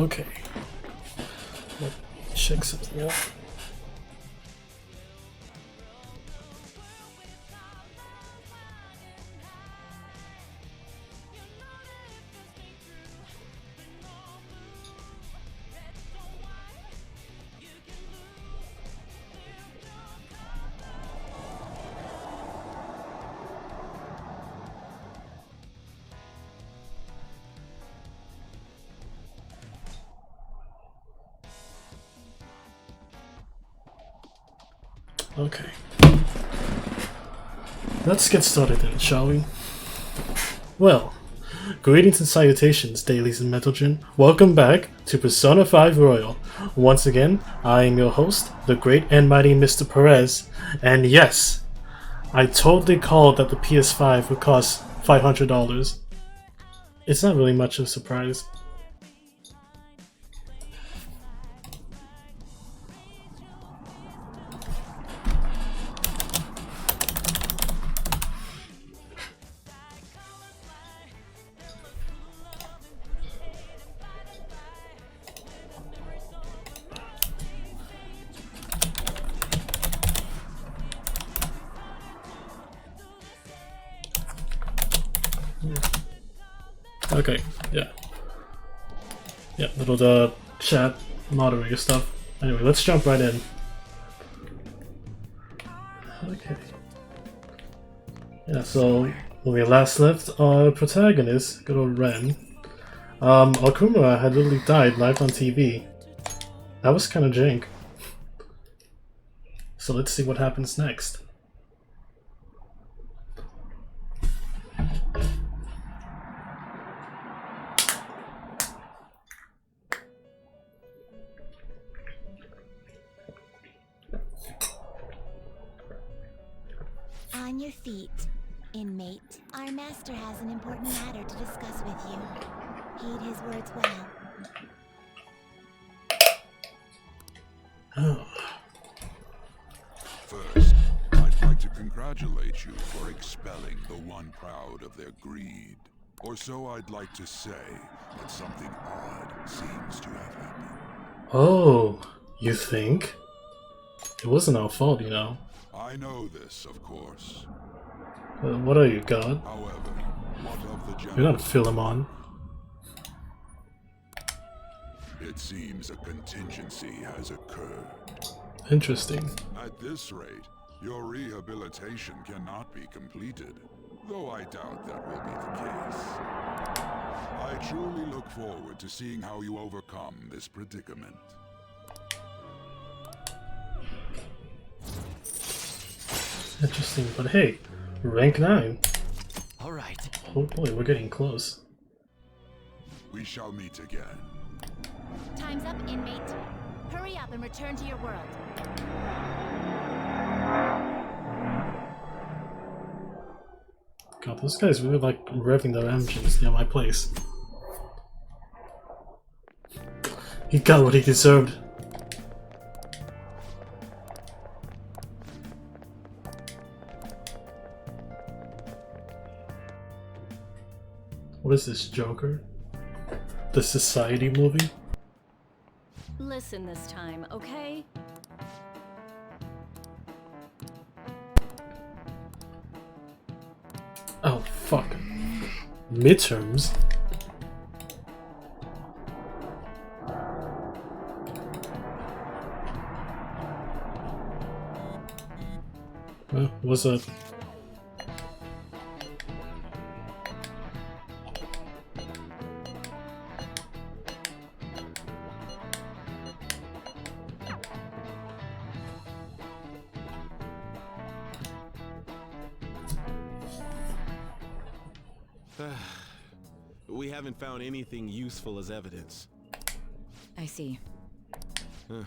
Okay. Let me check something out. Okay. Let's get started then, shall we? Well, greetings and salutations, dailies and Metalgen. Welcome back to Persona 5 Royal. Once again, I am your host, the great and mighty Mr. Perez, and yes, I totally called that the PS5 would cost $500. It's not really much of a surprise. Okay, yeah. Yeah, little chat moderator stuff. Anyway, let's jump right in. Okay. Yeah, so when we last left our protagonist, good old Ren, Okumura had literally died live on TV. That was kind of jank. So let's see what happens next. On your feet, inmate. Our master has an important matter to discuss with you. Heed his words well. Oh. First, I'd like to congratulate you for expelling the one proud of their greed. Or so I'd like to say that something odd seems to have happened. Oh, you think? It wasn't our fault, you know. I know this, of course. What are you, God? However, what of the You're general? not Philemon. It seems a contingency has occurred. Interesting. At this rate, your rehabilitation cannot be completed, though I doubt that will be the case. I truly look forward to seeing how you overcome this predicament. Interesting, but hey, rank 9. Alright. Oh boy, we're getting close. We shall meet again. Time's up, inmate. Hurry up and return to your world. God, those guys really like revving their engines near my place. He got what he deserved. What is this, Joker? The Society movie? Listen this time, okay? Oh, fuck. Midterms? What's up? We haven't found anything useful as evidence. I see. We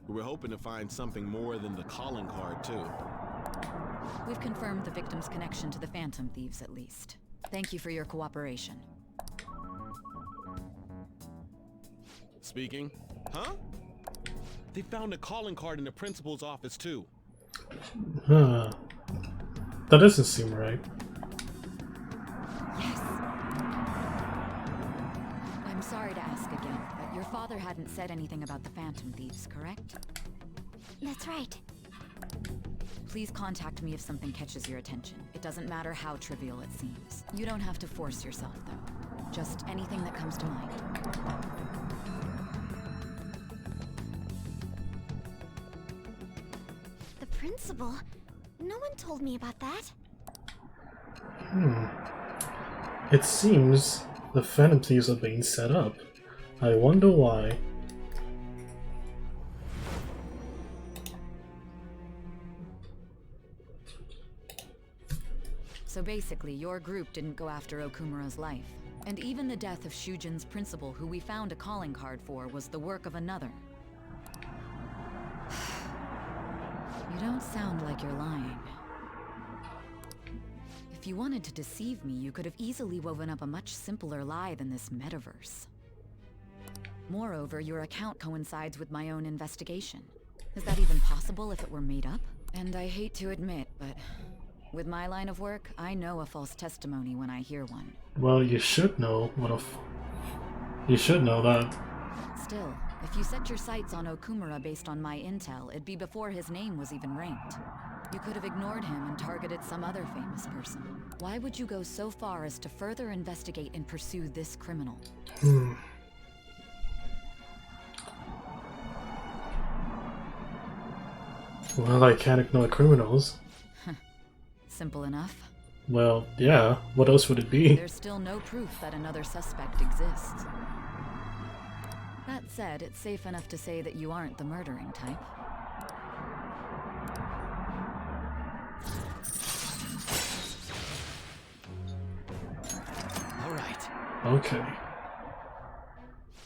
were hoping to find something more than the calling card, too. We've confirmed the victim's connection to the Phantom Thieves, at least. Thank you for your cooperation. Speaking? Huh? They found a calling card in the principal's office, too. Huh. That doesn't seem right. Yes. I'm sorry to ask again, but Your father hadn't said anything about the Phantom Thieves, correct? That's right. Please contact me if something catches your attention. It doesn't matter how trivial it seems. You don't have to force yourself, though. Just anything that comes to mind. The principal? No one told me about that. It seems the Phantom Thieves are being set up. I wonder why. So basically, your group didn't go after Okumura's life. And even the death of Shujin's principal, who we found a calling card for, was the work of another. You don't sound like you're lying. If you wanted to deceive me, you could have easily woven up a much simpler lie than this metaverse. Moreover, your account coincides with my own investigation. Is that even possible if it were made up? And I hate to admit, but with my line of work, I know a false testimony when I hear one. Well, you should know you should know that. Still, if you set your sights on Okumura based on my intel, it'd be before his name was even ranked. You could have ignored him and targeted some other famous person. Why would you go so far as to further investigate and pursue this criminal? Well, I can't ignore criminals. Simple enough. Well, yeah. What else would it be? There's still no proof that another suspect exists. That said, it's safe enough to say that you aren't the murdering type. All right. Okay.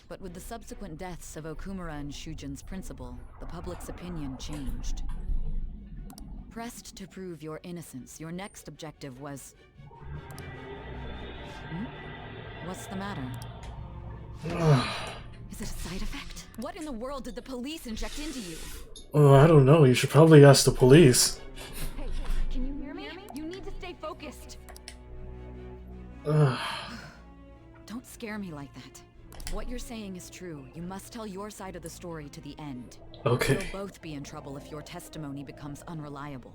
But with the subsequent deaths of Okumura and Shujin's principal, the public's opinion changed. Pressed to prove your innocence, your next objective was... What's the matter? Is it a side effect? What in the world did the police inject into you? Oh, I don't know. You should probably ask the police. Hey, can you hear me? You need to stay focused. Don't scare me like that. What you're saying is true. You must tell your side of the story to the end. Okay. We'll both be in trouble if your testimony becomes unreliable.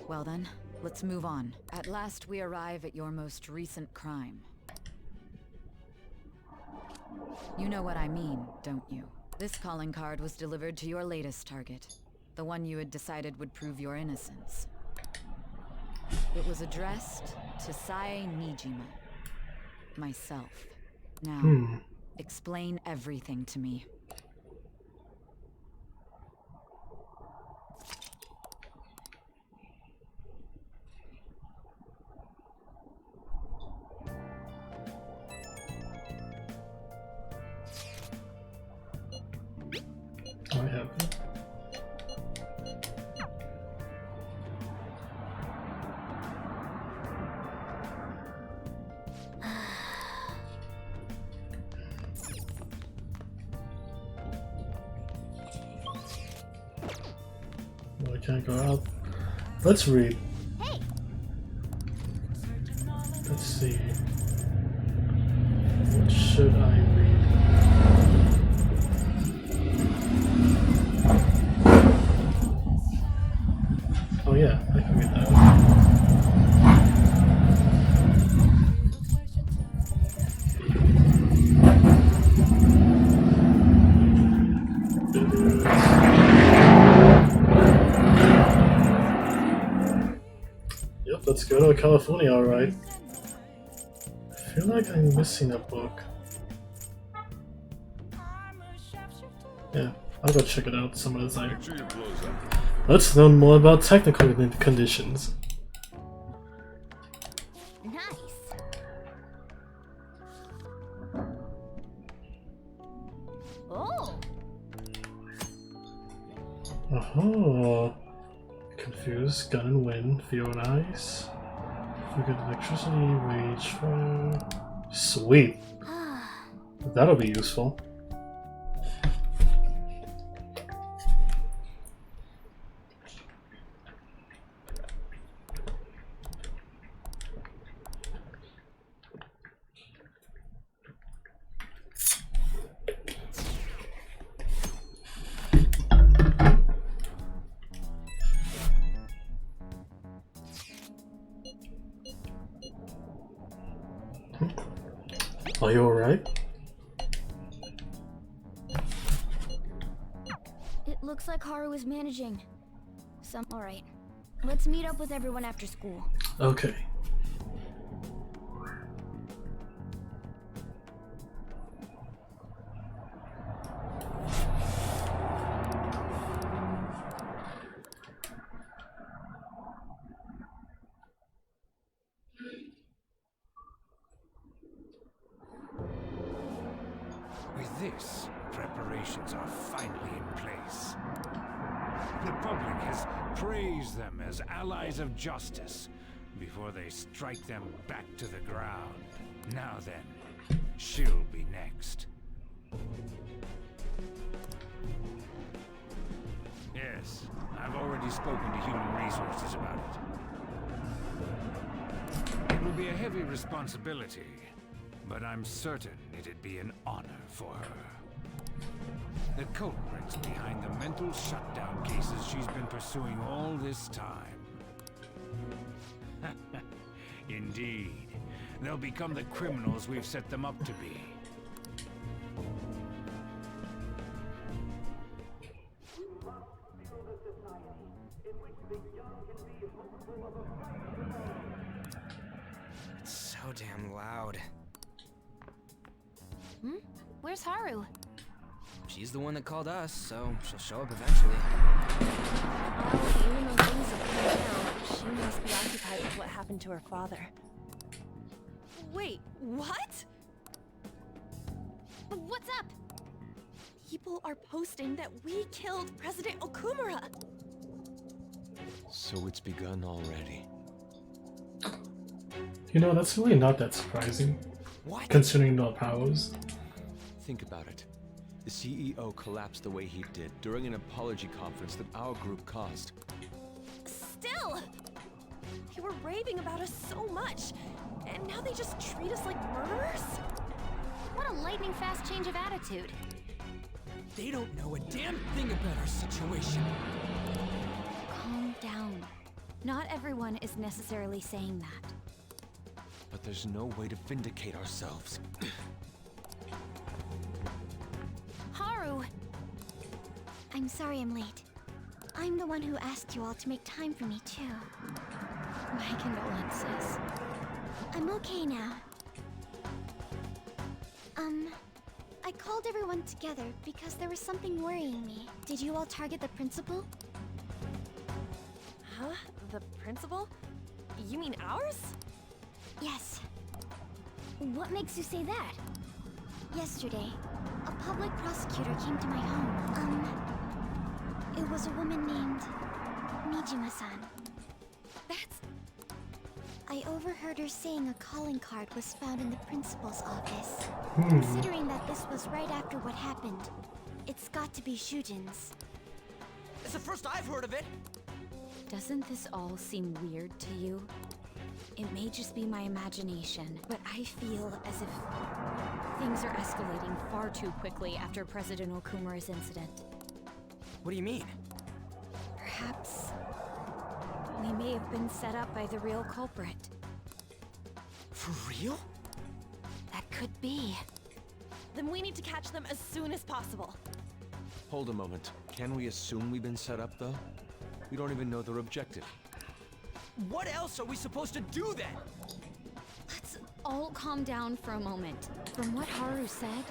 Well then, let's move on. At last we arrive at your most recent crime. You know what I mean, don't you? This calling card was delivered to your latest target. The one you had decided would prove your innocence. It was addressed to Sae Nijima. Myself. Now, explain everything to me. I have it. I can't go out. Let's read. Hey! Let's see. What should I read? Oh yeah, I can read that. Yep, let's go to California, alright. I feel like I'm missing a book. Yeah, I'll go check it out some other time. Make sure you close up. Let's learn more about technical conditions. Nice. Oh! Oh, confused, gun and wind, fear and ice. Forget electricity, rage, fire. Sweet. That'll be useful. Are you alright? It looks like Haru is managing. Alright. Let's meet up with everyone after school. Okay. With this, preparations are finally in place. The public has praised them as allies of justice before they strike them back to the ground. Now then, she'll be next. Yes, I've already spoken to Human Resources about it. It will be a heavy responsibility, but I'm certain it'd be an honor for her. The culprits behind the mental shutdown cases she's been pursuing all this time. Indeed, they'll become the criminals we've set them up to be. It's so damn loud. Where's Haru? She's the one that called us, so she'll show up eventually. Oh, even though things are calmed down, she must be occupied with what happened to her father. Wait, what? What's up? People are posting that we killed President Okumura! So it's begun already. You know, that's really not that surprising, What? considering the powers. Think about it. The CEO collapsed the way he did during an apology conference that our group caused. Still! They were raving about us so much, and now they just treat us like murderers? What a lightning fast change of attitude. They don't know a damn thing about our situation. Calm down. Not everyone is necessarily saying that. But there's no way to vindicate ourselves. Haru! I'm sorry I'm late. I'm the one who asked you all to make time for me, too. My condolences. I'm okay now. I called everyone together because there was something worrying me. Did you all target the principal? Huh? The principal? You mean ours? Yes. What makes you say that? Yesterday, a public prosecutor came to my home. It was a woman named Mijima-san. That's... I overheard her saying a calling card was found in the principal's office. Considering that this was right after what happened, it's got to be Shujin's. It's the first I've heard of it. Doesn't this all seem weird to you? It may just be my imagination, but I feel as if things are escalating far too quickly after President Okumura's incident. What do you mean? Perhaps we may have been set up by the real culprit. For real? That could be. Then we need to catch them as soon as possible. Hold a moment. Can we assume we've been set up, though? We don't even know their objective. What else are we supposed to do then? Let's all calm down for a moment. From what Haru said,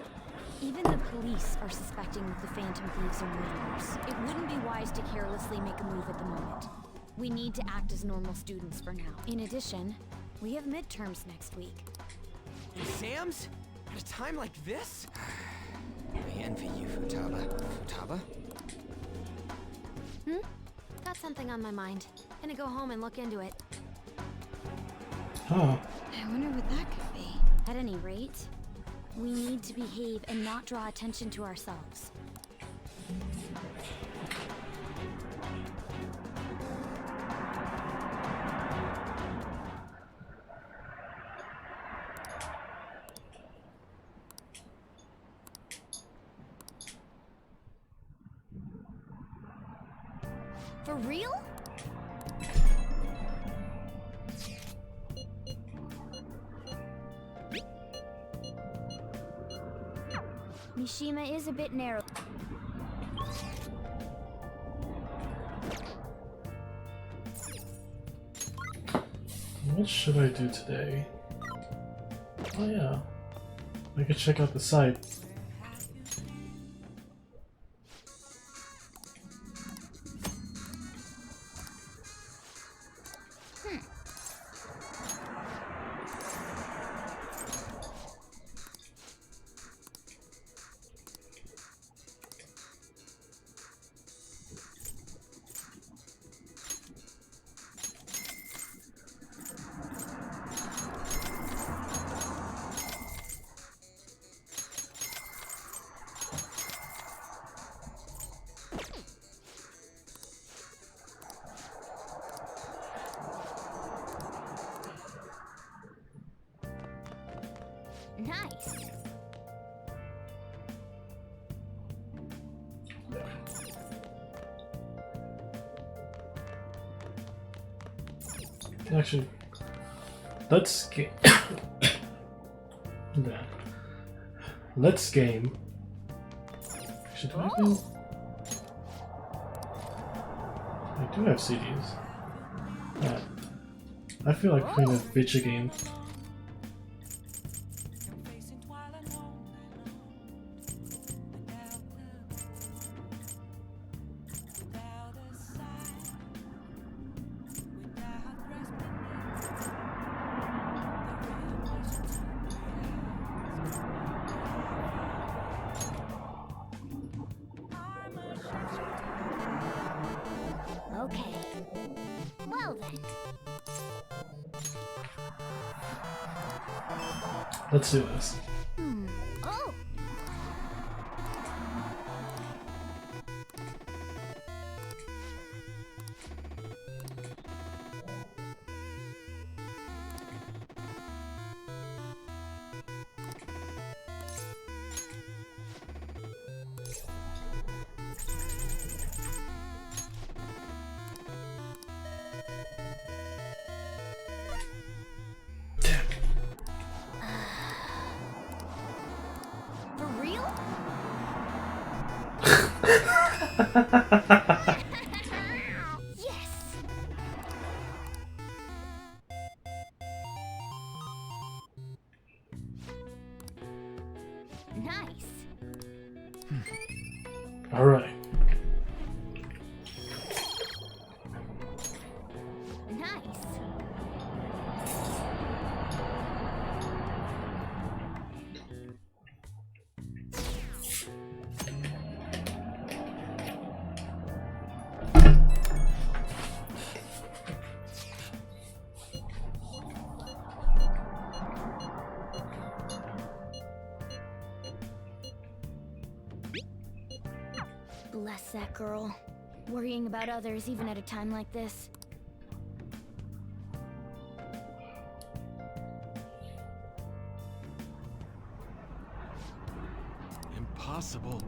even the police are suspecting that the Phantom Thieves are murderers. It wouldn't be wise to carelessly make a move at the moment. We need to act as normal students for now. In addition, we have midterms next week. Exams? At a time like this? I envy you, Futaba. Futaba? Got something on my mind. Gonna go home and look into it. Huh. I wonder what that could be. At any rate, we need to behave and not draw attention to ourselves. For real? Mishima is a bit narrow. What should I do today? Oh yeah, I could check out the site. Nice. Actually, let's game. Yeah. Let's game. Should I do? I do have CDs. Yeah. I feel like playing a video game. Okay. Well then. Let's do this. Oh! For real? Yes! Nice. All right. Nice. Bless that girl. Worrying about others even at a time like this. Impossible.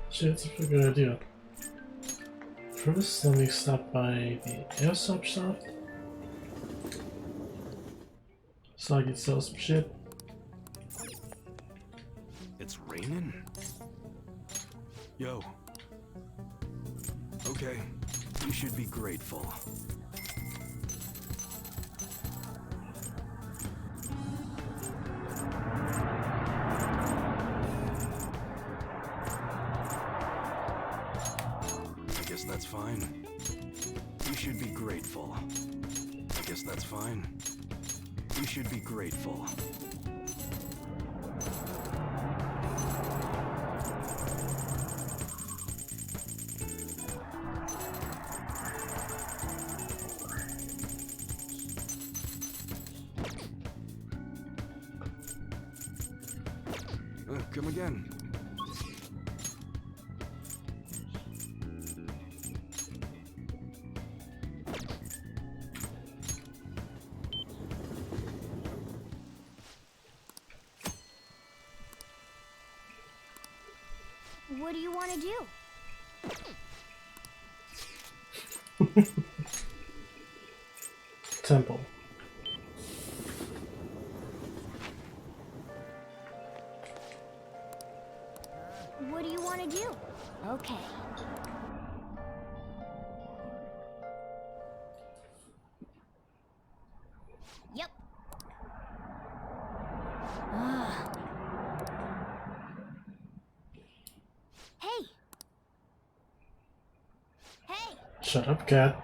Shit, that's a pretty good idea. First, let me stop by the airsoft shop so I can sell some shit. It's raining? Yo. Okay, you should be grateful. I guess that's fine. You should be grateful. I guess that's fine. You should be grateful. Come again. What do you want to do? Temple. What do you want to do? Okay. Yep. Hey. Hey. Shut up, cat.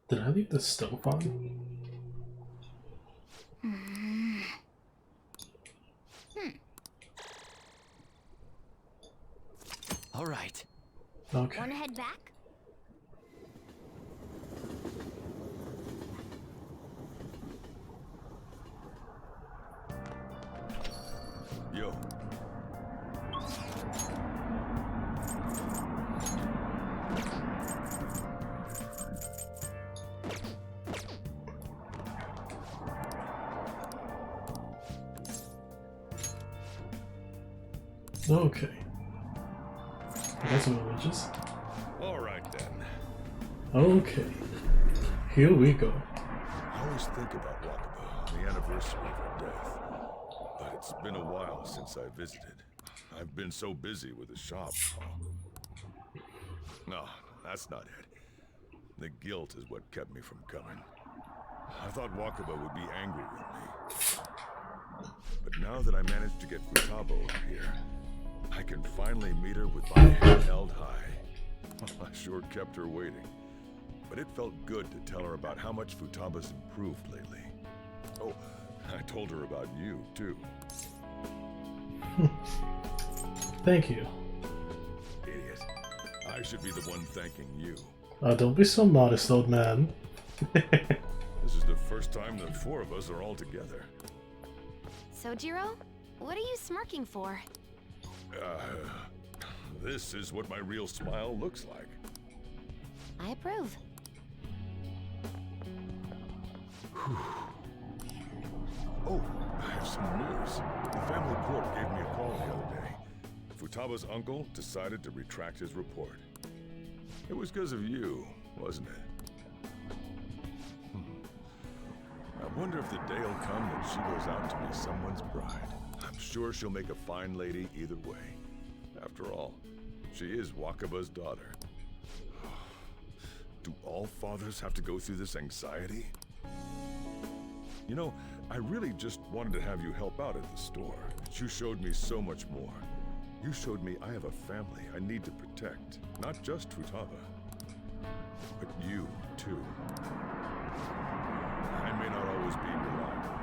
Did I leave the stove on? All right. Okay. Want to head back? Yo. Okay. That's religious. All right then. Okay. Here we go. I always think about Yakuza, the anniversary of her death. But it's been a while since I visited. I've been so busy with the shop. No, that's not it. The guilt is what kept me from coming. I thought Wakaba would be angry with me. But now that I managed to get Futaba over here, I can finally meet her with my head held high. I sure kept her waiting. But it felt good to tell her about how much Futaba's improved lately. Oh, I told her about you, too. Thank you. Idiot. I should be the one thanking you. Don't be so modest, old man. This is the first time the four of us are all together. Sojiro, what are you smirking for? This is what my real smile looks like. I approve. Oh, I have some news. The family court gave me a call the other day. Futaba's uncle decided to retract his report. It was because of you, wasn't it? I wonder if the day will come that she goes out to be someone's bride. I'm sure she'll make a fine lady either way. After all, she is Wakaba's daughter. Do all fathers have to go through this anxiety? You know, I really just wanted to have you help out at the store. You showed me so much more. You showed me I have a family I need to protect. Not just Futaba, but you, too. I may not always be reliable,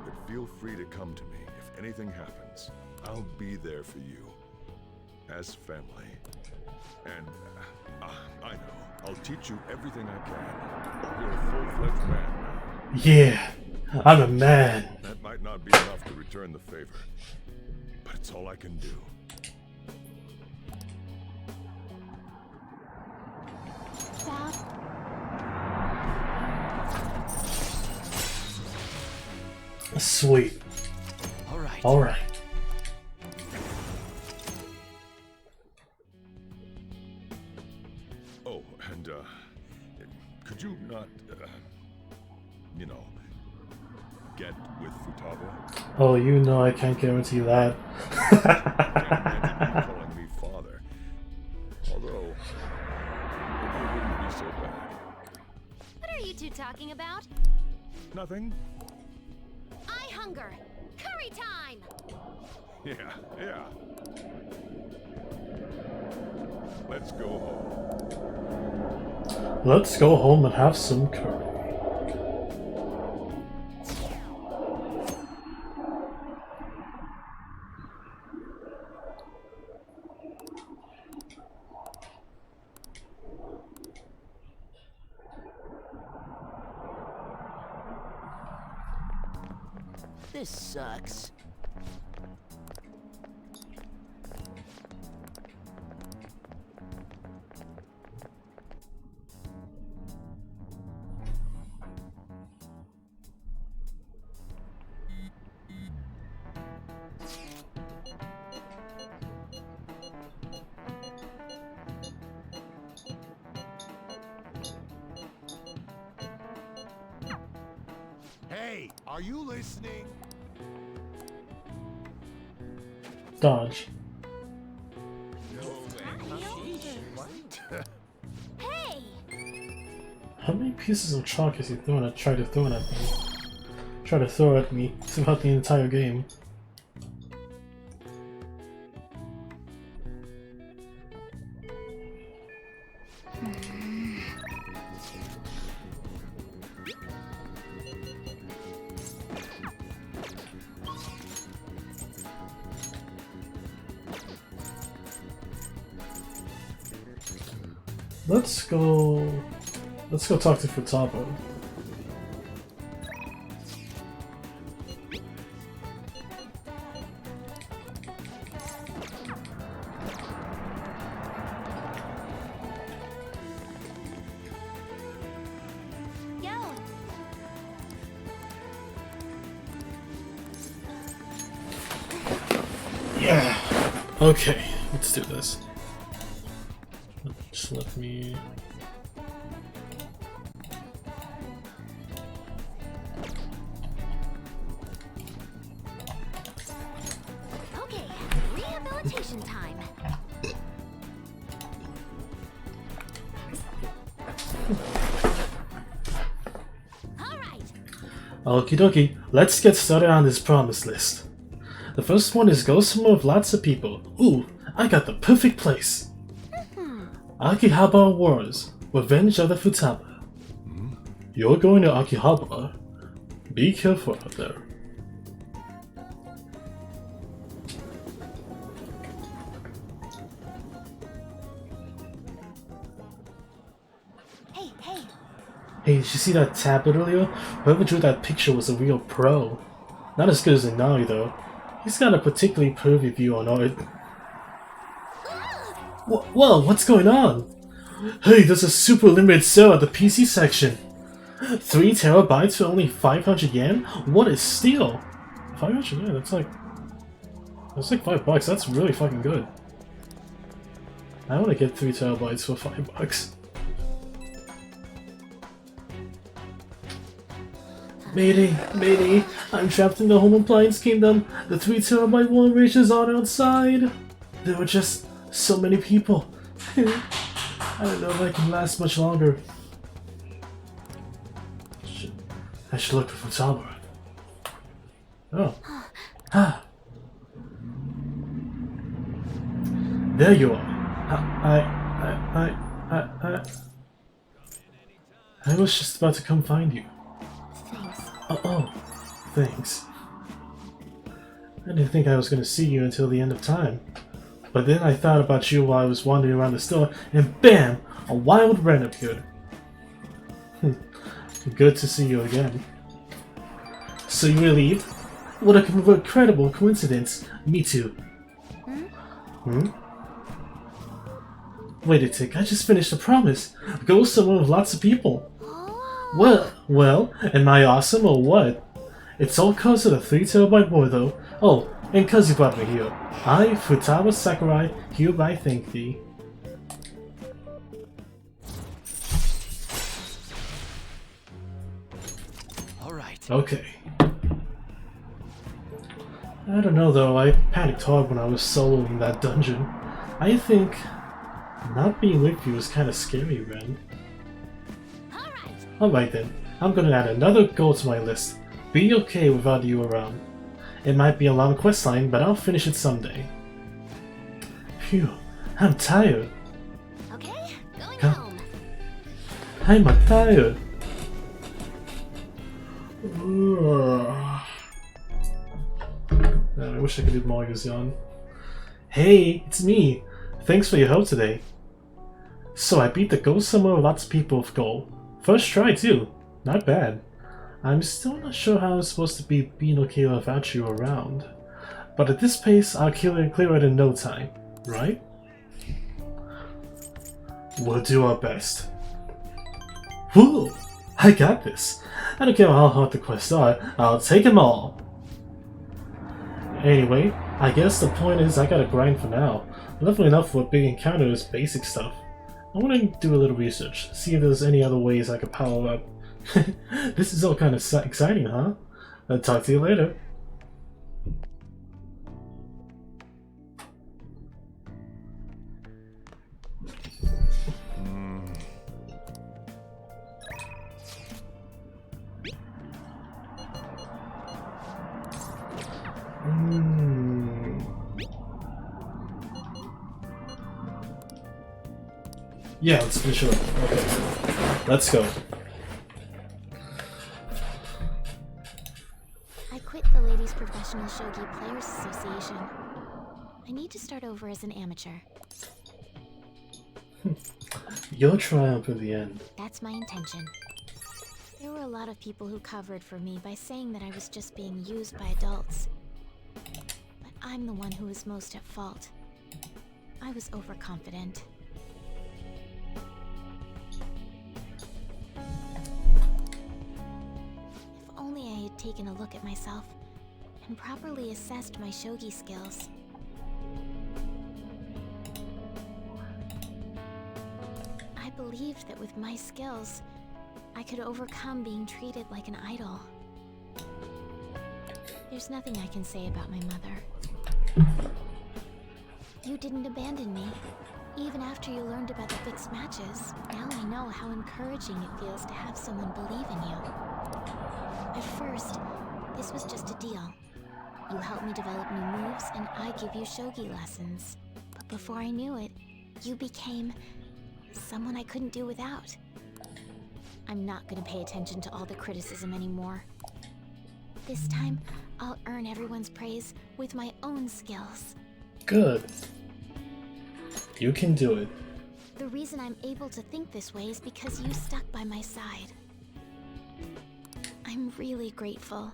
but feel free to come to me if anything happens. I'll be there for you. As family. And, I know. I'll teach you everything I can. You're a full-fledged man now. Yeah, I'm a man. That might not be enough to return the favor, but it's all I can do. Dad? Sweet. Alright. Alright. Oh, and, could you not, you know, get with Futaba? Oh, you know I can't guarantee that. Can't imagine you calling me father. Although, maybe it wouldn't be so bad. What are you two talking about? Nothing? I hunger. Curry time! Yeah. Let's go home. Let's go home and have some curry. This sucks. Hey, are you listening? Dodge. Hey! How many pieces of chalk is he try to throw at me throughout the entire game? Let's go talk to Futaba. Yo! Yeah. Okay, let's do this. Just let me. Okay, rehabilitation time. Alright. Okie dokie, let's get started on this promise list. The first one is go somewhere with lots of people. Ooh, I got the perfect place. Akihabara Wars, Revenge of the Futaba. You're going to Akihabara. Be careful out there. Hey, hey. Hey, did you see that tablet earlier? Whoever drew that picture was a real pro. Not as good as Inari though. He's got a particularly pervy view on art. Whoa, what's going on? Hey, there's a super limited sale at the PC section. 3 terabytes for only 500 yen? What a steal! 500 yen, that's like $5. That's really fucking good. I want to get 3 terabytes for $5. Mayday, I'm trapped in the home appliance kingdom. The 3 terabyte one rages on outside. There were just so many people. I don't know if I can last much longer. I should look for Futaba. Oh. Ah. There you are. I was just about to come find you. Thanks. Oh, thanks. I didn't think I was going to see you until the end of time. But then I thought about you while I was wandering around the store, and BAM! A wild wren appeared. Good to see you again. So you relieved? What a incredible coincidence. Me too. Wait a tick, I just finished a promise. Go somewhere with lots of people. Oh. Well, am I awesome or what? It's all cause of the 3-tailed white boy though. Oh, and cause you brought me here. I, Futaba Sakurai, hereby thank thee. Alright. Okay. I don't know though, I panicked hard when I was soloing that dungeon. I think not being with you is kinda scary, Ren. Alright then, I'm gonna add another goal to my list. Be okay without you around. It might be a long questline, but I'll finish it someday. Phew, I'm tired. Okay, going home. I'm tired. I wish I could do more yawn. Hey, it's me. Thanks for your help today. So I beat the ghost summoner with lots of people with gold. First try too. Not bad. I'm still not sure how I'm supposed to be being okay without you around. But at this pace, I'll clear it in no time, right? We'll do our best. Woo! I got this. I don't care how hard the quests are, I'll take them all. Anyway, I guess the point is I gotta grind for now. Leveling enough for a big encounter is basic stuff. I want to do a little research, see if there's any other ways I could power up. This is all kind of exciting, huh? I'll talk to you later. Yeah, let's finish it up. Okay. Let's go. I quit the Ladies Professional Shogi Players Association. I need to start over as an amateur. You'll triumph in the end. That's my intention. There were a lot of people who covered for me by saying that I was just being used by adults. But I'm the one who was most at fault. I was overconfident. If only I had taken a look at myself and properly assessed my shogi skills. I believed that with my skills, I could overcome being treated like an idol. There's nothing I can say about my mother. You didn't abandon me, even after you learned about the fixed matches. Now I know how encouraging it feels to have someone believe in you. At first, this was just a deal. You help me develop new moves, and I give you shogi lessons. But before I knew it, you became someone I couldn't do without. I'm not gonna pay attention to all the criticism anymore. This time, I'll earn everyone's praise with my own skills. Good. You can do it. The reason I'm able to think this way is because you stuck by my side. I'm really grateful.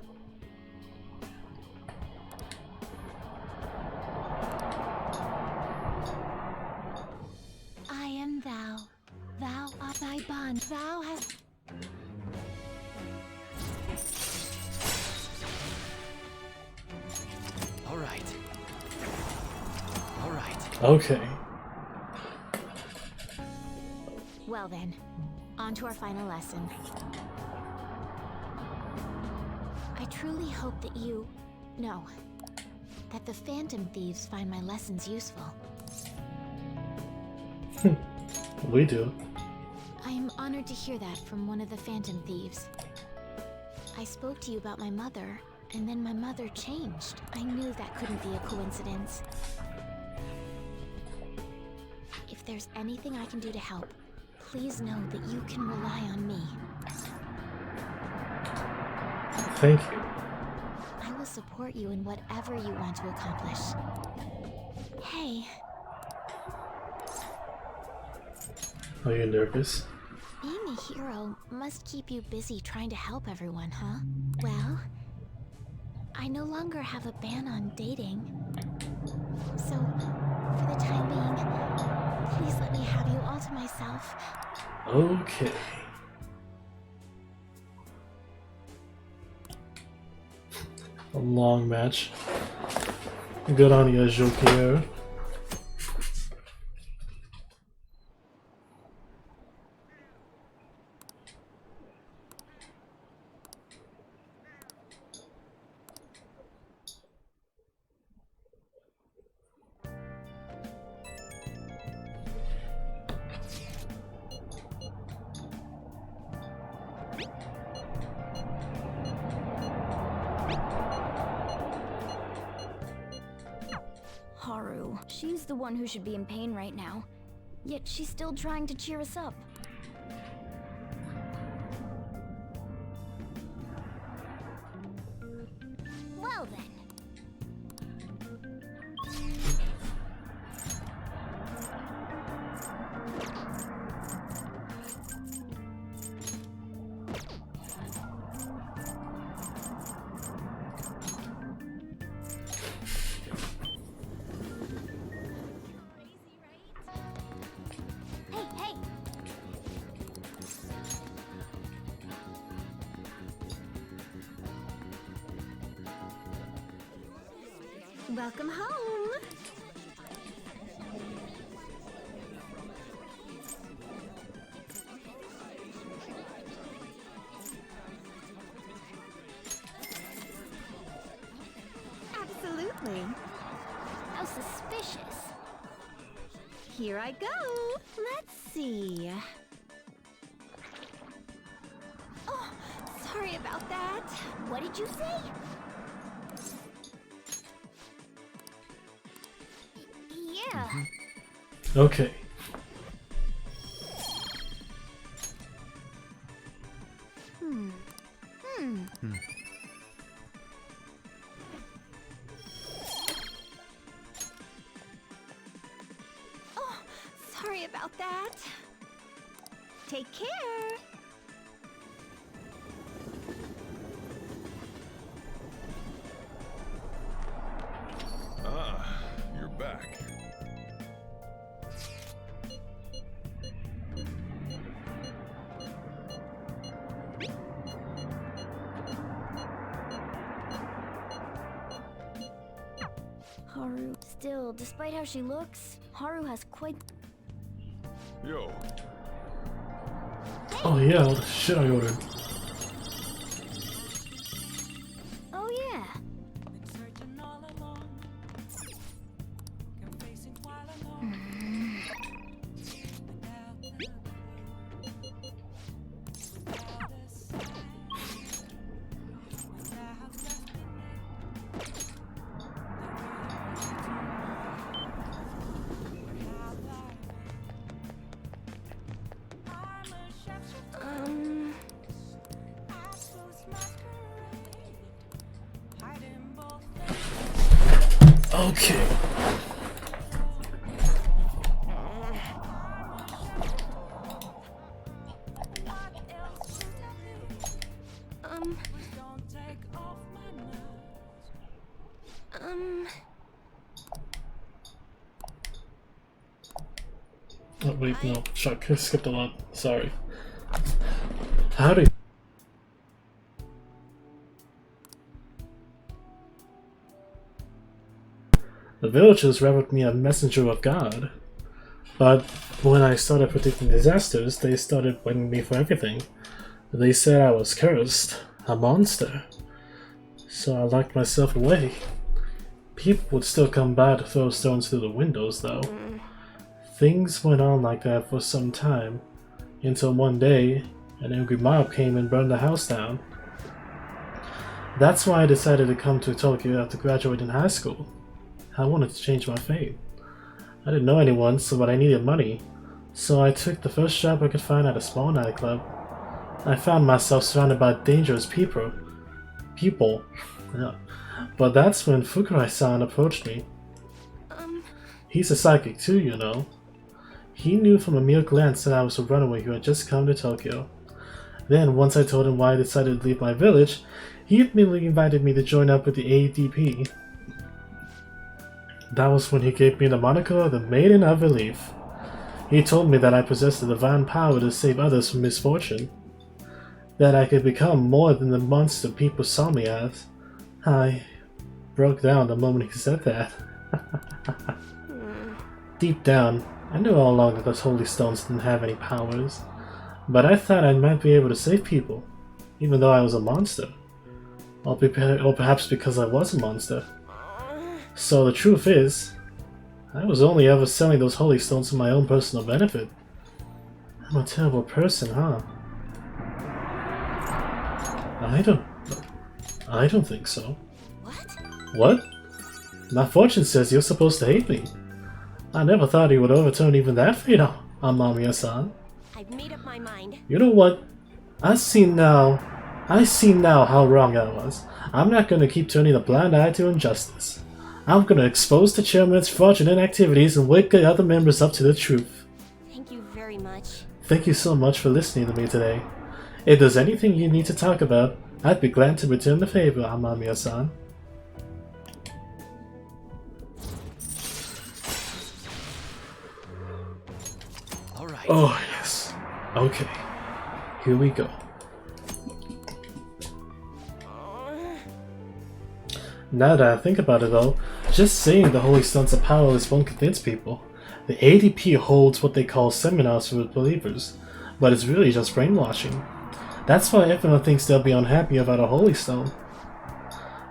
I am thou. Thou art thy bond. Thou hast... Alright. Alright. Okay. Well then, on to our final lesson. I truly hope that you... No. That the Phantom Thieves find my lessons useful. We do. I am honored to hear that from one of the Phantom Thieves. I spoke to you about my mother, and then my mother changed. I knew that couldn't be a coincidence. If there's anything I can do to help, please know that you can rely on me. Thank you. I will support you in whatever you want to accomplish. Hey. Are you nervous? Being a hero must keep you busy trying to help everyone, huh? Well, I no longer have a ban on dating. So, for the time being, please let me have you all to myself. Okay. A long match. Good on you, Joker. Haru. She's the one who should be in pain right now. Yet she's still trying to cheer us up. Well then. Welcome home! Absolutely. How suspicious. Here I go. Let's see. Oh, sorry about that. What did you say? Yeah. Okay. Oh, sorry about that. Take care. Ah, you're back. Haru. Still, despite how she looks, Haru has quite... Yo, Oh yeah, all the shit I ordered. Oh yeah. Okay. Oh wait, no. Chuck, I skipped a lot. Sorry. Howdy. The villagers wrote me a messenger of God. But when I started predicting disasters, they started blaming me for everything. They said I was cursed, a monster. So I locked myself away. People would still come by to throw stones through the windows, though. Things went on like that for some time, until one day, an angry mob came and burned the house down. That's why I decided to come to Tokyo after graduating high school. I wanted to change my fate. I didn't know anyone, but I needed money, so I took the first job I could find at a small nightclub. I found myself surrounded by dangerous people. Yeah. But that's when Fukurai-san approached me. He's a psychic too, you know. He knew from a mere glance that I was a runaway who had just come to Tokyo. Then, once I told him why I decided to leave my village, he immediately invited me to join up with the ADP. That was when he gave me the moniker the Maiden of Relief. He told me that I possessed the divine power to save others from misfortune. That I could become more than the monster people saw me as. I broke down the moment he said that. Deep down, I knew all along that those holy stones didn't have any powers, but I thought I might be able to save people, even though I was a monster. Or perhaps because I was a monster. So the truth is, I was only ever selling those holy stones for my own personal benefit. I'm a terrible person, huh? I don't think so. What? My fortune says you're supposed to hate me. I never thought he would overturn even that fate on Amamiya-san. I've made up my mind. You know what? I see now how wrong I was. I'm not gonna keep turning a blind eye to injustice. I'm gonna expose the chairman's fraudulent activities and wake the other members up to the truth. Thank you very much. Thank you so much for listening to me today. If there's anything you need to talk about, I'd be glad to return the favor, Amamiya-san. Alright. Oh, yes. Okay. Here we go. Now that I think about it though, just saying the holy stones are powerless won't convince people. The ADP holds what they call seminars for believers, but it's really just brainwashing. That's why everyone thinks they'll be unhappy about a holy stone.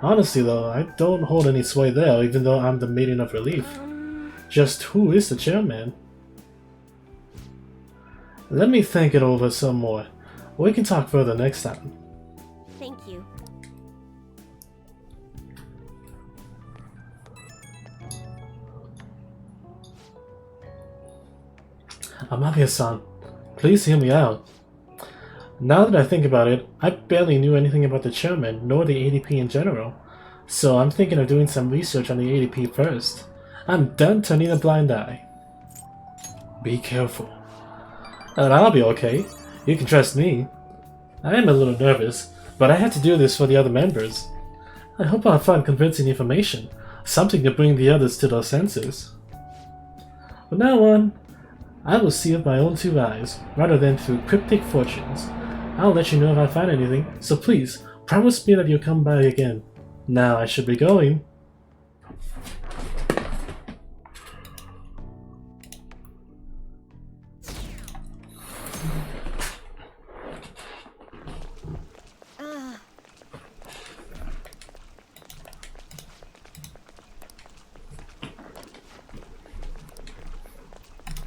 Honestly though, I don't hold any sway there, even though I'm the maiden of relief. Just who is the chairman? Let me think it over some more. We can talk further next time. Thank you. Amamiya-san, please hear me out. Now that I think about it, I barely knew anything about the chairman, nor the ADP in general. So I'm thinking of doing some research on the ADP first. I'm done turning a blind eye. Be careful. And I'll be okay. You can trust me. I am a little nervous, but I had to do this for the other members. I hope I'll find convincing information, something to bring the others to their senses. From now on, I will see with my own two eyes, rather than through cryptic fortunes. I'll let you know if I find anything, so please, promise me that you'll come by again. Now I should be going.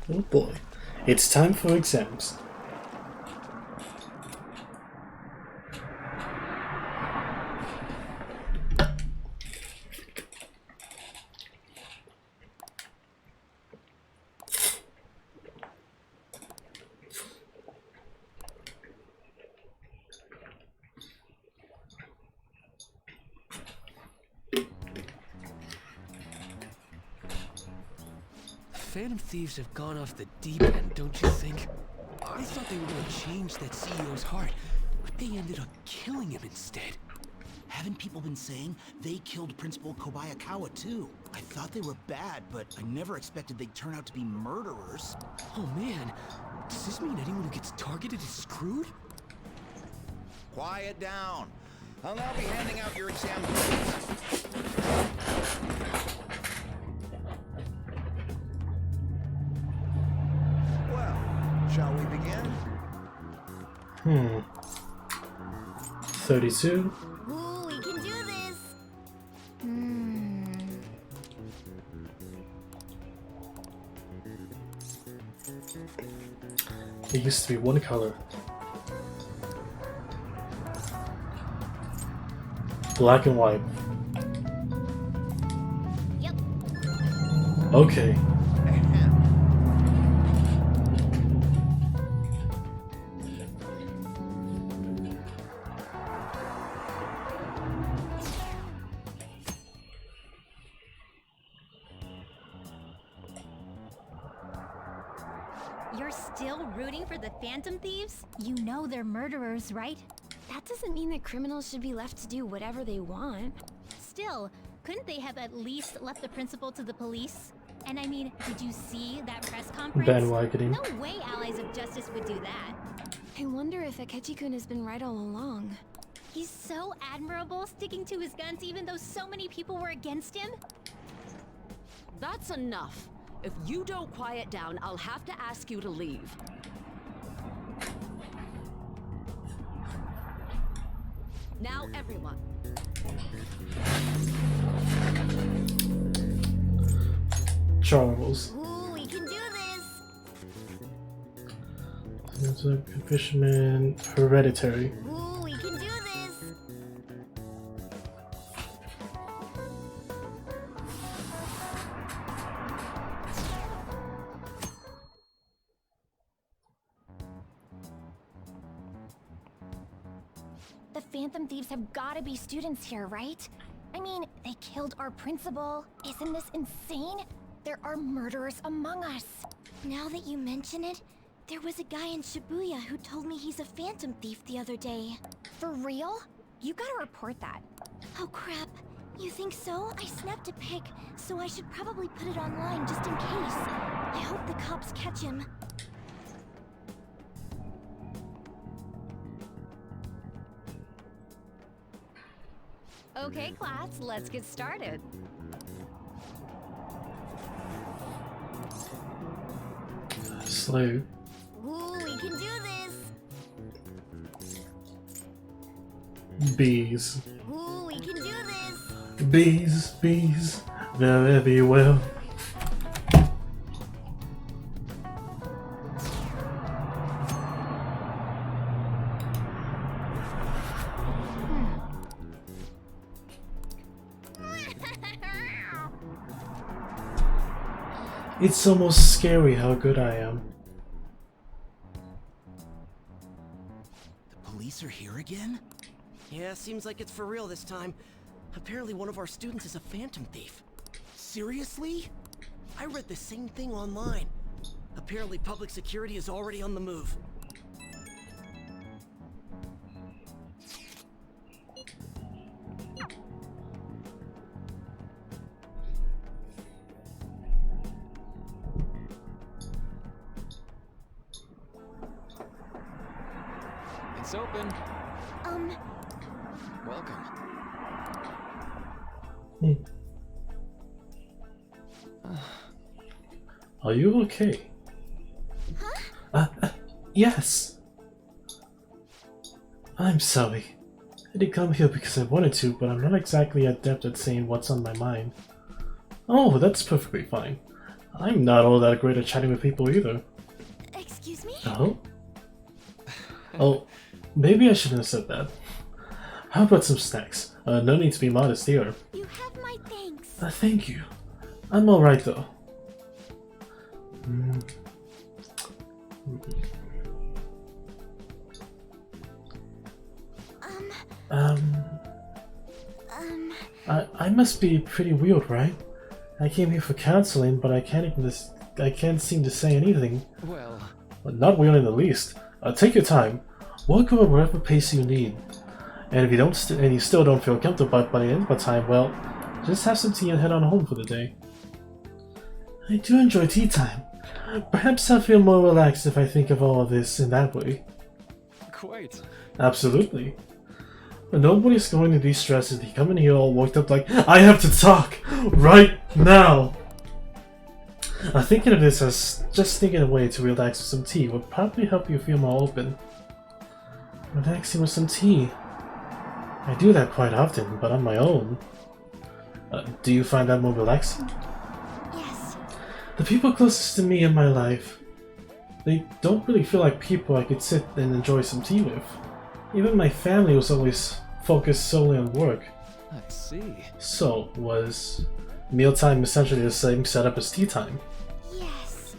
Oh boy, it's time for exams. Phantom thieves have gone off the deep end, don't you think? I thought they were gonna change that CEO's heart, but they ended up killing him instead. Haven't people been saying they killed Principal Kobayakawa too? I thought they were bad, but I never expected they'd turn out to be murderers. Oh man, does this mean anyone who gets targeted is screwed? Quiet down. I'll now be handing out your exam grades. Well, shall we begin? 32. Ooh, we can do this! It used to be one color. Black and white. Yep. Okay. You're still rooting for the Phantom Thieves? You know they're murderers, right? That doesn't mean that criminals should be left to do whatever they want. Still, couldn't they have at least left the principal to the police? And I mean, did you see that press conference? Bandwagoning. No way Allies of Justice would do that. I wonder if Akechi-kun has been right all along. He's so admirable, sticking to his guns even though so many people were against him. That's enough. If you don't quiet down, I'll have to ask you to leave. Now, everyone. Charles. Ooh, we can do this. It's a fisherman hereditary. Ooh, we can do this. The Phantom Thieves have gotta be students here, right? I mean, they killed our principal. Isn't this insane? There are murderers among us. Now that you mention it, there was a guy in Shibuya who told me he's a Phantom Thief the other day. For real? You gotta report that. Oh crap. You think so? I snapped a pic, so I should probably put it online just in case. I hope the cops catch him. Okay, class, let's get started. Slave. Ooh, we can do this. Bees. Ooh, we can do this. Bees, bees, they're everywhere. It's almost scary how good I am. The police are here again? Yeah, seems like it's for real this time. Apparently one of our students is a Phantom Thief. Seriously? I read the same thing online. Apparently public security is already on the move. It's open. Welcome. Are you okay? Huh? Yes. I'm sorry. I didn't come here because I wanted to, but I'm not exactly adept at saying what's on my mind. Oh, that's perfectly fine. I'm not all that great at chatting with people either. Excuse me? Oh? Oh, maybe I shouldn't have said that. How about some snacks? No need to be modest here. You have my thanks. Thank you. I'm alright though. I must be pretty weird, right? I came here for counseling, but I can't seem to say anything. Well, Not weird in the least. Take your time. Walk over whatever pace you need. And if you don't, and you still don't feel comfortable by the end of time, well, just have some tea and head on home for the day. I do enjoy tea time. Perhaps I'll feel more relaxed if I think of all of this in that way. quite. Absolutely. But nobody's going to be stressed if they come in here all worked up like, I have to talk! Right now! Thinking of this as just thinking a way to relax with some tea would probably help you feel more open. Relaxing with some tea. I do that quite often, but on my own. Do you find that more relaxing? Yes. The people closest to me in my life, they don't really feel like people I could sit and enjoy some tea with. Even my family was always focused solely on work. I see. So, was mealtime essentially the same setup as tea time? Yes.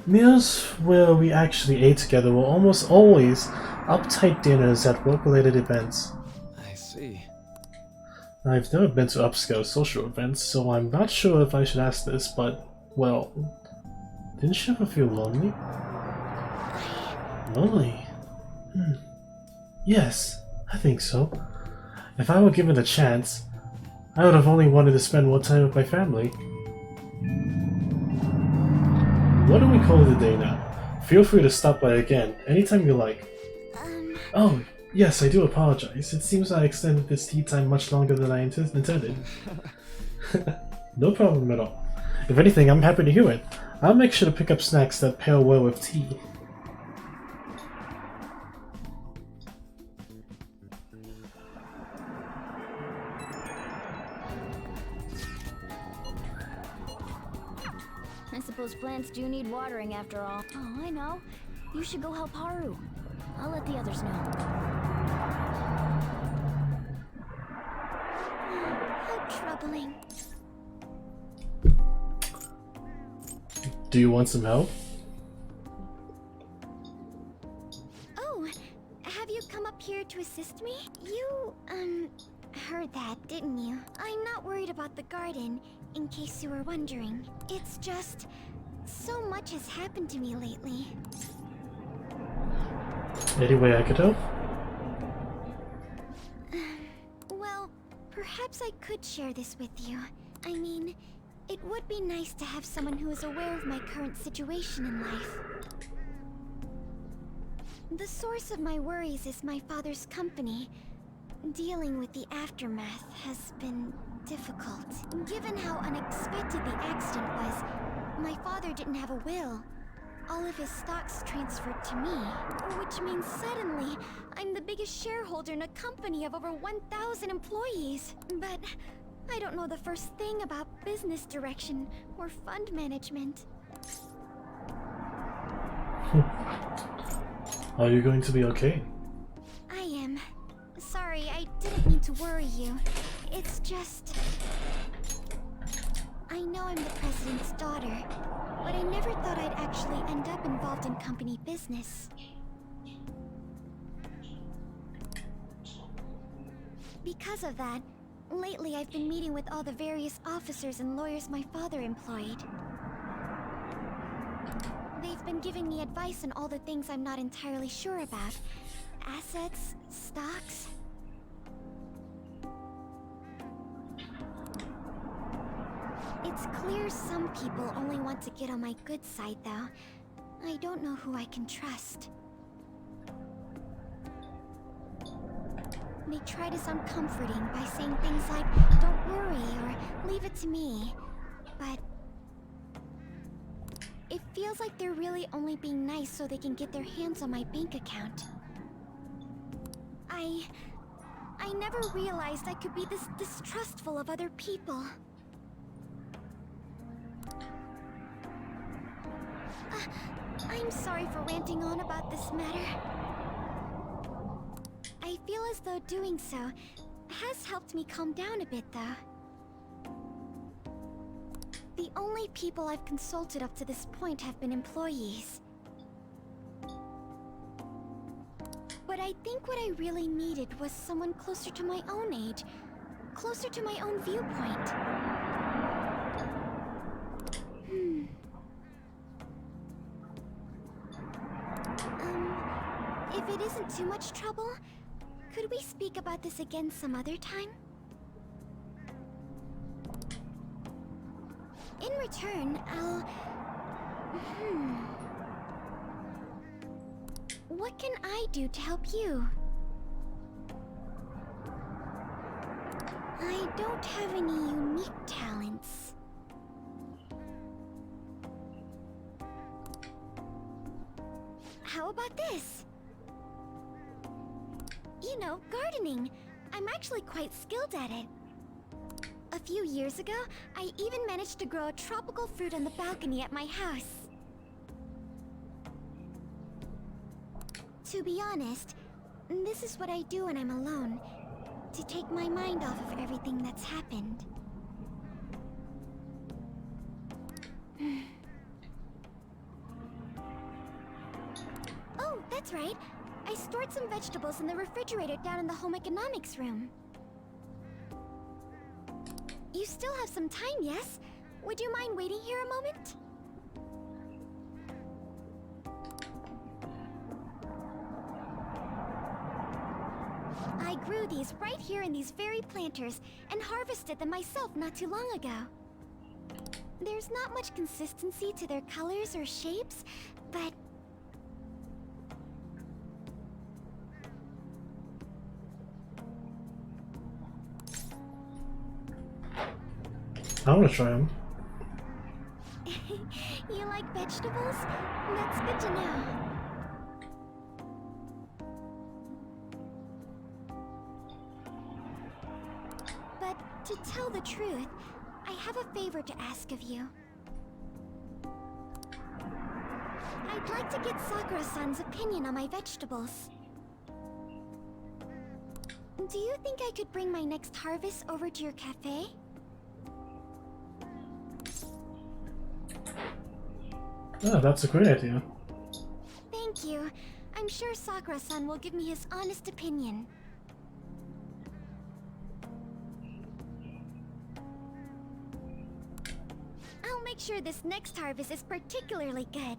Meals where we actually ate together were almost always uptight dinners at work-related events. I see. I've never been to upscale social events, so I'm not sure if I should ask this, but, well, didn't you ever feel lonely? Lonely? Yes, I think so. If I were given the chance, I would have only wanted to spend more time with my family. What do we call it a day now? Feel free to stop by again, anytime you like. Oh, Yes, I do apologize. It seems I extended this tea time much longer than I intended. No problem at all. If anything, I'm happy to hear it. I'll make sure to pick up snacks that pair well with tea. I suppose plants do need watering after all. Oh, I know. You should go help Haru. I'll let the others know. How troubling. Do you want some help? Oh, have you come up here to assist me? You, heard that, didn't you? I'm not worried about the garden, in case you were wondering. It's just, so much has happened to me lately. Any way I could help? Well, perhaps I could share this with you. I mean, it would be nice to have someone who is aware of my current situation in life. The source of my worries is my father's company. Dealing with the aftermath has been difficult. Given how unexpected the accident was, my father didn't have a will. All of his stocks transferred to me, which means suddenly I'm the biggest shareholder in a company of over 1,000 employees. But I don't know the first thing about business direction or fund management. Are you going to be okay? I am. Sorry, I didn't mean to worry you. It's just... I know I'm the president's daughter, but I never thought I'd actually end up involved in company business. Because of that, lately I've been meeting with all the various officers and lawyers my father employed. They've been giving me advice on all the things I'm not entirely sure about. Assets, stocks. It's clear some people only want to get on my good side, though. I don't know who I can trust. They try to sound comforting by saying things like, "Don't worry," or "Leave it to me." But it feels like they're really only being nice so they can get their hands on my bank account. I never realized I could be this distrustful of other people. I'm sorry for ranting on about this matter. I feel as though doing so has helped me calm down a bit, though. The only people I've consulted up to this point have been employees. But I think what I really needed was someone closer to my own age, closer to my own viewpoint. If it isn't too much trouble, could we speak about this again some other time? In return, I'll... What can I do to help you? I don't have any unique talents. How about this? You know, gardening. I'm actually quite skilled at it. A few years ago, I even managed to grow a tropical fruit on the balcony at my house. To be honest, this is what I do when I'm alone, to take my mind off of everything that's happened. Oh, that's right. I stored some vegetables in the refrigerator down in the home economics room. You still have some time, yes? Would you mind waiting here a moment? I grew these right here in these very planters and harvested them myself not too long ago. There's not much consistency to their colors or shapes, but I want to try them. You like vegetables? That's good to know. But to tell the truth, I have a favor to ask of you. I'd like to get Sakura-san's opinion on my vegetables. Do you think I could bring my next harvest over to your cafe? Oh, that's a great idea. Thank you. I'm sure Sakura-san will give me his honest opinion. I'll make sure this next harvest is particularly good.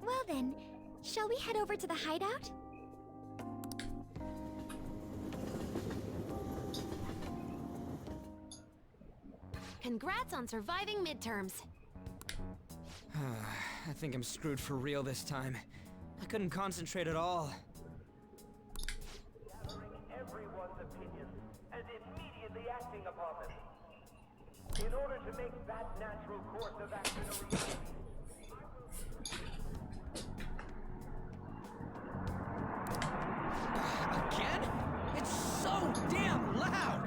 Well then, shall we head over to the hideout? Congrats on surviving midterms. I think I'm screwed for real this time. I couldn't concentrate at all. Gathering everyone's opinions and immediately acting upon them. In order to make that natural course of action a reality. Again? It's so damn loud!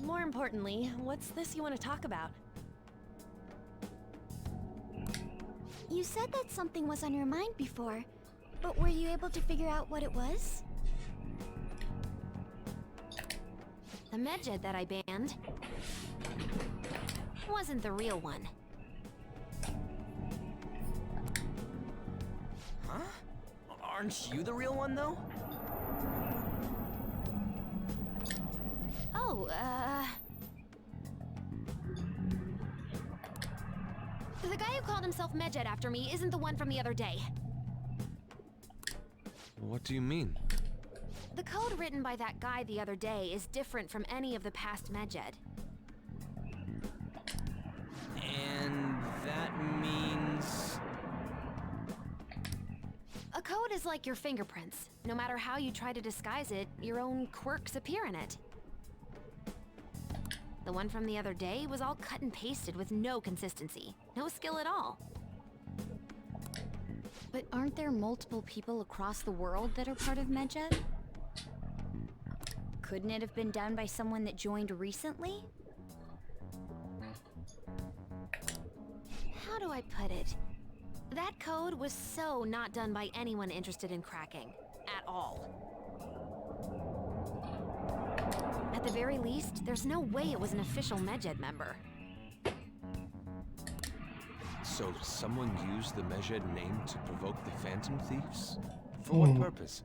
More importantly, what's this you want to talk about? You said that something was on your mind before, but were you able to figure out what it was? The medjed that I banned wasn't the real one. Huh? Aren't you the real one, though? Oh, the guy who called himself Medjed after me isn't the one from the other day. What do you mean? The code written by that guy the other day is different from any of the past Medjed. And that means... A code is like your fingerprints. No matter how you try to disguise it, your own quirks appear in it. The one from the other day was all cut and pasted with no consistency. No skill at all. But aren't there multiple people across the world that are part of Medjed? Couldn't it have been done by someone that joined recently? How do I put it? That code was so not done by anyone interested in cracking. At all. At the very least, there's no way it was an official Medjed member. So someone used the Medjed name to provoke the Phantom Thieves? For what purpose?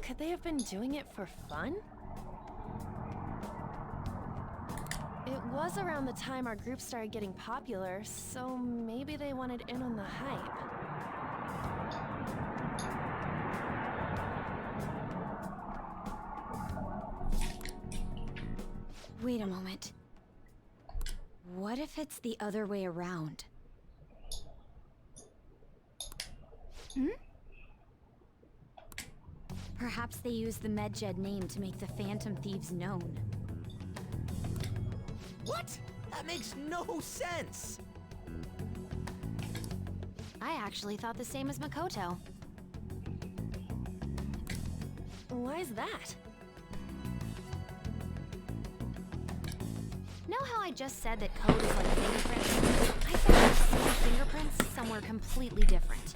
Could they have been doing it for fun? It was around the time our group started getting popular, so maybe they wanted in on the hype. Wait a moment. What if it's the other way around? Perhaps they used the Medjed name to make the Phantom Thieves known. What? That makes no sense! I actually thought the same as Makoto. Why is that? Know how I just said that code is like fingerprints? I found the same fingerprints somewhere completely different.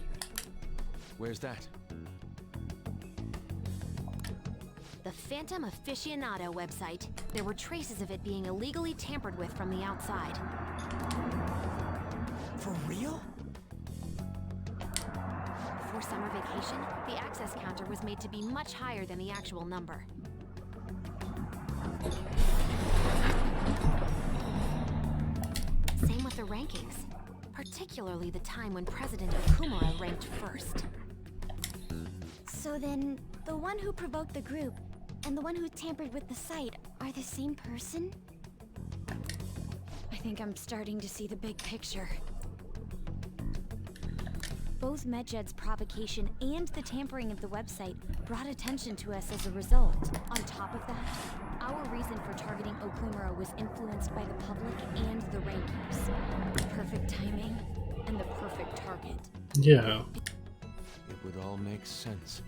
Where's that? The Phantom Aficionado website. There were traces of it being illegally tampered with from the outside. For real? For summer vacation, the access counter was made to be much higher than the actual number. Same with the rankings, particularly the time when President Okumura ranked first. So then, the one who provoked the group and the one who tampered with the site are the same person? I think I'm starting to see the big picture. Both Medjed's provocation and the tampering of the website brought attention to us as a result. On top of that, our reason for targeting Okumura was influenced by the public and the rankings. Perfect timing and the perfect target. Yeah. It would all make sense.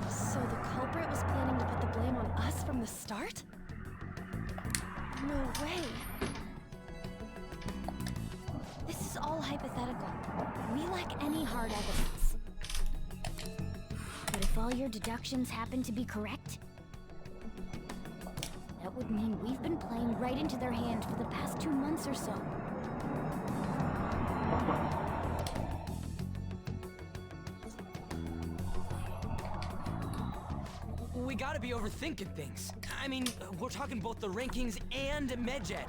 So the culprit was planning to put the blame on us from the start? No way. This is all hypothetical. We lack any hard evidence. But if all your deductions happen to be correct, that would mean we've been playing right into their hand for the past 2 months or so. We gotta be overthinking things. I mean, we're talking both the rankings and Medjed.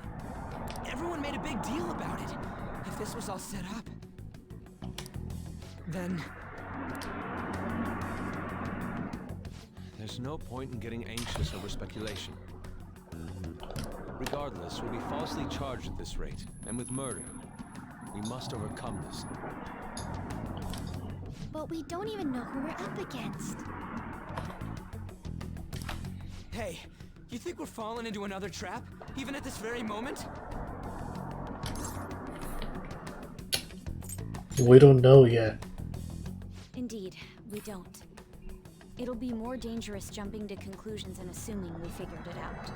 Everyone made a big deal about it. If this was all set up, then... There's no point in getting anxious over speculation. Regardless, we'll be falsely charged at this rate, and with murder. We must overcome this. But we don't even know who we're up against. Hey, you think we're falling into another trap, even at this very moment? We don't know yet. Indeed, we don't. It'll be more dangerous jumping to conclusions and assuming we figured it out.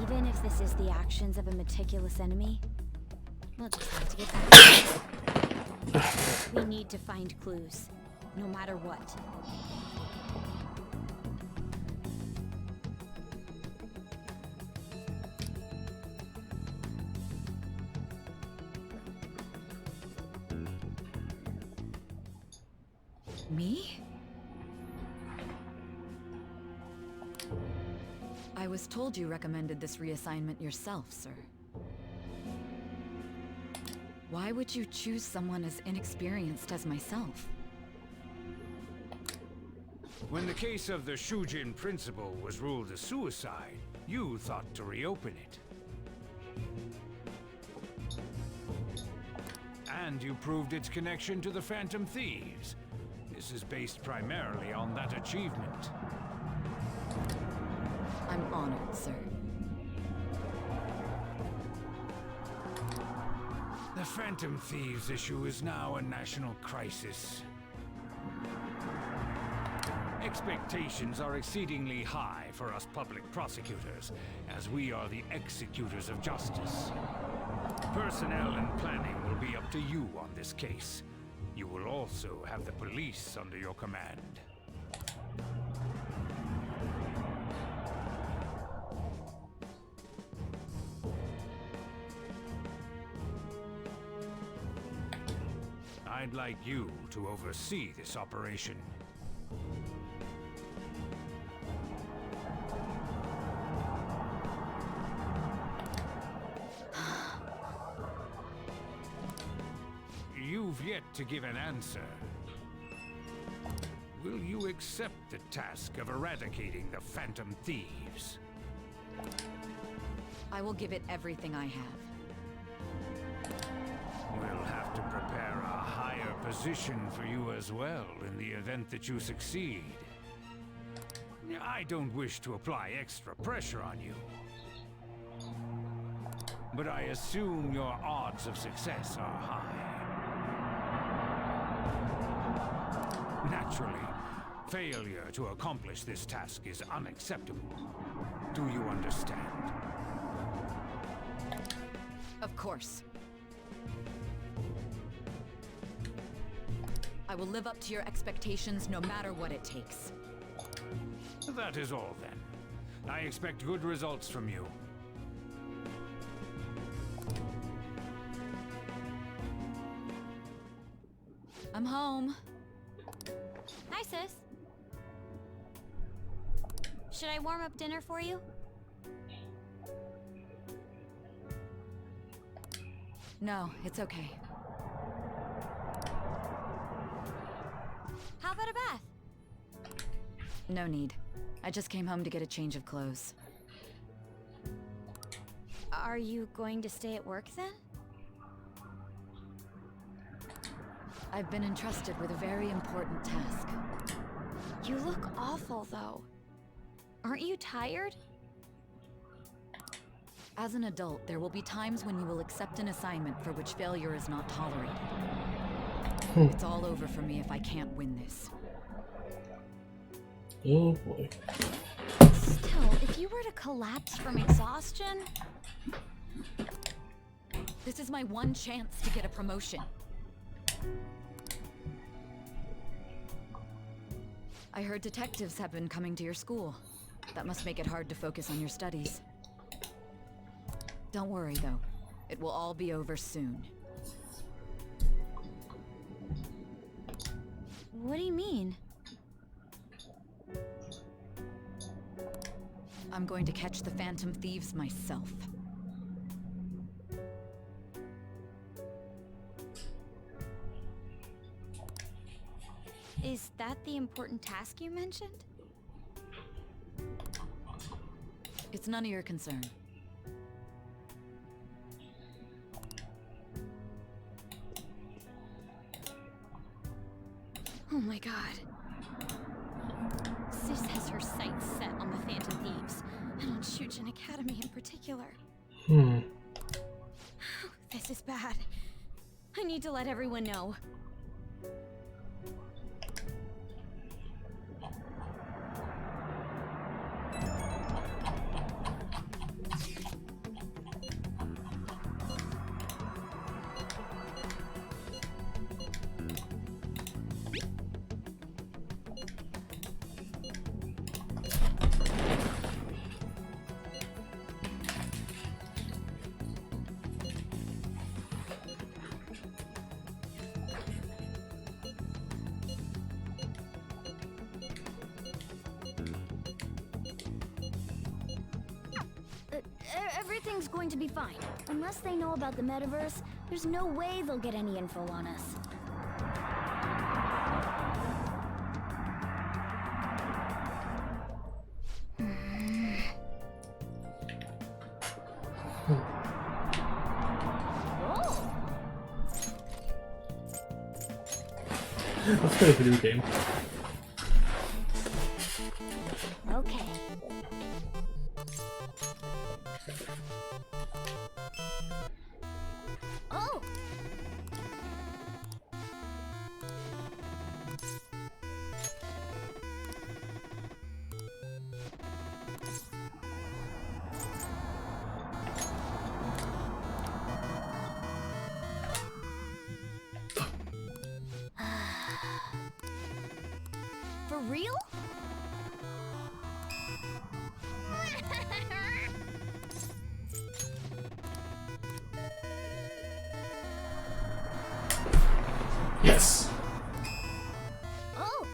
Even if this is the actions of a meticulous enemy, we'll just have to get back. We need to find clues, no matter what. Me? I was told you recommended this reassignment yourself, sir. Why would you choose someone as inexperienced as myself? When the case of the Shujin principal was ruled a suicide, you thought to reopen it. And you proved its connection to the Phantom Thieves. This is based primarily on that achievement. I'm honored, sir. The Phantom Thieves issue is now a national crisis. Expectations are exceedingly high for us public prosecutors, as we are the executors of justice. Personnel and planning will be up to you on this case. You will also have the police under your command. I'd like you to oversee this operation. You've yet to give an answer. Will you accept the task of eradicating the Phantom Thieves? I will give it everything I have. We'll have to prepare a higher position for you as well in the event that you succeed. I don't wish to apply extra pressure on you, but I assume your odds of success are high. Naturally, failure to accomplish this task is unacceptable. Do you understand? Of course. I will live up to your expectations no matter what it takes. That is all then. I expect good results from you. I'm home. Hi, sis. Should I warm up dinner for you? No, it's okay. How about a bath? No need. I just came home to get a change of clothes. Are you going to stay at work then? I've been entrusted with a very important task. You look awful, though. Aren't you tired? As an adult, there will be times when you will accept an assignment for which failure is not tolerated. It's all over for me if I can't win this. Oh boy. Still, if you were to collapse from exhaustion... This is my one chance to get a promotion. I heard detectives have been coming to your school. That must make it hard to focus on your studies. Don't worry, though. It will all be over soon. What do you mean? I'm going to catch the Phantom Thieves myself. Is that the important task you mentioned? It's none of your concern. Oh my god. Sis has her sights set on the Phantom Thieves, and on Shujin Academy in particular. This is bad. I need to let everyone know. Everything's going to be fine. Unless they know about the metaverse, there's no way they'll get any info on us. Let's play a video game. Okay. Oh! For real? Yes! Oh!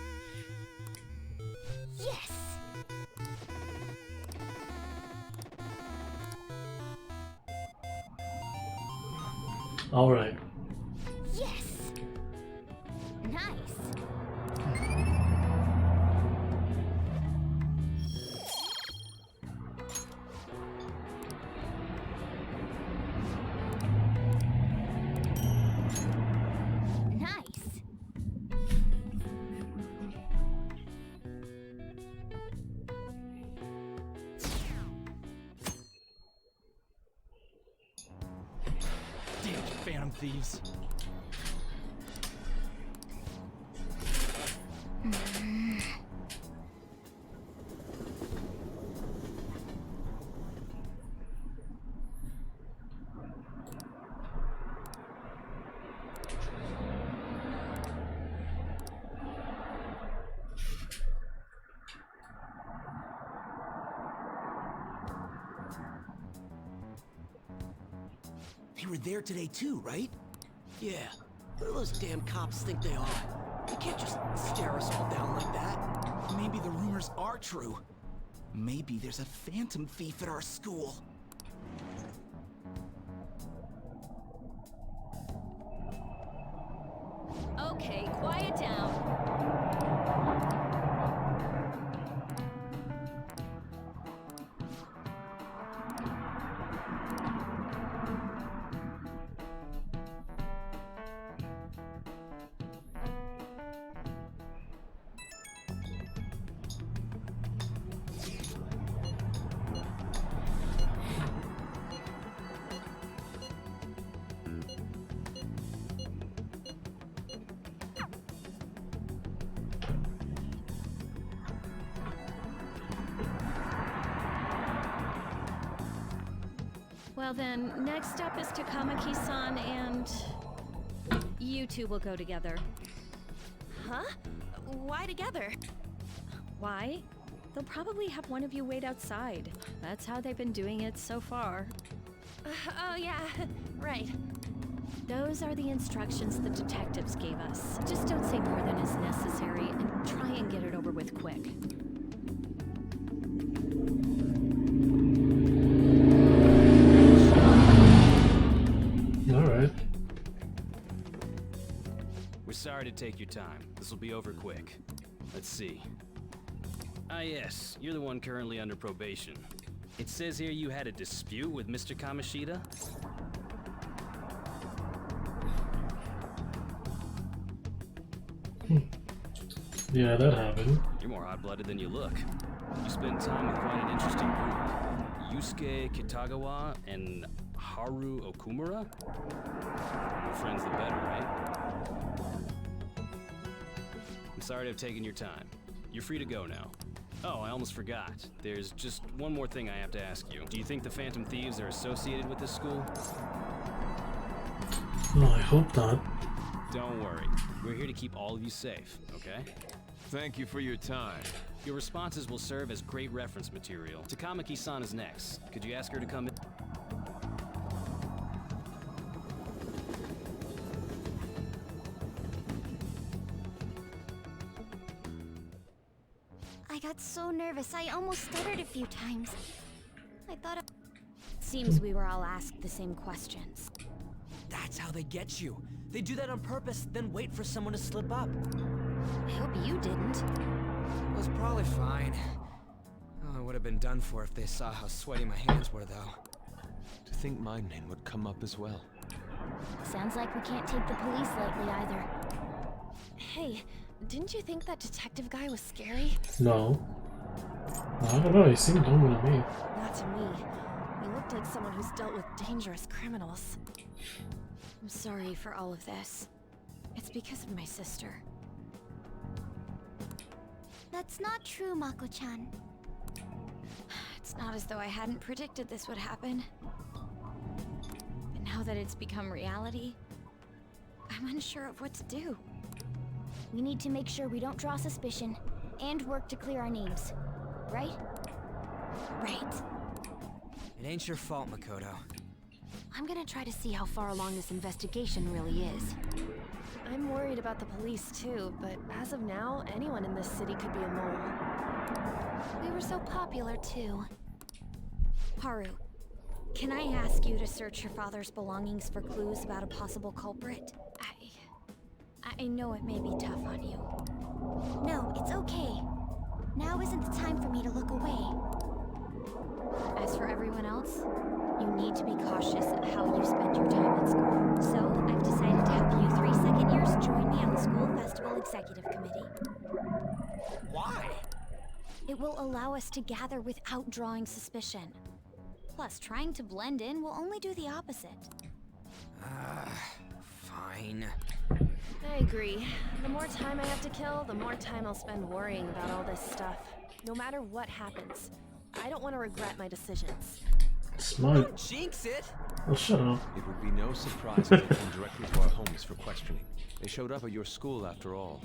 Yes! Alright. Yes! Nice! Nice! Damn Phantom Thieves. They were there today too, right? Yeah. Who do those damn cops think they are? They can't just stare us all down like that. Maybe the rumors are true. Maybe there's a phantom thief at our school. Okay, quiet down. Well then, next up is Takamaki-san and... you two will go together. Huh? Why together? Why? They'll probably have one of you wait outside. That's how they've been doing it so far. Oh yeah, right. Those are the instructions the detectives gave us. Just don't say more than is necessary and try and get it over with quick. Alright. We're sorry to take your time. This will be over quick. Let's see. Ah yes, you're the one currently under probation. It says here you had a dispute with Mr. Kamoshida? Yeah, that happened. You're more hot-blooded than you look. You spend time with quite an interesting group. Yusuke Kitagawa and Haru Okumura? More friends the better, right? I'm sorry to have taken your time. You're free to go now. Oh, I almost forgot. There's just one more thing I have to ask you. Do you think the Phantom Thieves are associated with this school? Oh, I hope not. Don't worry. We're here to keep all of you safe, okay? Thank you for your time. Your responses will serve as great reference material. Takamaki-san is next. Could you ask her to come in? I got so nervous, I almost stuttered a few times. I thought Seems we were all asked the same questions. That's how they get you. They do that on purpose, then wait for someone to slip up. I hope you didn't. It was probably fine. Oh, I would have been done for if they saw how sweaty my hands were, though. To think my name would come up as well. Sounds like we can't take the police lightly either. Hey, didn't you think that detective guy was scary? No. I don't know, he seemed normal to me. Not to me. He looked like someone who's dealt with dangerous criminals. I'm sorry for all of this. It's because of my sister. That's not true, Mako-chan. It's not as though I hadn't predicted this would happen. But now that it's become reality, I'm unsure of what to do. We need to make sure we don't draw suspicion, and work to clear our names. Right? Right. It ain't your fault, Makoto. I'm gonna try to see how far along this investigation really is. I'm worried about the police too, but as of now, anyone in this city could be a mole. We were so popular too. Haru, can I ask you to search your father's belongings for clues about a possible culprit? I know it may be tough on you. No, it's okay. Now isn't the time for me to look away. As for everyone else, you need to be cautious at how you spend your time at school. So, I've decided to have you 3 second years join me on the school festival executive committee. Why? It will allow us to gather without drawing suspicion. Plus, trying to blend in will only do the opposite. Fine. I agree. The more time I have to kill, the more time I'll spend worrying about all this stuff. No matter what happens, I don't want to regret my decisions. Smart. Don't jinx it! Oh, shut up. It would be no surprise if they came directly to our homes for questioning. They showed up at your school after all.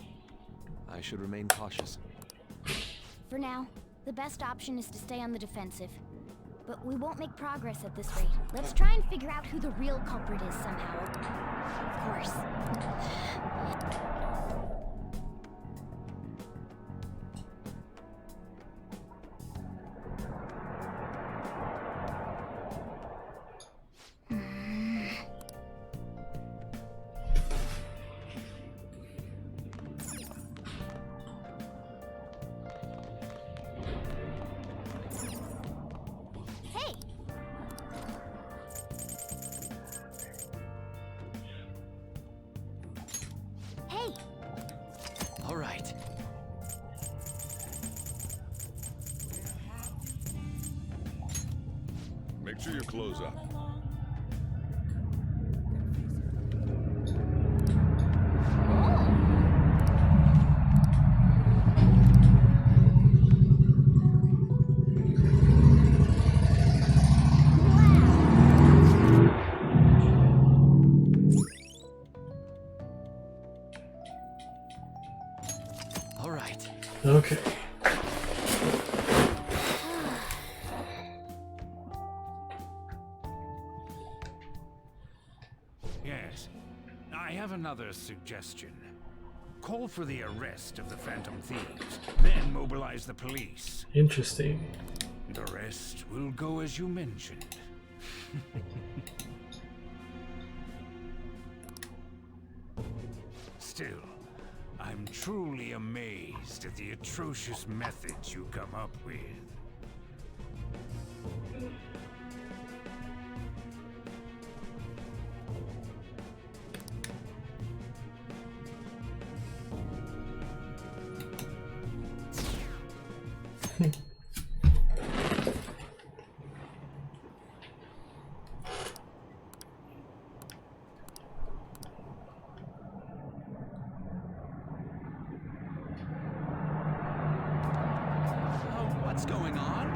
I should remain cautious. For now, the best option is to stay on the defensive. But we won't make progress at this rate. Let's try and figure out who the real culprit is somehow. Of course. All right. Make sure your clothes up. Okay. Yes. I have another suggestion. Call for the arrest of the Phantom Thieves, then mobilize the police. Interesting. The rest will go as you mentioned. Still, I'm truly amazed at the atrocious methods you come up with. What's going on?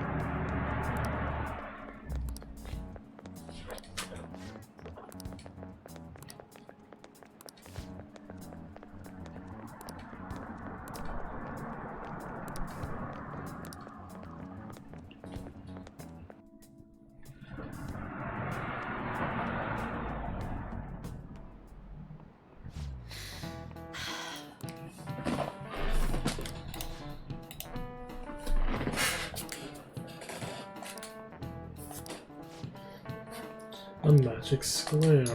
A magic square.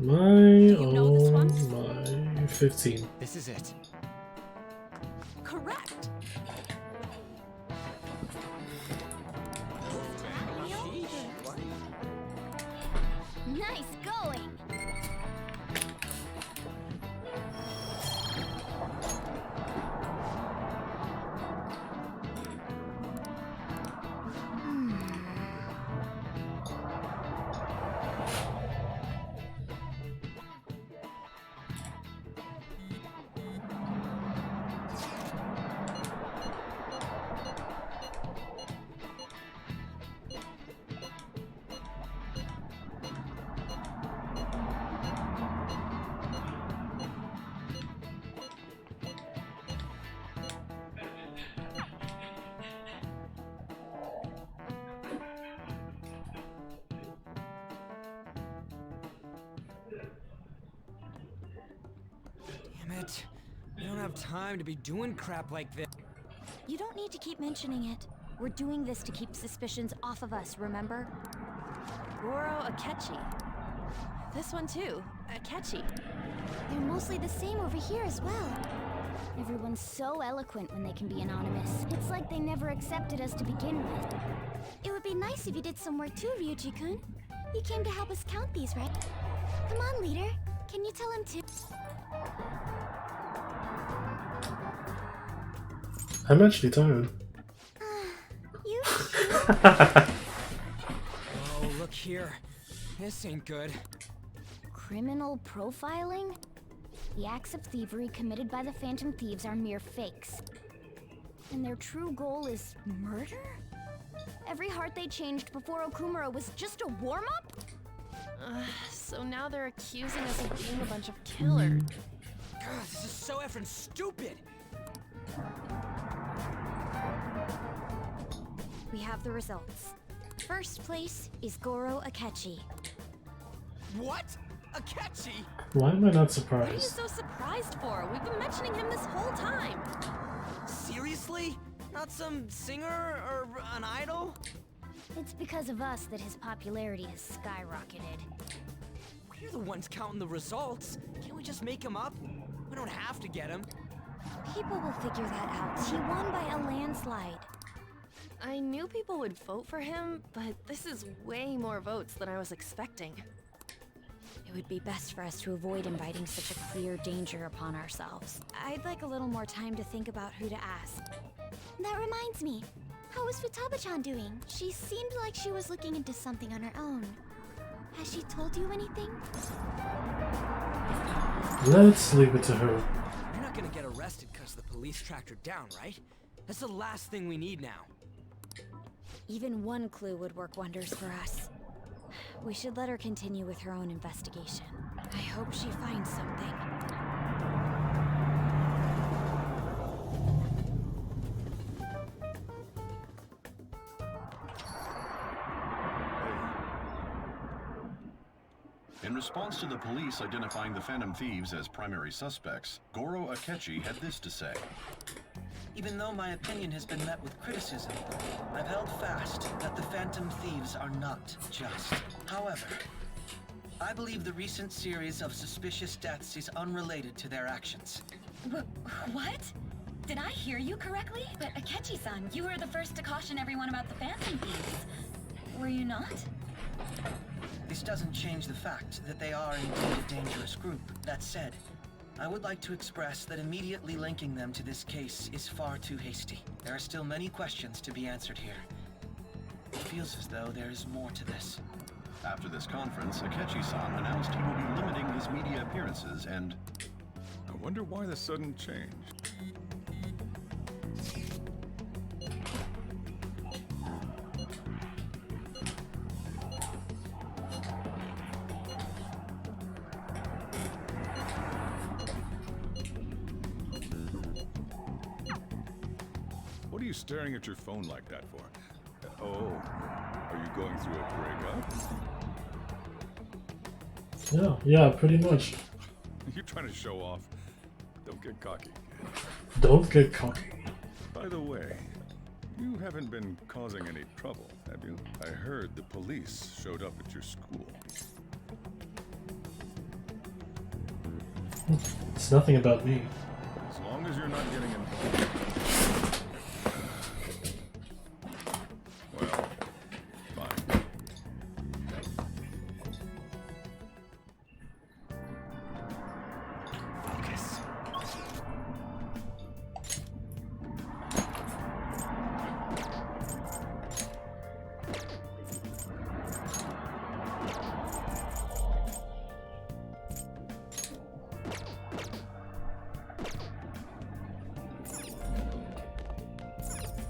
My, oh my, 15. This is it. Correct. Nice going. Damn it. We don't have time to be doing crap like this. You don't need to keep mentioning it. We're doing this to keep suspicions off of us, remember? Goro Akechi. This one too, Akechi. They're mostly the same over here as well. Everyone's so eloquent when they can be anonymous. It's like they never accepted us to begin with. It would be nice if you did some work too, Ryuji-kun. You came to help us count these, right? Come on, leader. Can you tell him to? I'm actually tired. You? Oh, look here. This ain't good. Criminal profiling? The acts of thievery committed by the Phantom Thieves are mere fakes. And their true goal is murder? Every heart they changed before Okumura was just a warm-up? So now they're accusing us of being a bunch of killers. God, this is so effing stupid. We have the results. First place is Goro Akechi. What? Akechi? Why am I not What are you surprised? so surprised for? We've been mentioning him this whole time. Seriously? Not some singer or an idol? It's because of us that his popularity has skyrocketed. We're the ones counting the results. Can't we just make him up? We don't have to get him. People will figure that out. He won by a landslide. I knew people would vote for him, but this is way more votes than I was expecting. It would be best for us to avoid inviting such a clear danger upon ourselves. I'd like a little more time to think about who to ask. That reminds me. How is Futaba-chan doing? She seemed like she was looking into something on her own. Has she told you anything? Let's leave it to her. You're not gonna get arrested because the police tracked her down, right? That's the last thing we need now. Even one clue would work wonders for us. We should let her continue with her own investigation. I hope she finds something. In response to the police identifying the Phantom Thieves as primary suspects, Goro Akechi had this to say. Even though my opinion has been met with criticism, I've held fast that the Phantom Thieves are not just. However, I believe the recent series of suspicious deaths is unrelated to their actions. What? Did I hear you correctly? But Akechi-san, you were the first to caution everyone about the Phantom Thieves. Were you not? This doesn't change the fact that they are indeed a dangerous group. That said, I would like to express that immediately linking them to this case is far too hasty. There are still many questions to be answered here. It feels as though there is more to this. After this conference, Akechi-san announced he will be limiting his media appearances and... I wonder why the sudden change. What are you staring at your phone like that for? Oh, are you going through a breakup? Yeah, pretty much. You're trying to show off. Don't get cocky. Don't get cocky. By the way, you haven't been causing any trouble, have you? I heard the police showed up at your school. It's nothing about me. As long as you're not getting involved. Well, fine. Focus.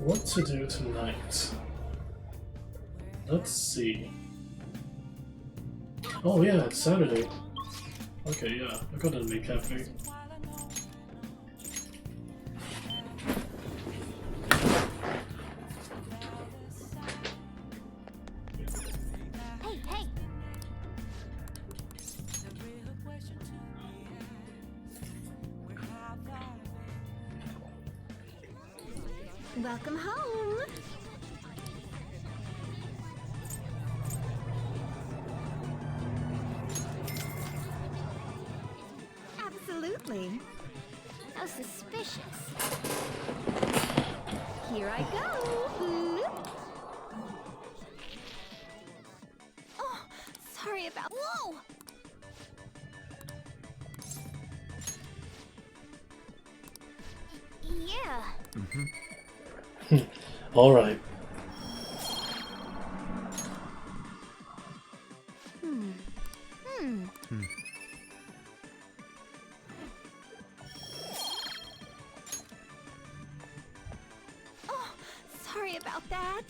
What to do tonight? Let's see. Oh yeah, it's Saturday. Okay, yeah, I got an anime cafe. Hey! Welcome home! Absolutely. How suspicious. Here I go! Oh, sorry about— Whoa! Yeah. Alright. Oh, sorry about that.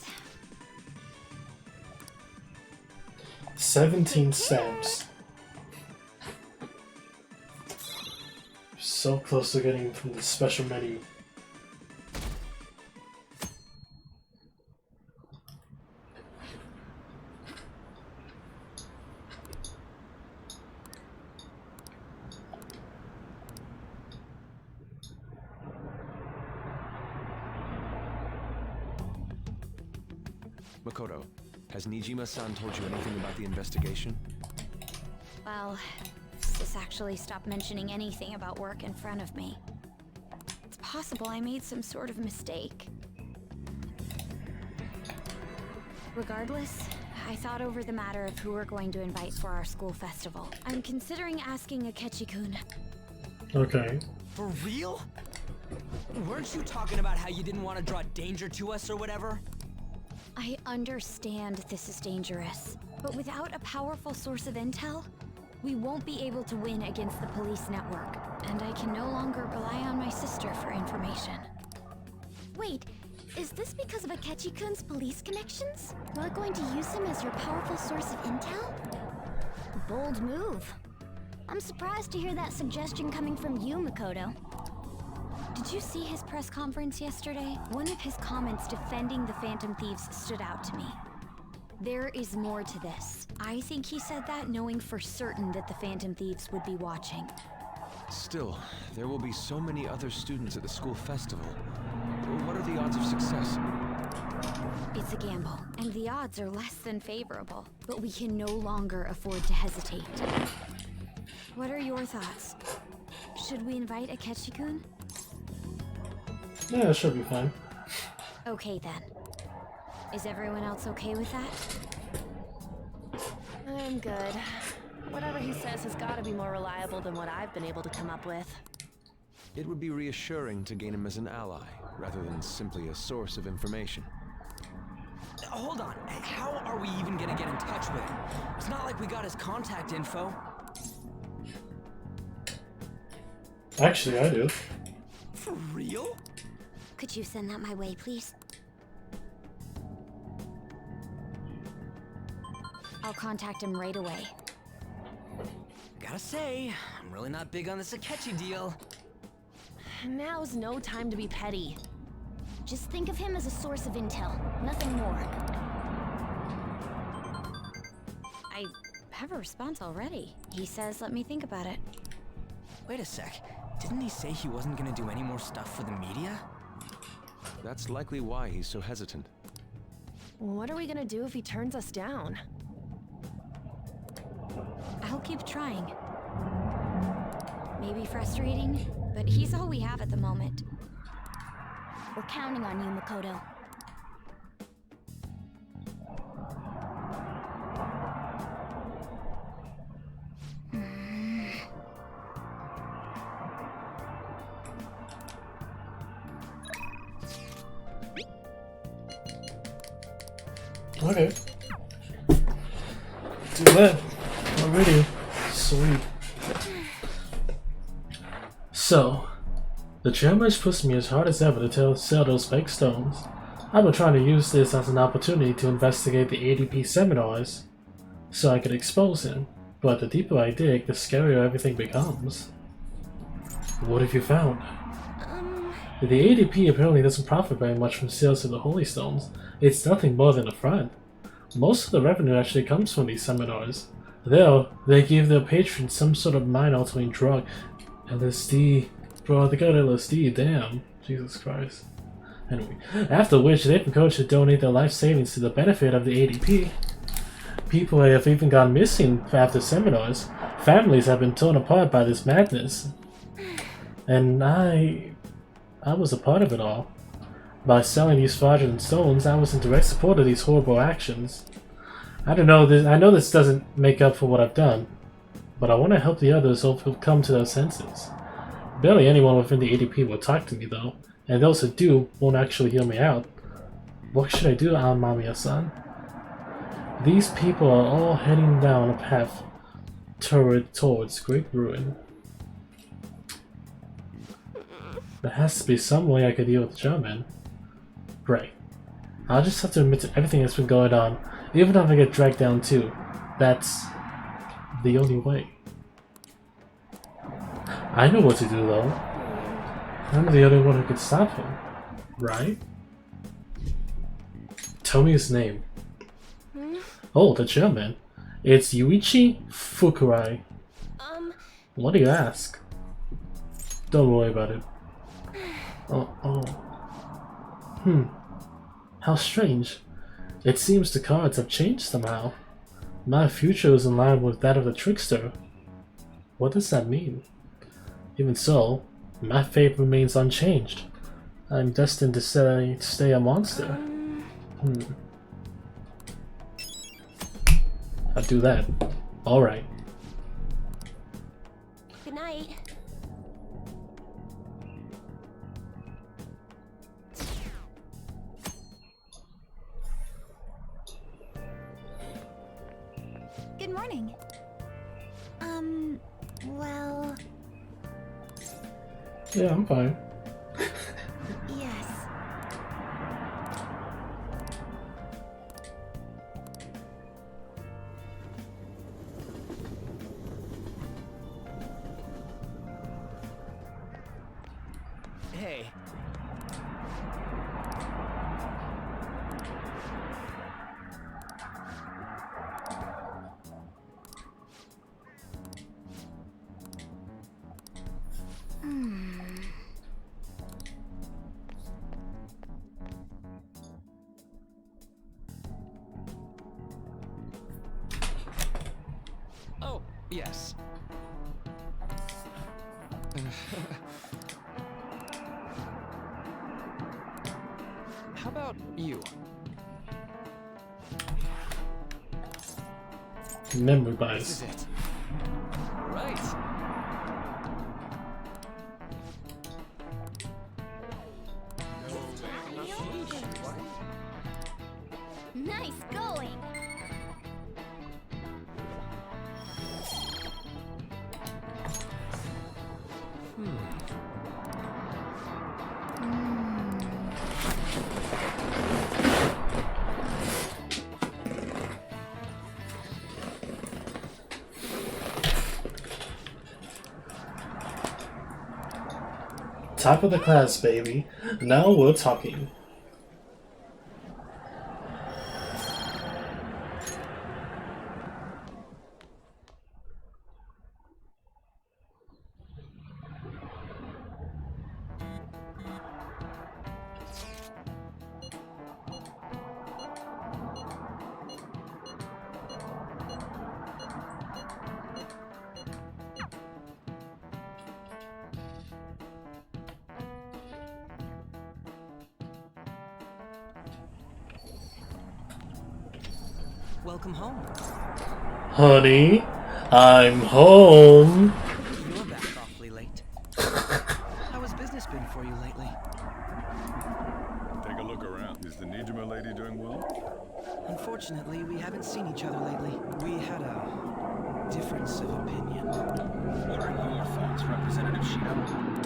17 cents. So close to getting from the special menu. Makoto, has Nijima-san told you anything about the investigation? Well, Sis actually stopped mentioning anything about work in front of me. It's possible I made some sort of mistake. Regardless, I thought over the matter of who we're going to invite for our school festival. I'm considering asking Akechi-kun. Okay. For real? Weren't you talking about how you didn't want to draw danger to us or whatever? I understand this is dangerous, but without a powerful source of intel, we won't be able to win against the police network, and I can no longer rely on my sister for information. Wait, is this because of Akechi-kun's police connections? You're going to use him as your powerful source of intel? Bold move. I'm surprised to hear that suggestion coming from you, Makoto. Did you see his press conference yesterday? One of his comments defending the Phantom Thieves stood out to me. There is more to this. I think he said that knowing for certain that the Phantom Thieves would be watching. Still, there will be so many other students at the school festival. What are the odds of success? It's a gamble, and the odds are less than favorable. But we can no longer afford to hesitate. What are your thoughts? Should we invite Akechi-kun? Yeah, it should be fine. Okay then. Is everyone else okay with that? I'm good. Whatever he says has got to be more reliable than what I've been able to come up with. It would be reassuring to gain him as an ally, rather than simply a source of information. Hold on. How are we even gonna get in touch with him? It's not like we got his contact info. Actually, I do. For real? Could you send that my way, please? I'll contact him right away. Gotta say, I'm really not big on this Akechi deal. Now's no time to be petty. Just think of him as a source of intel, nothing more. I have a response already. He says, let me think about it. Wait a sec. Didn't he say he wasn't gonna do any more stuff for the media? That's likely why he's so hesitant. What are we gonna do if he turns us down? I'll keep trying. Maybe frustrating, but he's all we have at the moment. We're counting on you, Makoto. Okay. Do that. Already. Sweet. So, the Germans pushed me as hard as ever to sell those fake stones. I've been trying to use this as an opportunity to investigate the ADP seminars, so I could expose him. But the deeper I dig, the scarier everything becomes. What have you found? The ADP apparently doesn't profit very much from sales of the Holy Stones. It's nothing more than a front. Most of the revenue actually comes from these seminars. There, they give their patrons some sort of mind-altering drug. LSD. Bro, they got LSD, damn. Jesus Christ. Anyway, after which they've encouraged to donate their life savings to the benefit of the ADP. People have even gone missing after seminars. Families have been torn apart by this madness. And I was a part of it all. By selling these fraudulent stones, I was in direct support of these horrible actions. I know this doesn't make up for what I've done, but I want to help the others come to their senses. Barely anyone within the ADP will talk to me though, and those who do won't actually hear me out. What should I do, Amamiya-san? These people are all heading down a path towards great ruin. There has to be some way I could deal with the German. Right. I'll just have to admit to everything that's been going on, even if I get dragged down too. That's the only way. I know what to do though. I'm the only one who can stop him, right? Tell me his name. Oh, the German. It's Yuichi Fukurai. What do you ask? Don't worry about it. How strange. It seems the cards have changed somehow. My future is in line with that of the trickster. What does that mean? Even so, my fate remains unchanged. I'm destined to stay a monster. I'll do that. Alright. Good night. Good morning. Well... Yeah, I'm fine. Yes. Hey. Yes. How about you? Memory This bias. is it. Right. Nice going! Top of the class, baby. Now we're talking. Welcome home. Honey, I'm home. You're back awfully late. How has business been for you lately? Take a look around. Is the Nijima lady doing well? Unfortunately, we haven't seen each other lately. We had a difference of opinion. What are your thoughts, Representative Shido?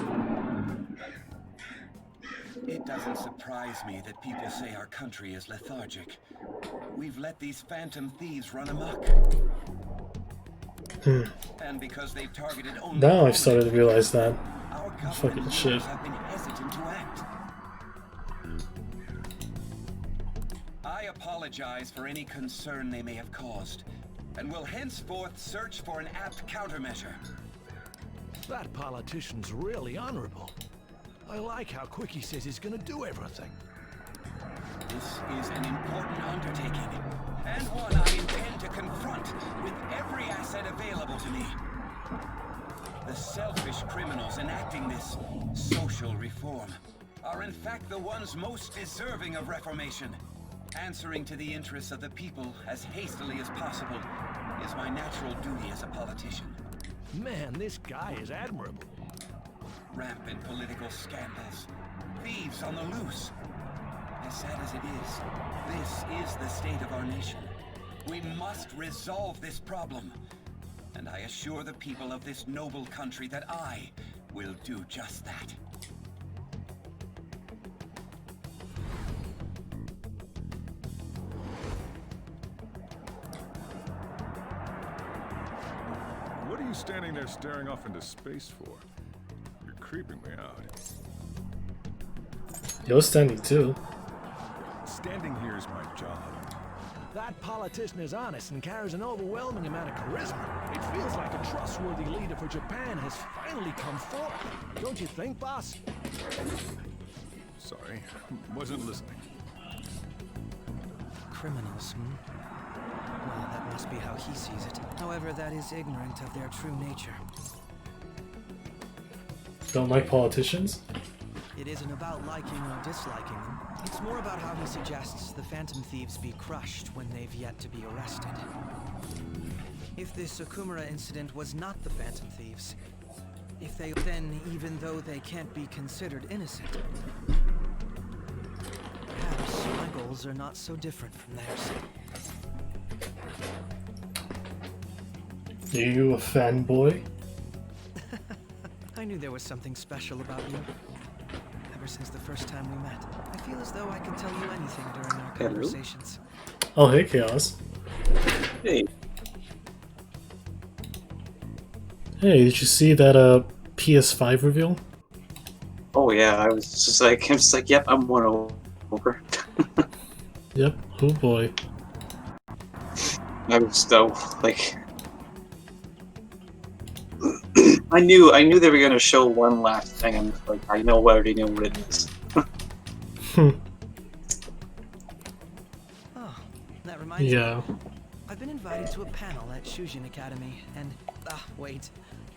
It doesn't surprise me that people say our country is lethargic. We've let these phantom thieves run amok. And because they've targeted only Now I've started to realize that. our government Fucking shit. leaders have been hesitant to act. I apologize for any concern they may have caused, and will henceforth search for an apt countermeasure. That politician's really honorable. I like how quick he says he's gonna do everything. This is an important undertaking, and one I intend to confront with every asset available to me. The selfish criminals enacting this social reform are in fact the ones most deserving of reformation. Answering to the interests of the people as hastily as possible is my natural duty as a politician. Man, this guy is admirable. Rampant political scandals, thieves on the loose. As sad as it is, this is the state of our nation. We must resolve this problem. And I assure the people of this noble country that I will do just that. What are you standing there staring off into space for? You're creeping me out. You're standing too. Standing here is my job. That politician is honest and carries an overwhelming amount of charisma. It feels like a trustworthy leader for Japan has finally come forth. Don't you think, boss? Sorry, wasn't listening. Criminals, Well, that must be how he sees it. However, that is ignorant of their true nature. Don't like politicians? It isn't about liking or disliking them. It's more about how he suggests the Phantom Thieves be crushed when they've yet to be arrested. If this Okumura incident was not the Phantom Thieves, if they then, even though they can't be considered innocent, perhaps my goals are not so different from theirs. Are you a fanboy? I knew there was something special about you. Ever since the first time we met, I feel as though I can tell you anything during our conversations. Oh, hey, Chaos. Hey. Hey, did you see that PS5 reveal? Oh yeah, I was just like, yep, I'm one over. Yep. Oh boy. I was so like, I knew they were gonna show one last thing. I'm just like, I already know what it is. Oh, that reminds me. Yeah. I've been invited to a panel at Shujin Academy, and wait,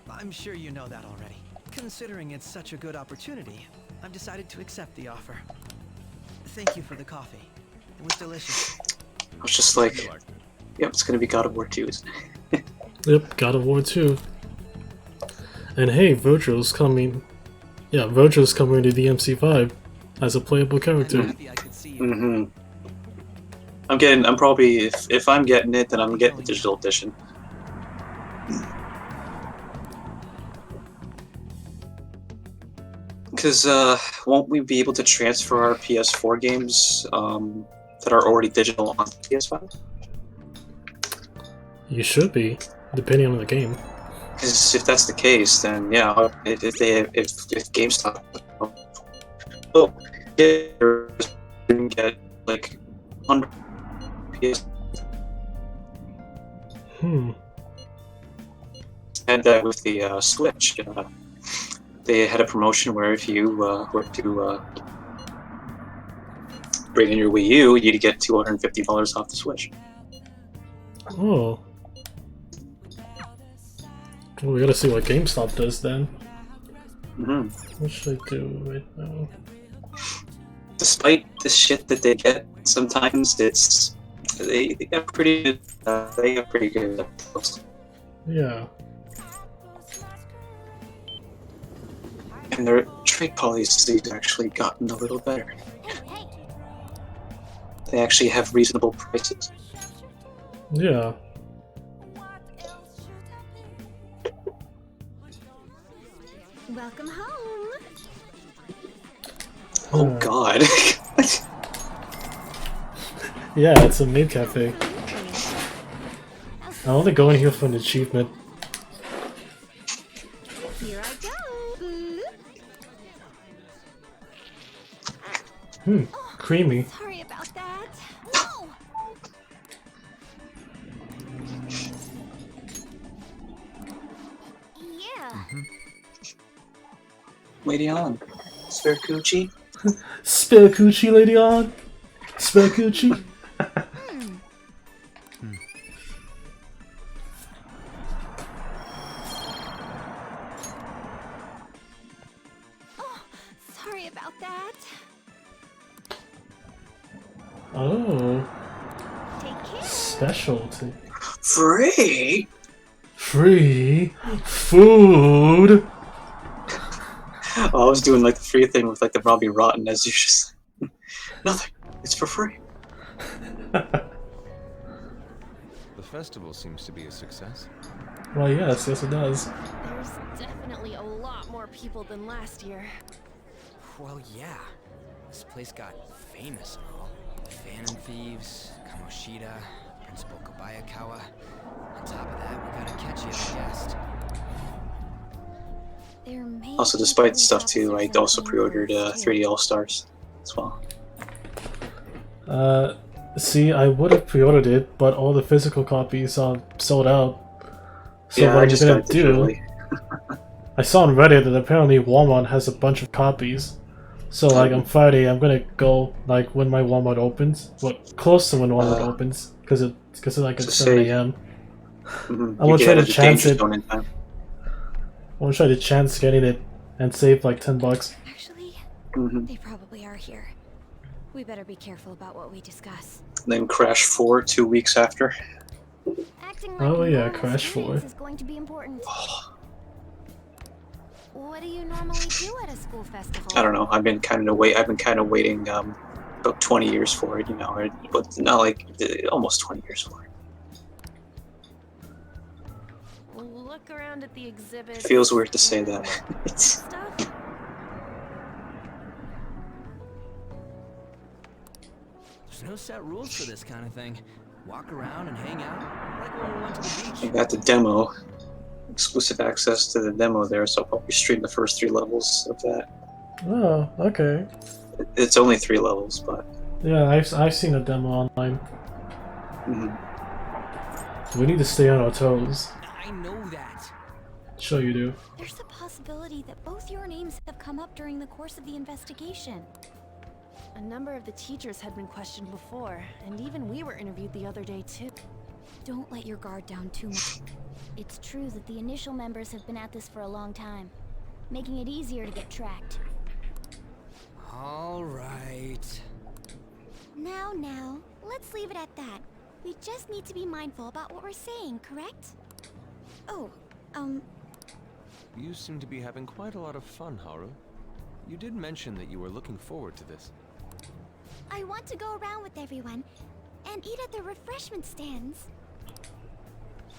I'm sure you know that already. Considering it's such a good opportunity, I've decided to accept the offer. Thank you for the coffee. It was delicious. I was just like, yep, it's gonna be God of War 2. Yep, God of War 2. And hey, Virgil's coming. Yeah, Virgil's coming to DMC5 as a playable character. Mm-hmm. I'm probably, if I'm getting it, then I'm getting the digital edition. Because won't we be able to transfer our PS4 games that are already digital onto PS5? You should be, depending on the game. Because if that's the case, then yeah, if GameStop, oh, you can get like 100 PS. And with the Switch, they had a promotion where if you were to bring in your Wii U, you'd get $250 off the Switch. Oh. Well, we gotta see what GameStop does then. What should I do right now? Despite the shit that they get, sometimes they have pretty good. They have pretty good deals. Yeah. And their trade policies actually gotten a little better. They actually have reasonable prices. Yeah. Welcome home. Oh God. Yeah, it's a maid cafe. I only go in here for an achievement. Here I go. Creamy. Sorry about that. No. Yeah. Lady on. Spare coochie? Spare coochie, lady on. Spare coochie. Sorry about that. Oh. Take care. Free? Specialty. Free food. Oh, I was doing like the free thing with like the Robbie Rotten as you just nothing. It's for free. The festival seems to be a success. Well, yes, it does. There's definitely a lot more people than last year. Well, yeah. This place got famous and all. Phantom Thieves, Kamoshida, Principal Kobayakawa. On top of that, we got Akechi as a guest. Also, despite the stuff too, I also pre-ordered 3D All-Stars as well. See, I would have pre-ordered it, but all the physical copies are sold out. So Yeah, what I I'm just gonna got it do... digitally. I saw on Reddit that apparently Walmart has a bunch of copies. So like on Friday, I'm gonna go like when my Walmart opens, close to when Walmart opens, because it's like at 7 a.m. I want to try to chance it. I want to try to chance getting it and save like $10. Actually, they probably are here. We better be careful about what we discuss. Then Crash 4 2 weeks after. Oh yeah, Crash 4. Is going to be important. What do you normally do at a school festival? I don't know. I've been kind of waiting about 20 years for it, you know, but not like almost 20 years for it. Look around at the exhibit. It feels weird to say that. It's There's no set rules for this kind of thing. Walk around and hang out, like when we went to the beach. I got the demo, exclusive access to the demo there, so I'll probably stream the first 3 levels of that. Oh, okay. It's only 3 levels, but Yeah, I've seen a demo online. We need to stay on our toes. I know that. Sure you do. There's a possibility that both your names have come up during the course of the investigation. A number of the teachers had been questioned before, and even we were interviewed the other day too. Don't let your guard down too much. It's true that the initial members have been at this for a long time, making it easier to get tracked. All right. Now, let's leave it at that. We just need to be mindful about what we're saying, correct? Oh, You seem to be having quite a lot of fun, Haru. You did mention that you were looking forward to this. I want to go around with everyone and eat at the refreshment stands.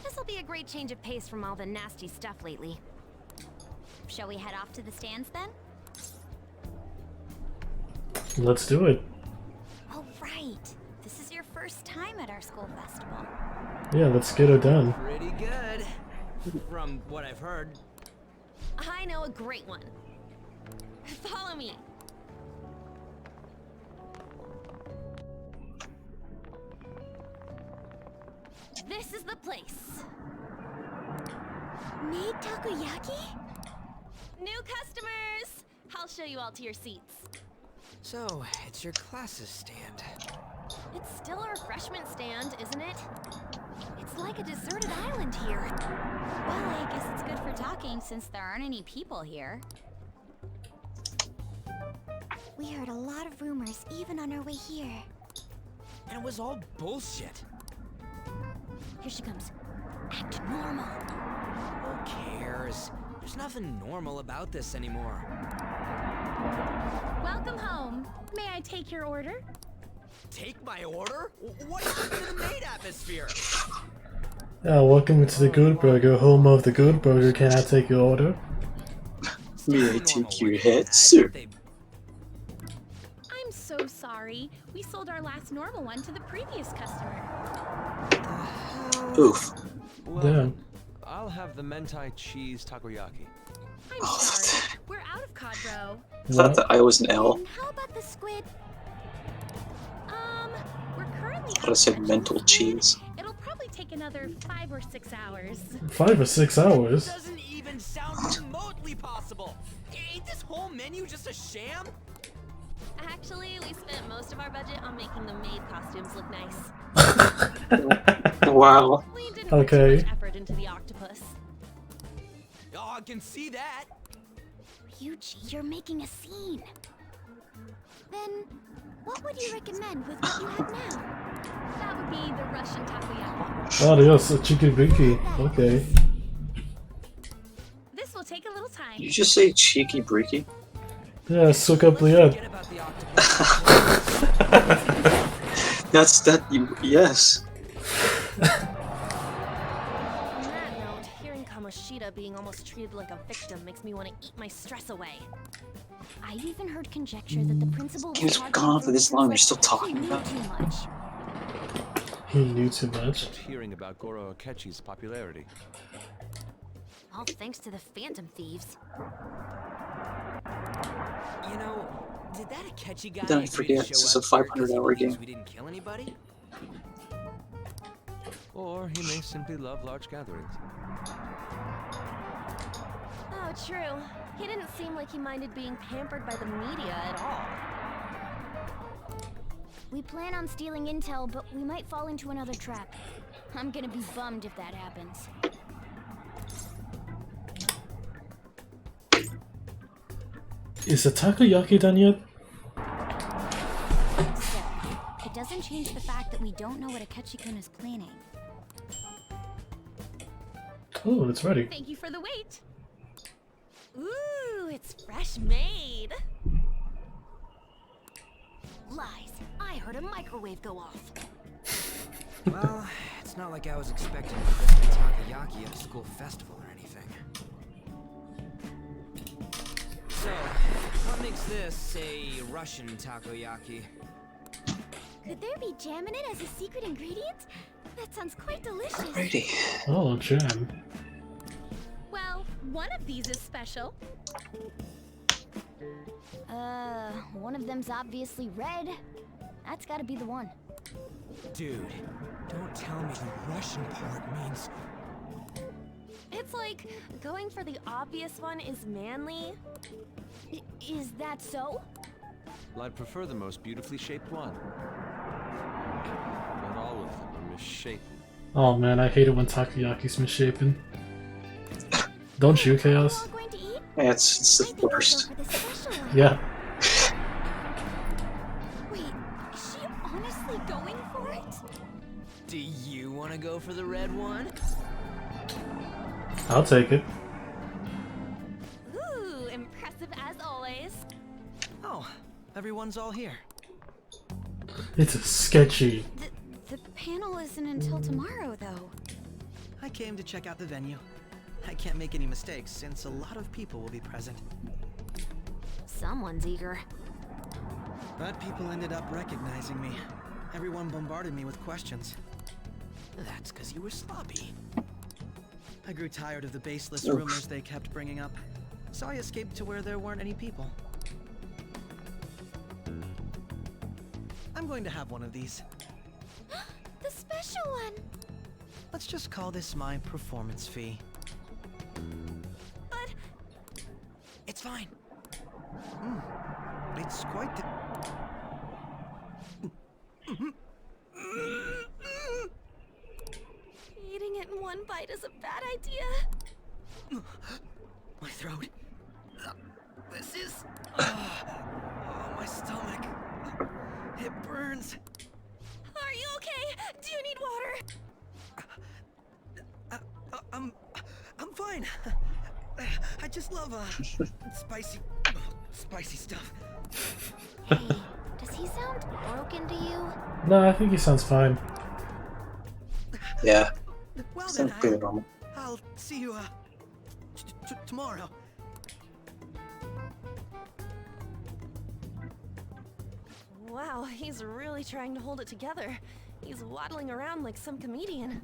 This'll be a great change of pace from all the nasty stuff lately. Shall we head off to the stands then? Let's do it. Oh, right. This is your first time at our school festival. Yeah, let's get her done. Pretty good. From what I've heard. I know a great one. Follow me. This is the place. Made takoyaki? New customers! I'll show you all to your seats. So, it's your class's stand. It's still a refreshment stand, isn't it? It's like a deserted island here. Well, I guess it's good for talking since there aren't any people here. We heard a lot of rumors even on our way here. And it was all bullshit. Here she comes. Act normal. Who cares? There's nothing normal about this anymore. Welcome home. May I take your order? Take my order? What happened to the maid atmosphere? Welcome to the Good Burger, home of the Good Burger. Can I take your order? May I take your head, sir? I'm so sorry. We sold our last normal one to the previous customer. Oof. Well, Damn. I'll have the mentai cheese takoyaki. I'm sorry. We're out of cod roe. I thought that I was an L. And how about the squid? We're currently I thought I said mental cheese. It'll probably take another 5 or 6 hours. 5 or 6 hours? Doesn't even sound remotely possible. Ain't this whole menu just a sham? Actually, we spent most of our budget on making the maid costumes look nice. Wow. We didn't put too much effort into the octopus. Oh, I can see that. Ryuji, you're making a scene. Then, what would you recommend with what you have now? That would be the Russian takoyaki. Oh, yes, a chicken briki. Okay. This will take a little time. Did you just say cheeky breaky? Yeah, suka bliad. That's that. Yes. On that note, hearing Kamoshida being almost treated like a victim makes me want to eat my stress away. I've even heard conjecture that the principal was Game's gone on for this long. You're still talking about it. too much. He knew too much. Kept hearing about Goro Akechi's popularity. All thanks to the Phantom Thieves. You know, did that Akechi guy Don't agree to forget, show this is a up here 500-hour because game. we didn't kill anybody? Or he may simply love large gatherings. Oh, true. He didn't seem like he minded being pampered by the media at all. We plan on stealing intel, but we might fall into another trap. I'm gonna be bummed if that happens. Is the takoyaki done yet? Still, it doesn't change the fact that we don't know what Akechi-kun is planning. Oh, it's ready. Thank you for the wait. Ooh, it's fresh made. Lies. I heard a microwave go off. Well, it's not like I was expecting a crispy takoyaki at a school festival or anything. So, what makes this a Russian takoyaki? Could there be jam in it as a secret ingredient? That sounds quite delicious. Ready. Oh, jam. Well, one of these is special. One of them's obviously red. That's gotta be the one. Dude, don't tell me the Russian part means... It's like going for the obvious one is manly. Is that so? Well, I'd prefer the most beautifully shaped one. But all of them are misshapen. Oh man, I hate it when takoyaki's misshapen. Don't you, Chaos? Yeah, it's the worst. Yeah. Wait, is she honestly going for it? Do you want to go for the red one? I'll take it. Ooh, impressive as always. Oh, everyone's all here. It's a sketchy. The panel isn't until tomorrow, though. I came to check out the venue. I can't make any mistakes since a lot of people will be present. Someone's eager. But people ended up recognizing me. Everyone bombarded me with questions. That's because you were sloppy. I grew tired of the baseless rumors they kept bringing up, so I escaped to where there weren't any people. I'm going to have one of these. The special one! Let's just call this my performance fee. But... It's fine. It's quite the... Eating it in one bite is a bad idea. My throat. This is... Oh, my stomach. It burns. Are you okay? Do you need water? I'm fine. I just love spicy stuff. Hey, does he sound broken to you? No, I think he sounds fine. Yeah. Well Sounds then, pretty normal. I'll see you tomorrow. Wow, he's really trying to hold it together. He's waddling around like some comedian.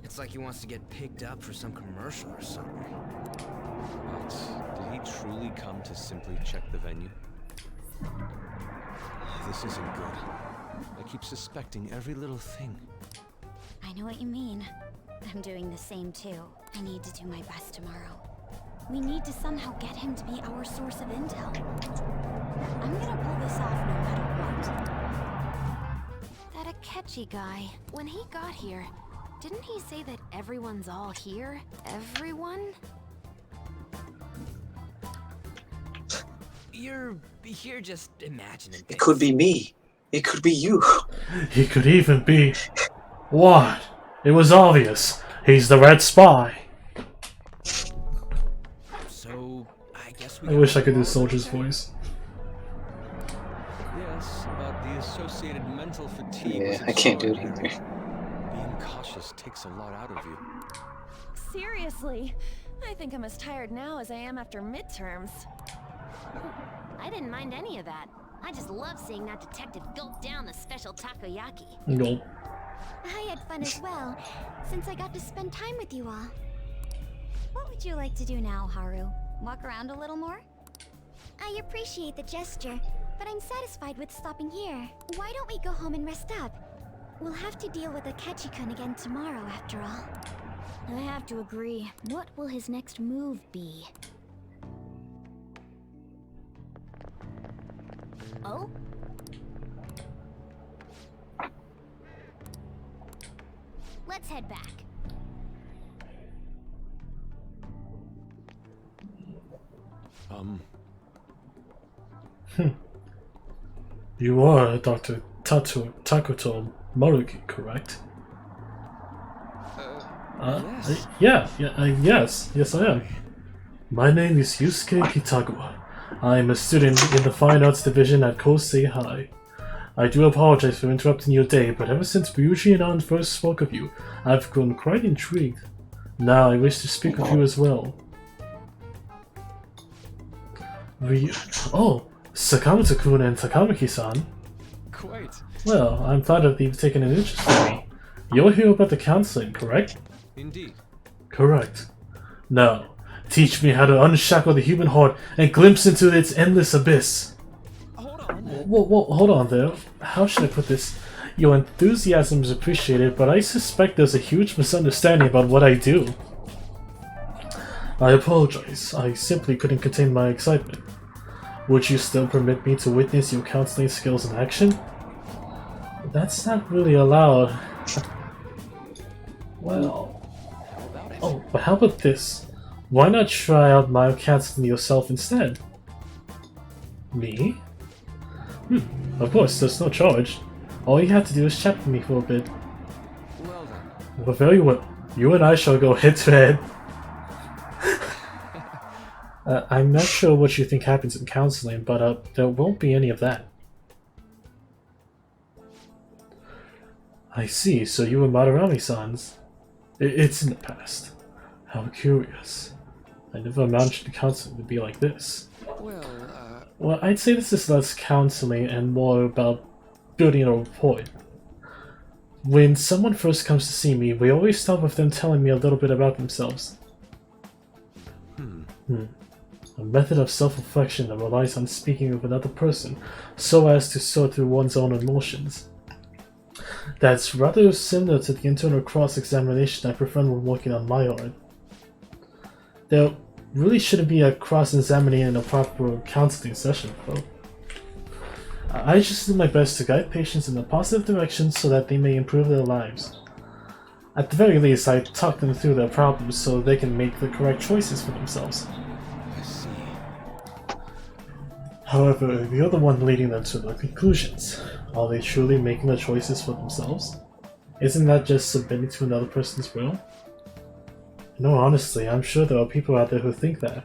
It's like he wants to get picked up for some commercial or something. But did he truly come to simply check the venue? This isn't good. I keep suspecting every little thing. I know what you mean. I'm doing the same too. I need to do my best tomorrow. We need to somehow get him to be our source of intel. I'm gonna pull this off no matter what. That Akechi guy, when he got here, didn't he say that everyone's all here? Everyone? You're just imagining things. It could be me. It could be you. He could even be... What? It was obvious. He's the Red Spy. So, I guess I wish I could do Soldier's voice. Yes, but the associated mental fatigue. Yeah, I can't do it either. Being cautious takes a lot out of you. Seriously, I think I'm as tired now as I am after midterms. I didn't mind any of that. I just love seeing that detective gulp down the special takoyaki. Nope. I had fun as well, since I got to spend time with you all. What would you like to do now, Haru? Walk around a little more? I appreciate the gesture, but I'm satisfied with stopping here. Why don't we go home and rest up? We'll have to deal with Akechi-kun again tomorrow, after all. I have to agree. What will his next move be? Oh? Let's head back. You are Dr. Takuto Maruki, correct? Yes. Yes, I am. My name is Yusuke Kitagawa. I am a student in the Fine Arts Division at Kosei High. I do apologize for interrupting your day, but ever since Ryuji and An first spoke of you, I've grown quite intrigued. Now I wish to speak with you as well. Oh, Sakamoto-kun and Takamaki-san. Quite. Well, I'm glad that you've taken an interest in me. You're here about the counseling, correct? Indeed. Correct. Now, teach me how to unshackle the human heart and glimpse into its endless abyss. Hold on there. How should I put this? Your enthusiasm is appreciated, but I suspect there's a huge misunderstanding about what I do. I apologize. I simply couldn't contain my excitement. Would you still permit me to witness your counseling skills in action? That's not really allowed. Well... How about it? Oh, but how about this? Why not try out mild canceling yourself instead? Me? Of course, there's no charge. All you have to do is chat with me for a bit. Well then. Well, very well. You and I shall go head to head. I'm not sure what you think happens in counseling, but there won't be any of that. I see, so you were Madarami-sans. It's in the past. How curious. I never imagined counseling would be like this. Well, I'd say this is less counseling and more about building a rapport. When someone first comes to see me, we always start with them telling me a little bit about themselves. A method of self-reflection that relies on speaking with another person so as to sort through one's own emotions. That's rather similar to the internal cross-examination I perform when working on my art. There really shouldn't be a cross-examining in a proper counseling session, though. I just do my best to guide patients in a positive direction so that they may improve their lives. At the very least, I talk them through their problems so they can make the correct choices for themselves. I see. However, you're the one leading them to their conclusions. Are they truly making the choices for themselves? Isn't that just submitting to another person's will? No, honestly, I'm sure there are people out there who think that.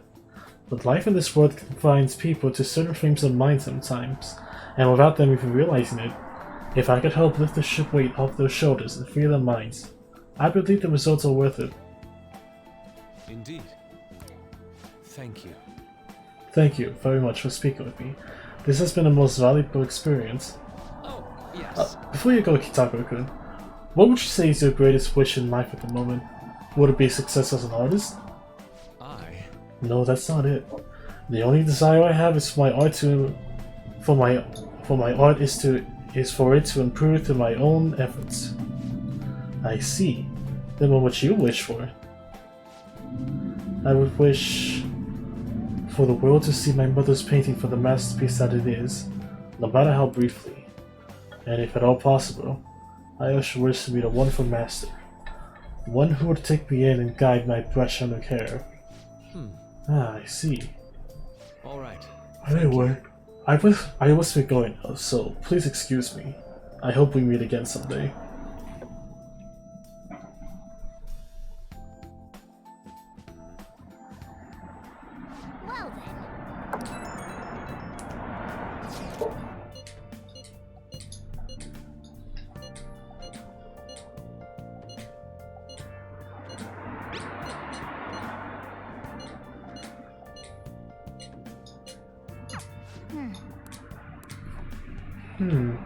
But life in this world confines people to certain frames of mind sometimes, and without them even realizing it, if I could help lift the ship weight off their shoulders and free their minds, I believe the results are worth it. Indeed. Thank you. Thank you very much for speaking with me. This has been a most valuable experience. Oh, yes. Before you go, Kitako-kun, what would you say is your greatest wish in life at the moment? Would it be success as an artist? No, that's not it. The only desire I have is for my art is for it to improve through my own efforts. I see. Then what would you wish for? I would wish for the world to see my mother's painting for the masterpiece that it is, no matter how briefly. And if at all possible, I also wish to be the wonderful master. One who would take me in and guide my brush under care. Ah, I see. Alright. Anyway, I must be going now, so please excuse me. I hope we meet again someday. Well then.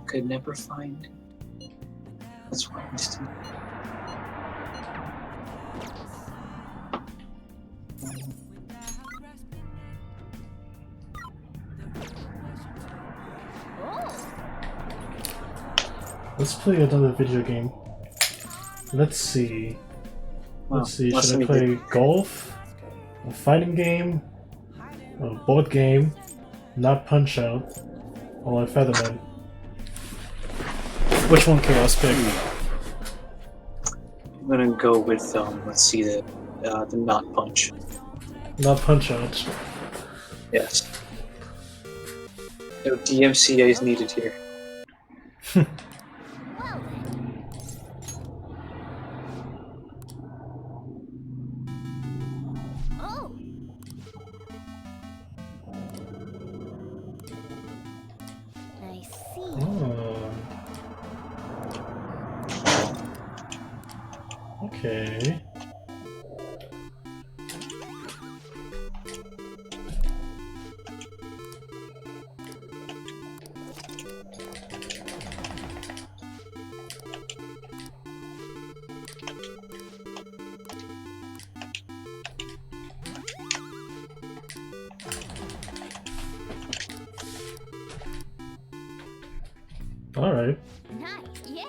Could never find. That's why I'm still. Let's play another video game. Let's see. Should I play golf? A fighting game? A board game? Not Punch Out? Or a Featherman? Which one can I pick? I'm gonna go with let's see, the not Punch. Not Punch Out. Yes. No DMCA is needed here. Okay. All right. Nice, yeah.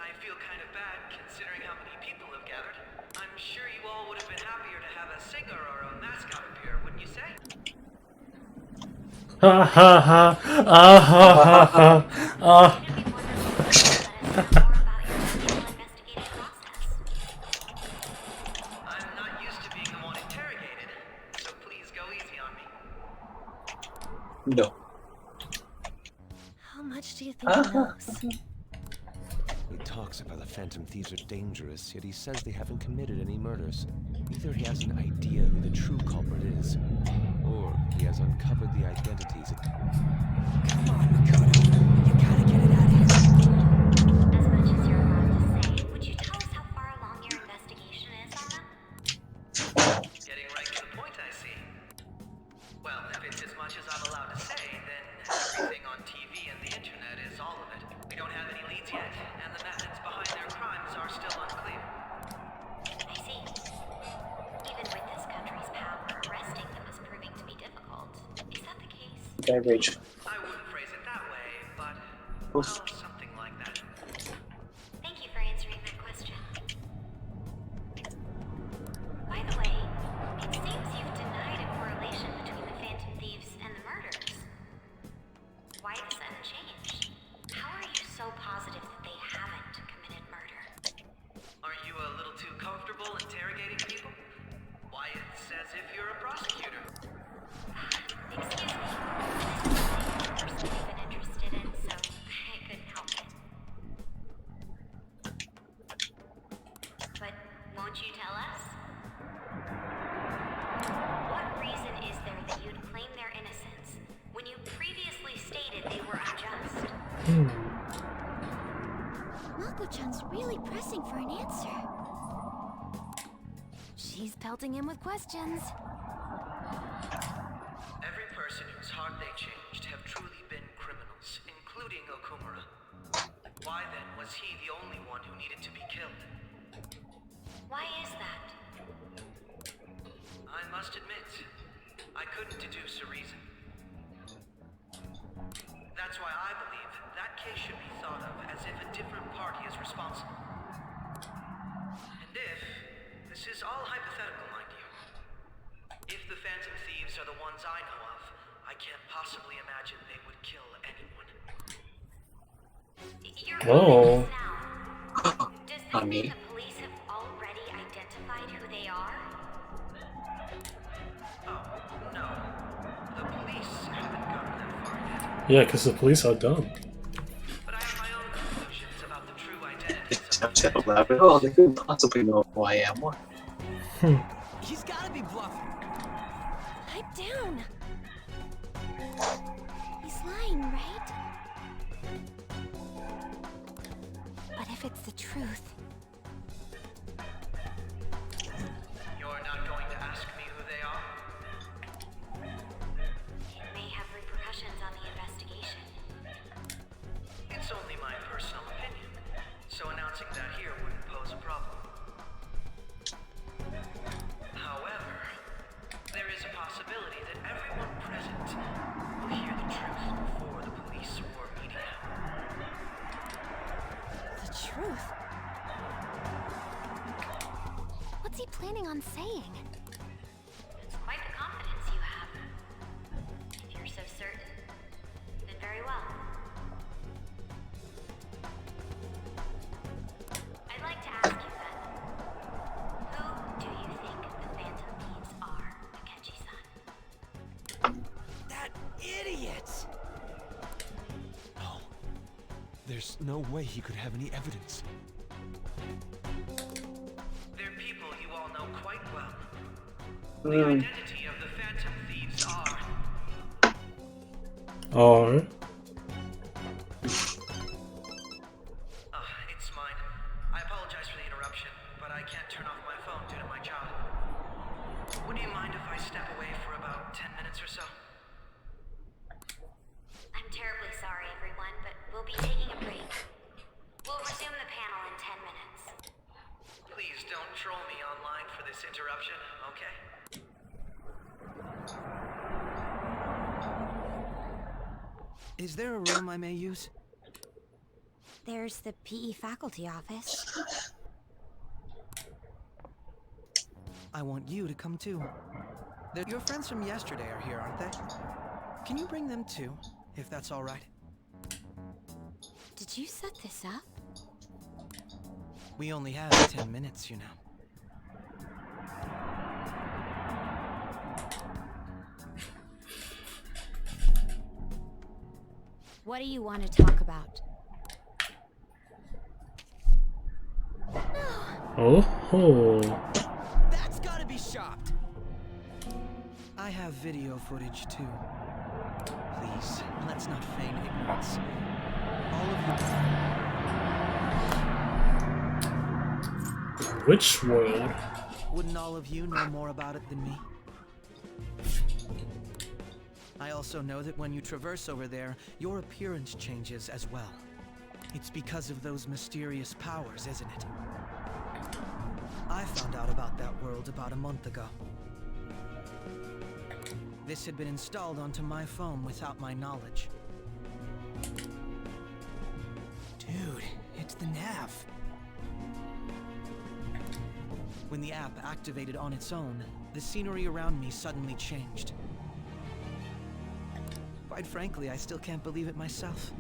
I feel kind of bad considering how many people have gathered. I'm sure you all would have been happier to have a singer or a mascot appear, wouldn't you say? Ha ha ha! Ah ha ha ha! Ah. I'm not used to being the one interrogated, so please go easy on me. No. How much do you think he knows? He talks about the Phantom Thieves are dangerous, yet he says they haven't committed any murders. Either he has an idea who the true culprit is, or he has uncovered the identities of... Come on, Makoto. You gotta get it out of here. As much as you're allowed to say, would you tell us how far along your investigation is on them? Getting right to the point, I see. Well, if it's as much as I'm allowed to say, then everything on TV and the internet is all of it. We don't have any leads yet, and the methods behind their crimes are still unclear. I see. Even with this country's power, arresting them is proving to be difficult. Is that the case? Garbage. I wouldn't phrase it that way, but well, something like that. Thank you for answering that question. By the way, it seems you've denied a correlation between the Phantom Thieves and the murders. Why the sudden change? How are you so positive that they haven't committed murder? Aren't you a little too comfortable interrogating people? Why, it's as if you're a prosecutor. Excuse me. This is something I've personally been interested in, so I couldn't help it. But won't you tell us? What reason is there that you'd claim their innocence when you previously stated they were unjust? Mako-chan's really pressing for an answer. She's pelting him with questions. Every person whose heart they changed have truly been criminals, including Okumura. Why then was he the only one who needed to be killed? Why is that? I must admit, I couldn't deduce a reason. That's why I believe that case should be thought of as if a different party is responsible. And if, this is all hypothetical, mind you, if the Phantom Thieves are the ones I know of, I can't possibly imagine they would kill anyone. Oh. Does this I mean mean, the police have already identified who they are? Oh, no. The police haven't gotten that far yet. Yeah, because the police are dumb. But I have my own conclusions about the true identity. it's not so loud. Oh, they couldn't possibly know who I am. What? He's gotta be bluffing. Pipe down. He's lying, right? But if it's the truth, You're not going to ask me who they are? It may have repercussions on the investigation. It's only my personal opinion, so announcing that here wouldn't pose a problem. However, there is a possibility that everyone present will hear the truth before the police or media. the truth. What's he planning on saying? It's quite the confidence you have. If you're so certain, then very well. I'd like to ask you then, who do you think the Phantom Thieves are, Akechi-san? That idiot! No. There's no way he could have any evidence. They're people you all know quite well. The identity of the Phantom Thieves are... Alright. It's mine. I apologize for the interruption, but I can't turn off my phone due to my job. Would you mind if I step away for about 10 minutes or so? I'm terribly sorry, everyone, but we'll be taking a break. We'll resume the panel in 10 minutes. Please don't troll me online for this interruption, okay? Is there a room I may use? There's the PE faculty office. I want you to come too. Your friends from yesterday are here, aren't they? Can you bring them too, if that's all right? Did you set this up? We only have 10 minutes, you know. What do you want to talk about? Oh. That's gotta be shopped! I have video footage too. Please, let's not feign ignorance. All of you. Which world? Wouldn't all of you know more about it than me? I also know that when you traverse over there, your appearance changes as well. It's because of those mysterious powers, isn't it? I found out about that world about a month ago. This had been installed onto my phone without my knowledge. Dude, it's the nav. When the app activated on its own, the scenery around me suddenly changed. Quite frankly, I still can't believe it myself.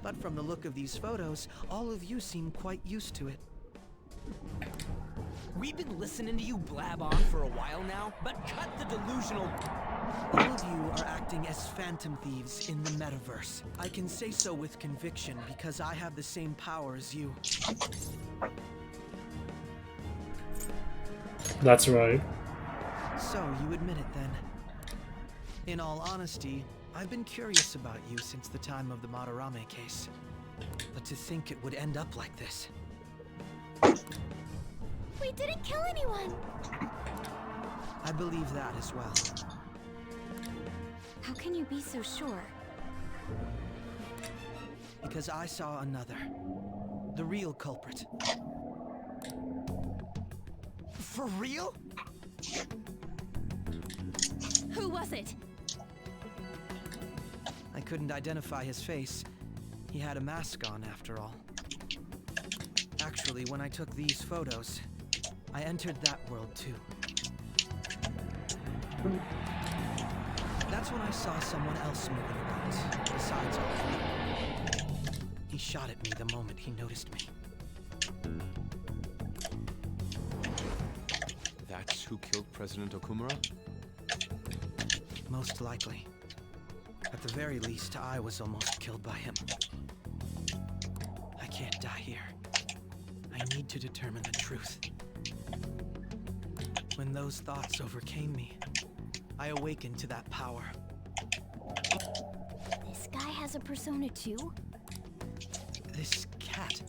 But from the look of these photos, all of you seem quite used to it. We've been listening to you blab on for a while now, but cut the delusional... All of you are acting as phantom thieves in the metaverse. I can say so with conviction because I have the same power as you. That's right. So you admit it then. In all honesty, I've been curious about you since the time of the Madarame case. But to think it would end up like this. We didn't kill anyone! I believe that as well. How can you be so sure? Because I saw another. The real culprit. For real? Who was it? I couldn't identify his face. He had a mask on, after all. Actually, when I took these photos, I entered that world too. That's when I saw someone else moving about, besides all of you. He shot at me the moment he noticed me. That's who killed President Okumura? Most likely. At the very least, I was almost killed by him. I can't die here. I need to determine the truth. When those thoughts overcame me, I awakened to that power. This guy has a persona too? This cat.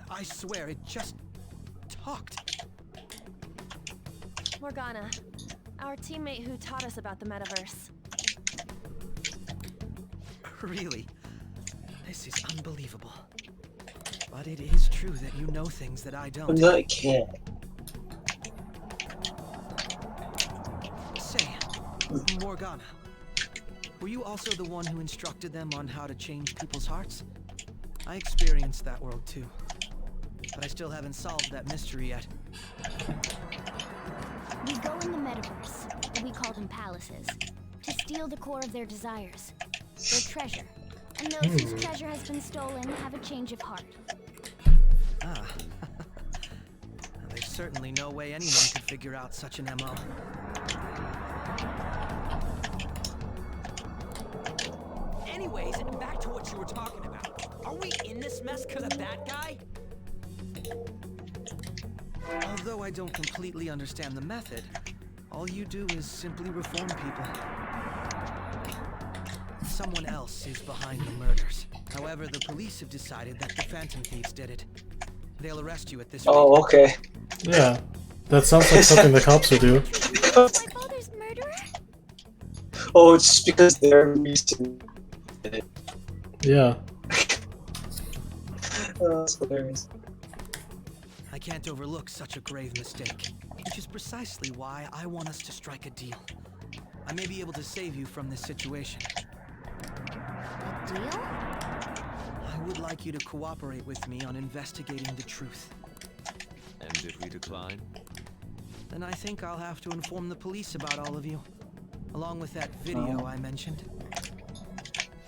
I swear, it just talked. Morgana, our teammate who taught us about the metaverse. Really? This is unbelievable. But it is true that you know things that I don't. No, I can't. Say, Morgana, were you also the one who instructed them on how to change people's hearts? I experienced that world too. But I still haven't solved that mystery yet. We go in the metaverse, and we call them palaces, to steal the core of their desires, their treasure. And those whose treasure has been stolen have a change of heart. Ah. There's certainly no way anyone could figure out such an MO. Anyways, back to what you were talking about. Are we in this mess because of that guy? Although I don't completely understand the method, all you do is simply reform people. Someone else is behind the murders. However, the police have decided that the Phantom Thieves did it. They'll arrest you at this rate. Oh, okay. Yeah. That sounds like something the cops would do. My father's murderer? Oh, it's just because they're recent. Yeah. Oh, that's hilarious. I can't overlook such a grave mistake. which is precisely why I want us to strike a deal. I may be able to save you from this situation. A deal? I would like you to cooperate with me on investigating the truth. And if we decline? Then I think I'll have to inform the police about all of you, along with that video I mentioned.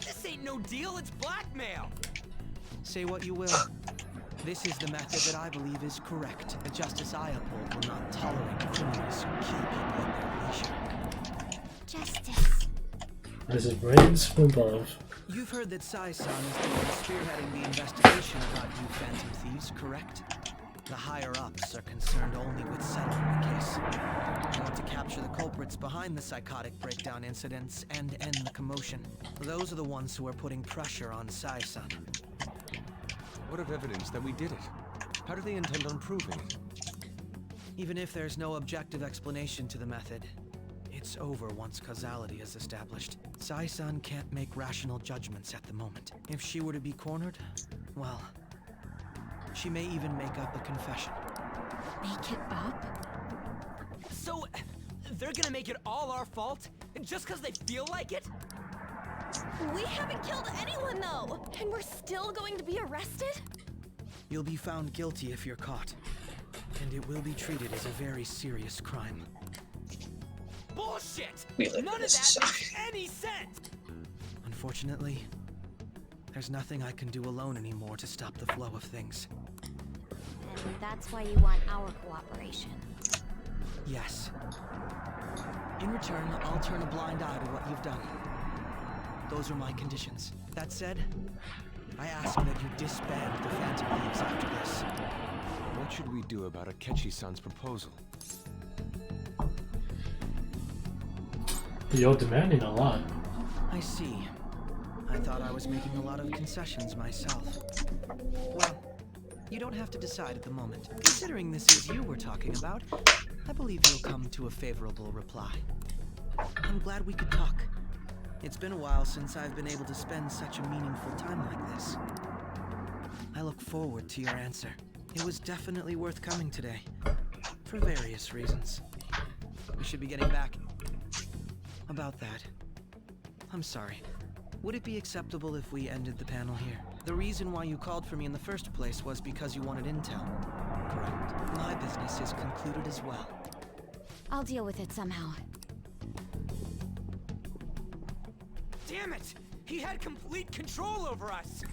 This ain't no deal, it's blackmail! Say what you will. This is the method that I believe is correct. The justice I uphold will not tolerate criminals who kill people at their leisure. Justice. As it rains from above. You've heard that Sai-san is the one spearheading the investigation about you Phantom Thieves, correct? The higher-ups are concerned only with settling the case. They want to capture the culprits behind the psychotic breakdown incidents and end the commotion. Those are the ones who are putting pressure on Sai-san. What of evidence that we did it? How do they intend on proving it? Even if there's no objective explanation to the method, it's over once causality is established. Sai-san can't make rational judgments at the moment. If she were to be cornered, well, she may even make up a confession. Make it up? So, they're gonna make it all our fault? Just because they feel like it? We haven't killed anyone, though! And we're still going to be arrested? You'll be found guilty if you're caught. And it will be treated as a very serious crime. Bullshit! None of that makes any sense! Unfortunately, there's nothing I can do alone anymore to stop the flow of things. And that's why you want our cooperation. Yes. In return, I'll turn a blind eye to what you've done. Those are my conditions. That said, I ask that you disband the Phantom Thieves after this. What should we do about Akechi-san's proposal? You're demanding a lot. I see. I thought I was making a lot of concessions myself. Well, you don't have to decide at the moment. Considering this is you we're talking about, I believe you'll come to a favorable reply. I'm glad we could talk. It's been a while since I've been able to spend such a meaningful time like this. I look forward to your answer. It was definitely worth coming today, for various reasons. We should be getting back. About that, I'm sorry. Would it be acceptable if we ended the panel here? The reason why you called for me in the first place was because you wanted intel. Correct. My business is concluded as well. I'll deal with it somehow. Damn it! He had complete control over us!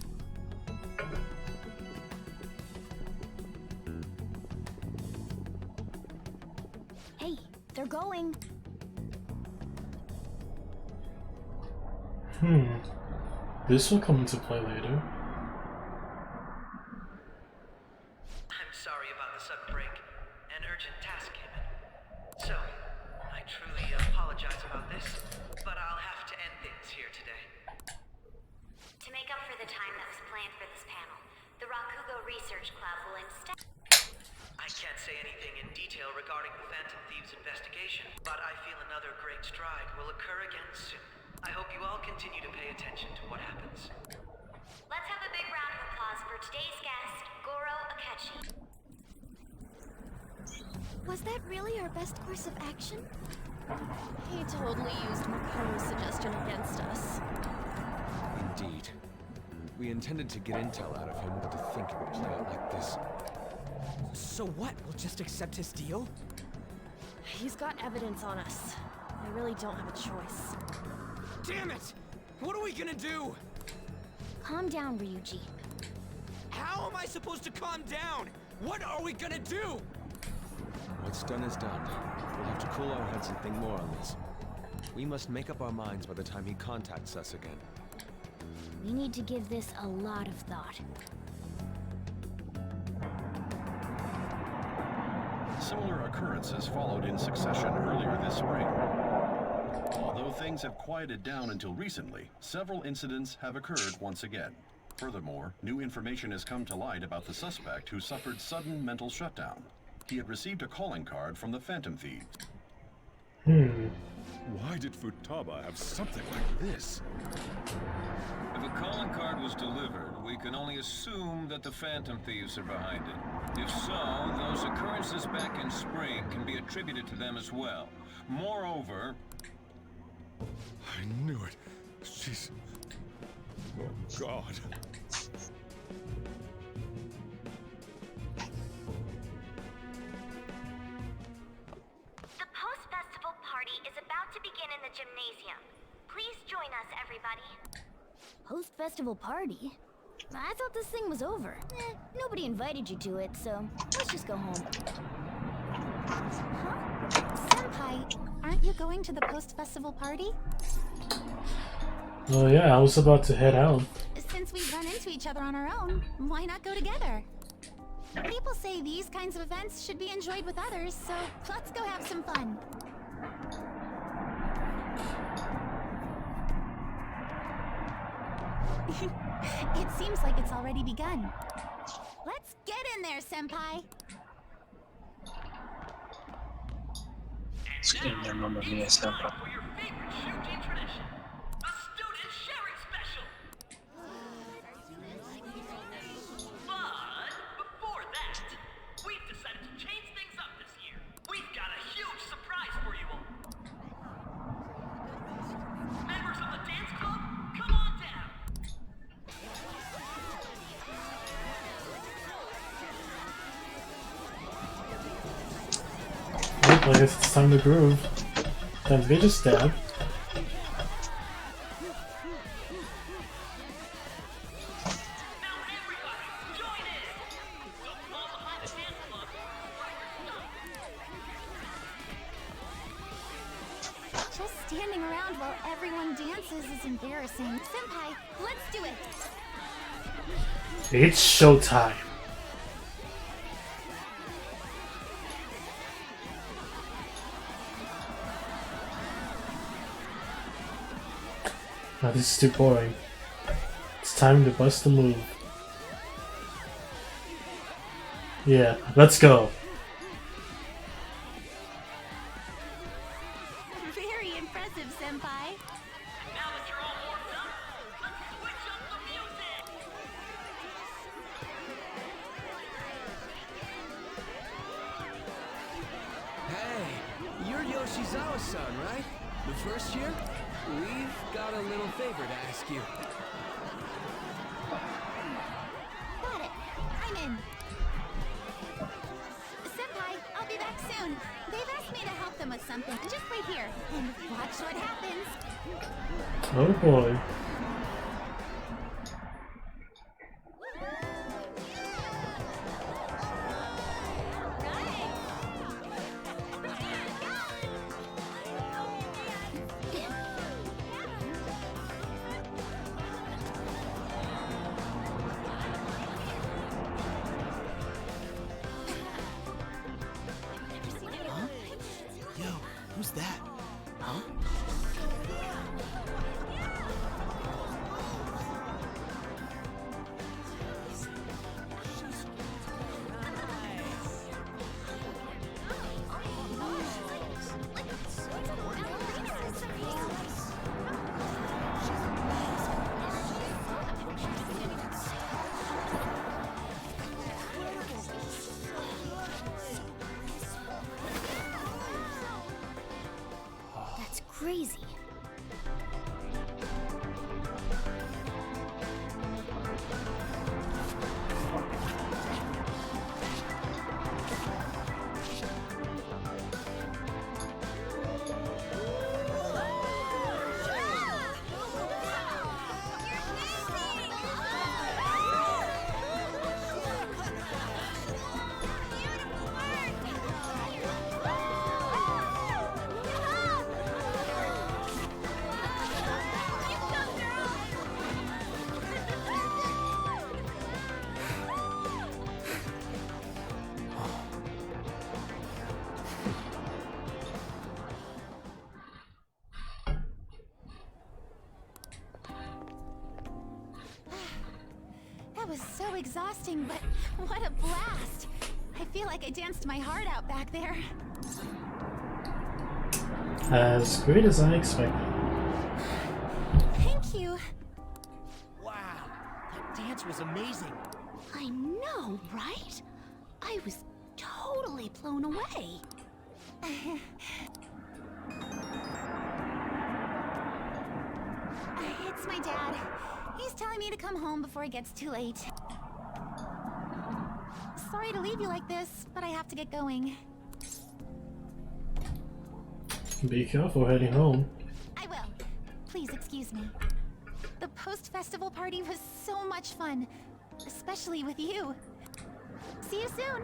Hey, they're going. This will come into play later. I'm sorry about the sudden break. An urgent task came in. So, I truly apologize about this, but I'll have to end things here today. To make up for the time that was planned for this panel, the Rakugo Research Club will instead... I can't say anything in detail regarding the Phantom Thieves investigation, but I feel another great stride will occur again soon. I hope you all continue to pay attention to what happens. Let's have a big round of applause for today's guest, Goro Akechi. Was that really our best course of action? He totally used Makoto's suggestion against us. Indeed. We intended to get intel out of him, but to think it would play out like this. So what? We'll just accept his deal? He's got evidence on us. I really don't have a choice. Damn it! What are we gonna do? Calm down, Ryuji. How am I supposed to calm down? What are we gonna do? What's done is done. We'll have to cool our heads and think more on this. We must make up our minds by the time he contacts us again. We need to give this a lot of thought. Similar occurrences followed in succession earlier this spring. Although things have quieted down until recently, several incidents have occurred once again. Furthermore, new information has come to light about the suspect who suffered sudden mental shutdown. He had received a calling card from the Phantom Thieves. Why did Futaba have something like this? If a calling card was delivered, we we can only assume that the Phantom Thieves are behind it. If so, those occurrences back in spring can be attributed to them as well. Moreover... I knew it. She's... Oh, God. The post-festival party is about to begin in the gymnasium. Please join us, everybody. Post-festival party? I thought this thing was over. Nobody invited you to it, so let's just go home. Huh? Senpai, aren't you going to the post-festival party? Oh yeah, I was about to head out. Since we've run into each other on our own, why not go together? People say these kinds of events should be enjoyed with others, so let's go have some fun. It seems like it's already begun. Let's get in there, Senpai! Let's get in there, Mamma Mia, Senpai. I guess it's time to groove. Then they just stab. Just standing around while everyone dances is embarrassing. Senpai, let's do it! It's showtime. Now this is too boring. It's time to bust a move. Yeah, let's go. Very impressive, Senpai. Hey, you're Yoshizawa-san, right? The first year? We've got a little favor to ask you. Got it. I'm in. Senpai, I'll be back soon. They've asked me to help them with something. Just wait here and watch what happens. Oh boy. Who's that? Huh? Crazy. That was so exhausting, but what a blast! I feel like I danced my heart out back there. As great as I expected. Thank you. Wow, the dance was amazing. I know, right? I was totally blown away. It's my dad. He's telling me to come home before it gets too late. Sorry to leave you like this, but I have to get going. Be careful heading home. I will. Please excuse me. The post-festival party was so much fun, especially with you. See you soon.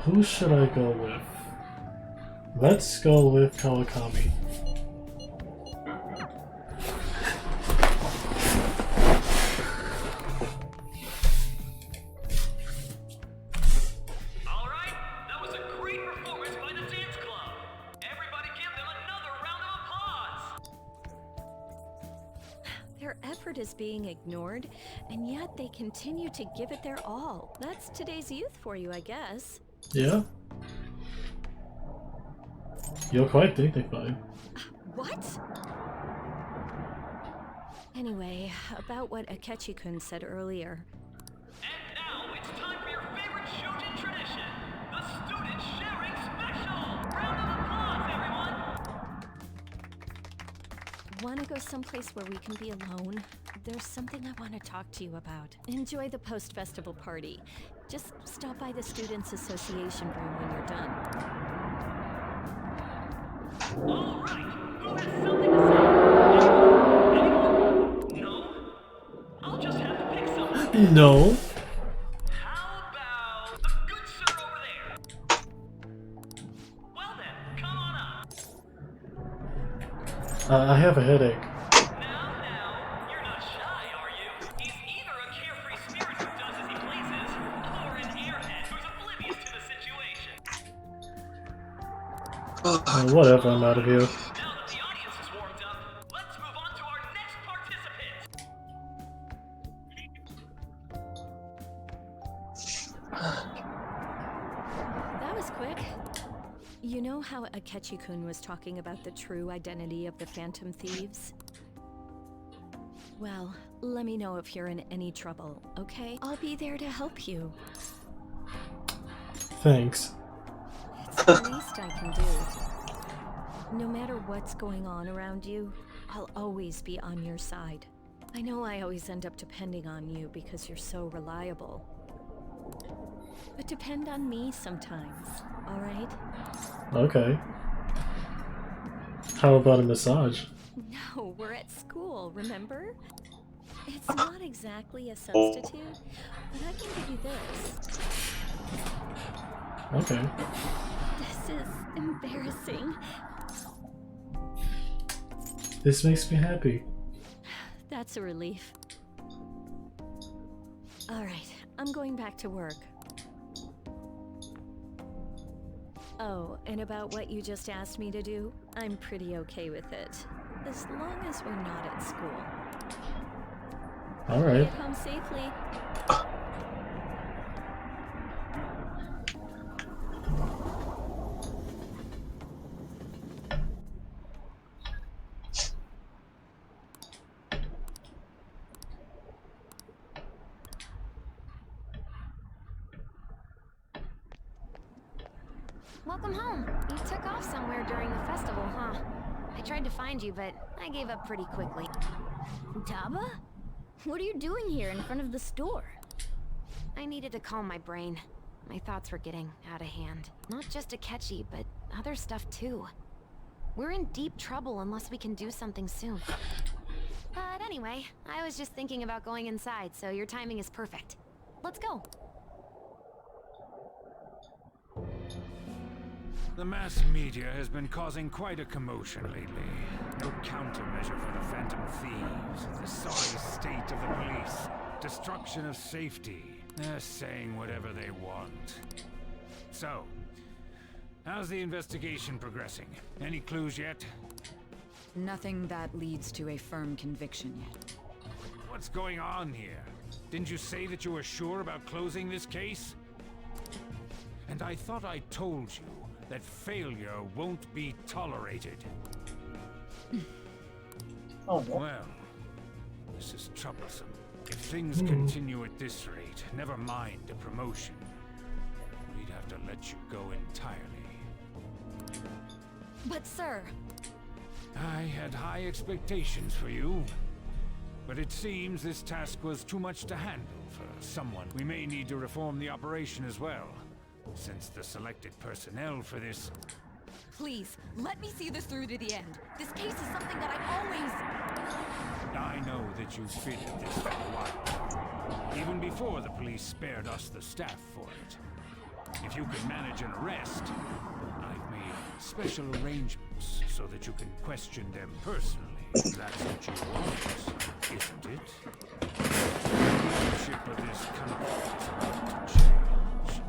Who should I go with? Let's go with Kawakami. Alright, that was a great performance by the dance club. Everybody give them another round of applause. Their effort is being ignored, and yet they continue to give it their all. That's today's youth for you, I guess. Yeah? You're quite dignified. What? Anyway, about what Akechi-kun said earlier. And now it's time for your favorite shoujo tradition, the student sharing special. Round of applause, everyone. Want to go someplace where we can be alone? There's something I want to talk to you about. Enjoy the post-festival party. Just stop by the Students' Association room when you're done. All right, who has something to say? Anyone? No? I'll just have to pick someone. No. How about the good sir over there? Well then, come on up. I have a headache. Now, you're not shy, are you? He's either a carefree spirit who does as he pleases, or an airhead who's oblivious to the situation. Whatever, I'm out of here. Now that the audience is warmed up, let's move on to our next participant. That was quick. You know how Akechi-kun was talking about the true identity of the Phantom Thieves? Well, let me know if you're in any trouble, okay? I'll be there to help you. Thanks. It's the least I can do. No matter what's going on around you, I'll always be on your side. I know I always end up depending on you because you're so reliable. But depend on me sometimes, alright? Okay. How about a massage? No, we're at school, remember? It's not exactly a substitute, but I can give you this. Okay. This is embarrassing. This makes me happy. That's a relief. Alright, I'm going back to work. Oh, and about what you just asked me to do, I'm pretty okay with it. As long as we're not at school. Alright. Get home safely. Welcome home. You took off somewhere during the festival, huh? I tried to find you, but I gave up pretty quickly. Taba? What are you doing here in front of the store? I needed to calm my brain. My thoughts were getting out of hand. Not just Akechi, but other stuff too. We're in deep trouble unless we can do something soon. But anyway, I was just thinking about going inside, so your timing is perfect. Let's go. The mass media has been causing quite a commotion lately. No countermeasure for the Phantom Thieves, the sorry state of the police, destruction of safety. They're saying whatever they want. So, how's the investigation progressing? Any clues yet? Nothing that leads to a firm conviction yet. What's going on here? Didn't you say that you were sure about closing this case? And I thought I told you that failure won't be tolerated. Well, this is troublesome. If things continue at this rate, never mind a promotion. We'd have to let you go entirely. But sir... I had high expectations for you. But it seems this task was too much to handle for someone. We may need to reform the operation as well, since the selected personnel for this... Please, let me see this through to the end. This case is something that I always... I know that you've feared this for a while. Even before the police spared us the staff for it. If you can manage an arrest, I've made special arrangements so that you can question them personally. That's what you want, isn't it? The leadership of this country is about to change.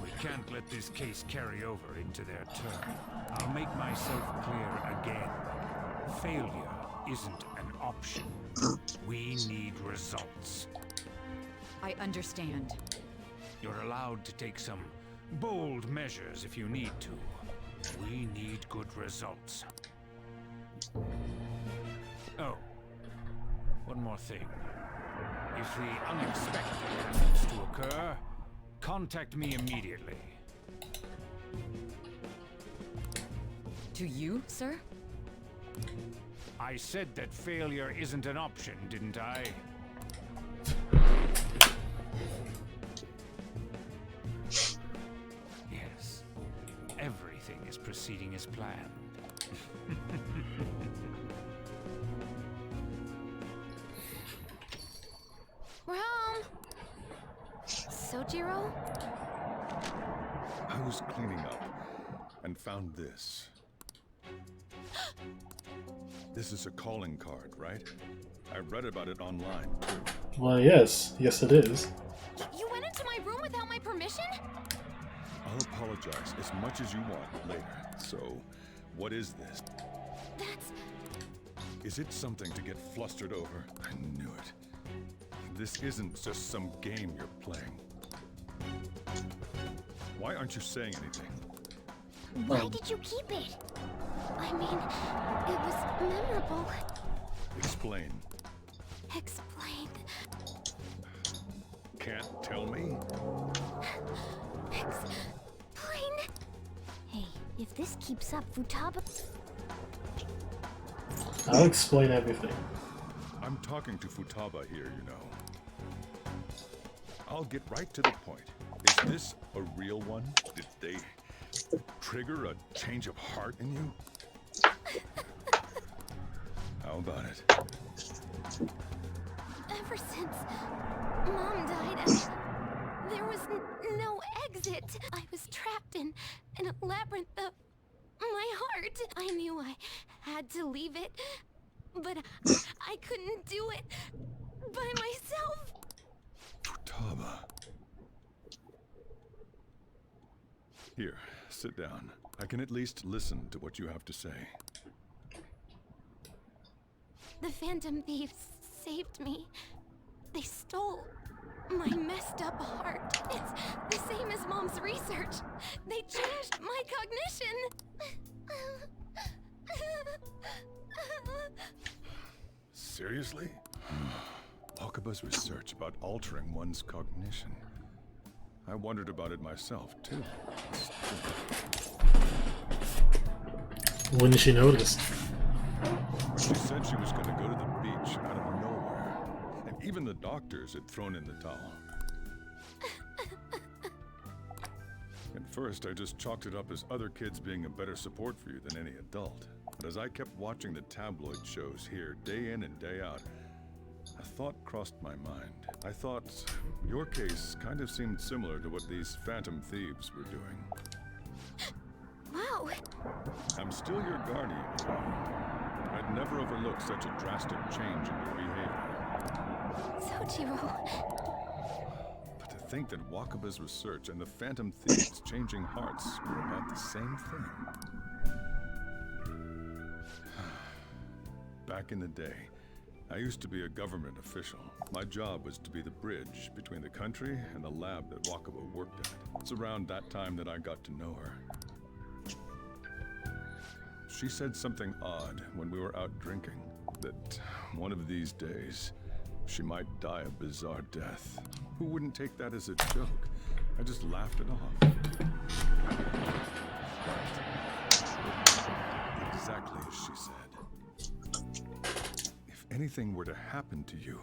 We can't let this case carry over into their turn. I'll make myself clear again. Failure isn't an option. We need results. I understand. You're allowed to take some bold measures if you need to. We need good results. Oh, one more thing. If the unexpected happens to occur, contact me immediately. To you, sir? I said that failure isn't an option, didn't I? Yes. Everything is proceeding as planned. We're home! Sojiro? I was cleaning up and found this. This is a calling card, right? I read about it online, too. Well, yes. Yes, it is. You went into my room without my permission? I'll apologize as much as you want later. So, what is this? That's... Is it something to get flustered over? I knew it. This isn't just some game you're playing. Why aren't you saying anything? Why did you keep it? I mean, it was memorable. Explain. Explain. Can't tell me? Explain. Hey, if this keeps up, Futaba... I'll explain everything. I'm talking to Futaba here, you know. I'll get right to the point. Is this a real one? Did they trigger a change of heart in you? How about it? Ever since Mom died, there was no exit. I was trapped in a labyrinth of my heart. I knew I had to leave it, but I couldn't do it by myself. Futaba. Here, sit down. I can at least listen to what you have to say. The Phantom Thieves saved me. They stole my messed up heart. It's the same as Mom's research. They changed my cognition. Seriously? Okaba's research about altering one's cognition. I wondered about it myself, too. When did she notice? She said she was going to go to the beach out of nowhere. And even the doctors had thrown in the towel. At first, I just chalked it up as other kids being a better support for you than any adult. But as I kept watching the tabloid shows here, day in and day out, a thought crossed my mind. I thought your case kind of seemed similar to what these Phantom Thieves were doing. Wow. I'm still your guardian. I'd never overlook such a drastic change in your behavior. Sojiro. But to think that Wakaba's research and the Phantom Thieves' changing hearts were about the same thing. Back in the day, I used to be a government official. My job was to be the bridge between the country and the lab that Wakaba worked at. It's around that time that I got to know her. She said something odd when we were out drinking, that one of these days, she might die a bizarre death. Who wouldn't take that as a joke? I just laughed it off. Exactly as she said. If anything were to happen to you,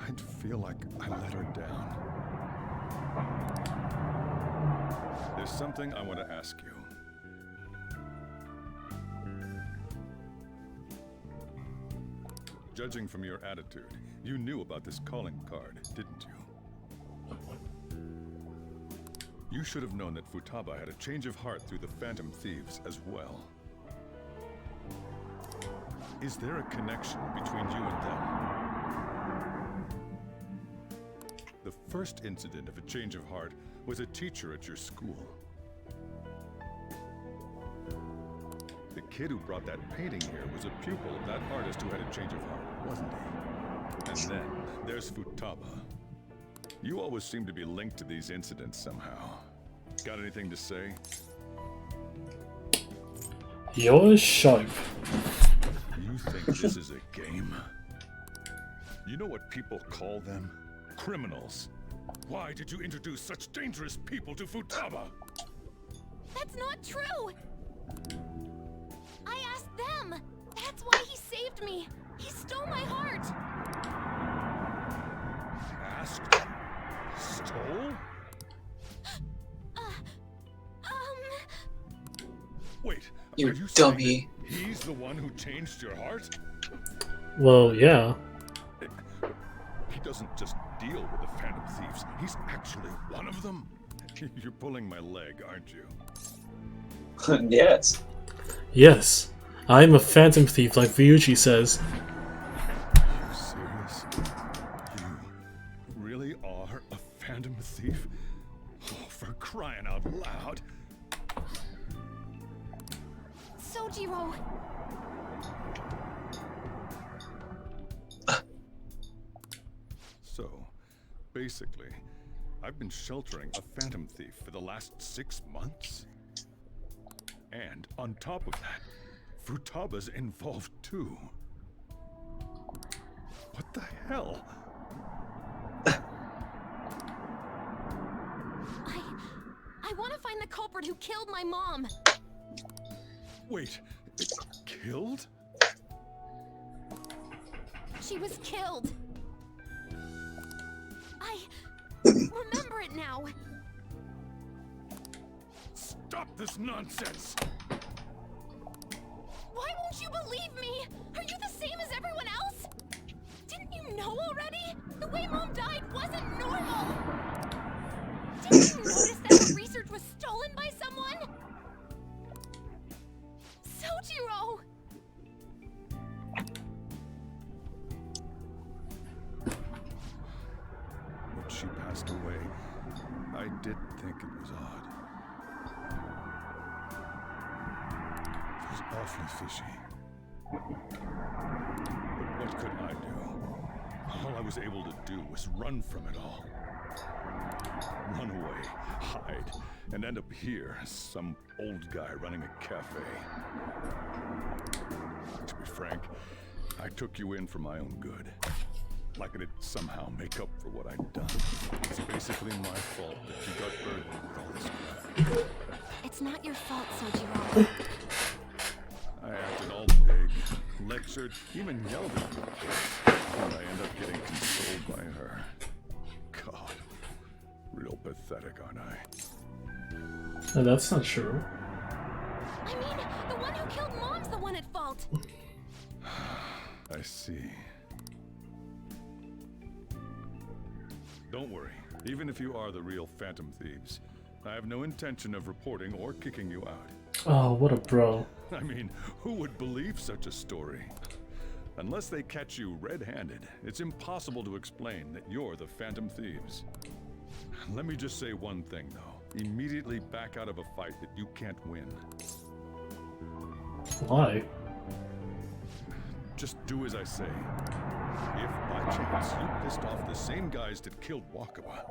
I'd feel like I let her down. There's something I want to ask you. Judging from your attitude, you knew about this calling card, didn't you? You should have known that Futaba had a change of heart through the Phantom Thieves as well. Is there a connection between you and them? The first incident of a change of heart was a teacher at your school. The kid who brought that painting here was a pupil of that artist who had a change of heart, wasn't he? And then there's Futaba. You always seem to be linked to these incidents somehow. Got anything to say? You're sharp. You think this is a game? You know what people call them? Criminals. Why did you introduce such dangerous people to Futaba? That's not true! I asked them! That's why he saved me! He stole my heart! Asked? Stole? Wait, you are you dummy. saying he's the one who changed your heart? Well, yeah. He doesn't just deal with the Phantom Thieves. He's actually one of them. You're pulling my leg, aren't you? Yes. Yes. I'm a Phantom Thief, like Ryuji says. Are you serious? You really are a Phantom Thief? Oh, for crying out loud. Sojiro! So, basically, I've been sheltering a Phantom Thief for the last 6 months? And on top of that, Futaba's involved too. What the hell? I want to find the culprit who killed my mom! Wait, killed? She was killed! I remember it now! Stop this nonsense! Why won't you believe me? Are you the same as everyone else? Didn't you know already? The way Mom died wasn't normal! Didn't you notice that her research was stolen by someone? Sojiro! When she passed away, I did think it was odd. It was awfully fishy. But what could I do? All I was able to do was run from it all. Run away, hide, and end up here, some old guy running a cafe. To be frank, I took you in for my own good. Like it'd somehow make up for what I'd done. It's basically my fault that you got burdened with all this crap. It's not your fault, Sojiro. I acted all big, lectured, even yelled at you. And I end up getting consoled by her. God, real pathetic, aren't I? No, that's not true. I mean, the one who killed Mom's the one at fault! I see. Don't worry. Even if you are the real Phantom Thieves, I have no intention of reporting or kicking you out. Oh, what a bro. I mean, who would believe such a story? Unless they catch you red-handed, it's impossible to explain that you're the Phantom Thieves. Let me just say one thing, though. Immediately back out of a fight that you can't win. Why? Just do as I say. If by chance you pissed off the same guys that killed Wakaba,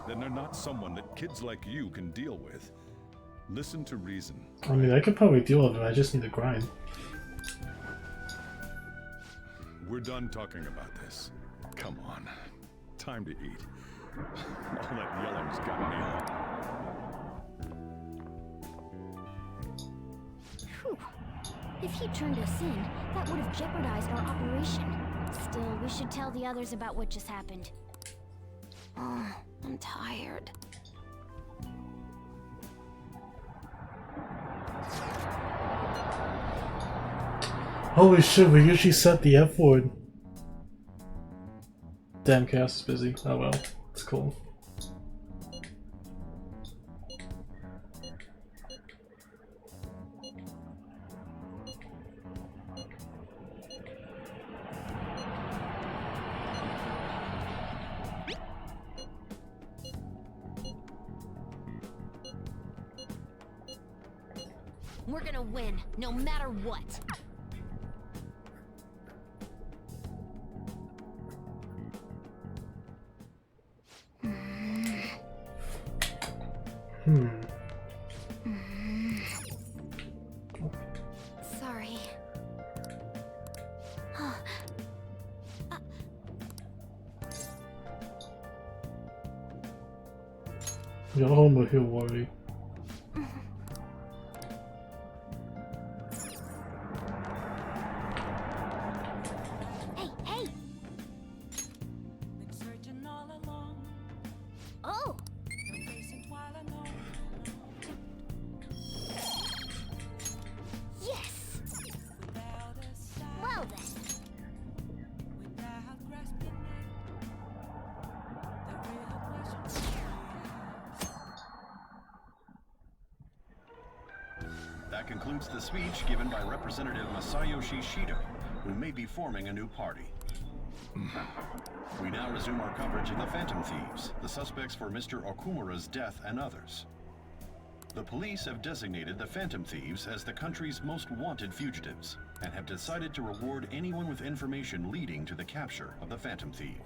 then they're not someone that kids like you can deal with. Listen to reason. I mean, I could probably deal with it. I just need to grind. We're done talking about this. Come on. Time to eat. All that yelling's got me on. Phew. If he turned us in, that would have jeopardized our operation. Still, we should tell the others about what just happened. Oh, I'm tired. Holy shit, we usually set the F word. Damn, Chaos is busy. Oh well, it's cool. We're gonna win, no matter what. Sorry. Jag har nog hur worry. Oh! Yes! Well then. That concludes the speech given by Representative Masayoshi Shido, who may be forming a new party. We now resume our coverage of the Phantom Thieves, the suspects for Mr. Okumura's death and others. The police have designated the Phantom Thieves as the country's most wanted fugitives, and have decided to reward anyone with information leading to the capture of the Phantom Thief.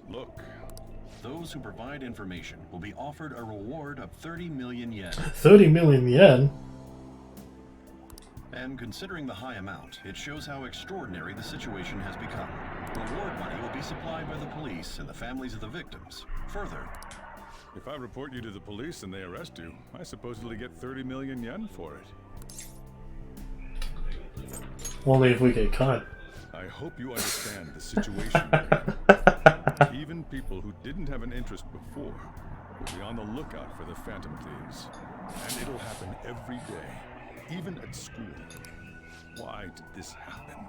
Look. Those who provide information will be offered a reward of 30 million yen. 30 million yen? And considering the high amount, it shows how extraordinary the situation has become. Reward money will be supplied by the police and the families of the victims. Further, if I report you to the police and they arrest you, I supposedly get 30 million yen for it. Only if we get caught. I hope you understand the situation. Even people who didn't have an interest before will be on the lookout for the Phantom Thieves. And it'll happen every day, even at school. Why did this happen?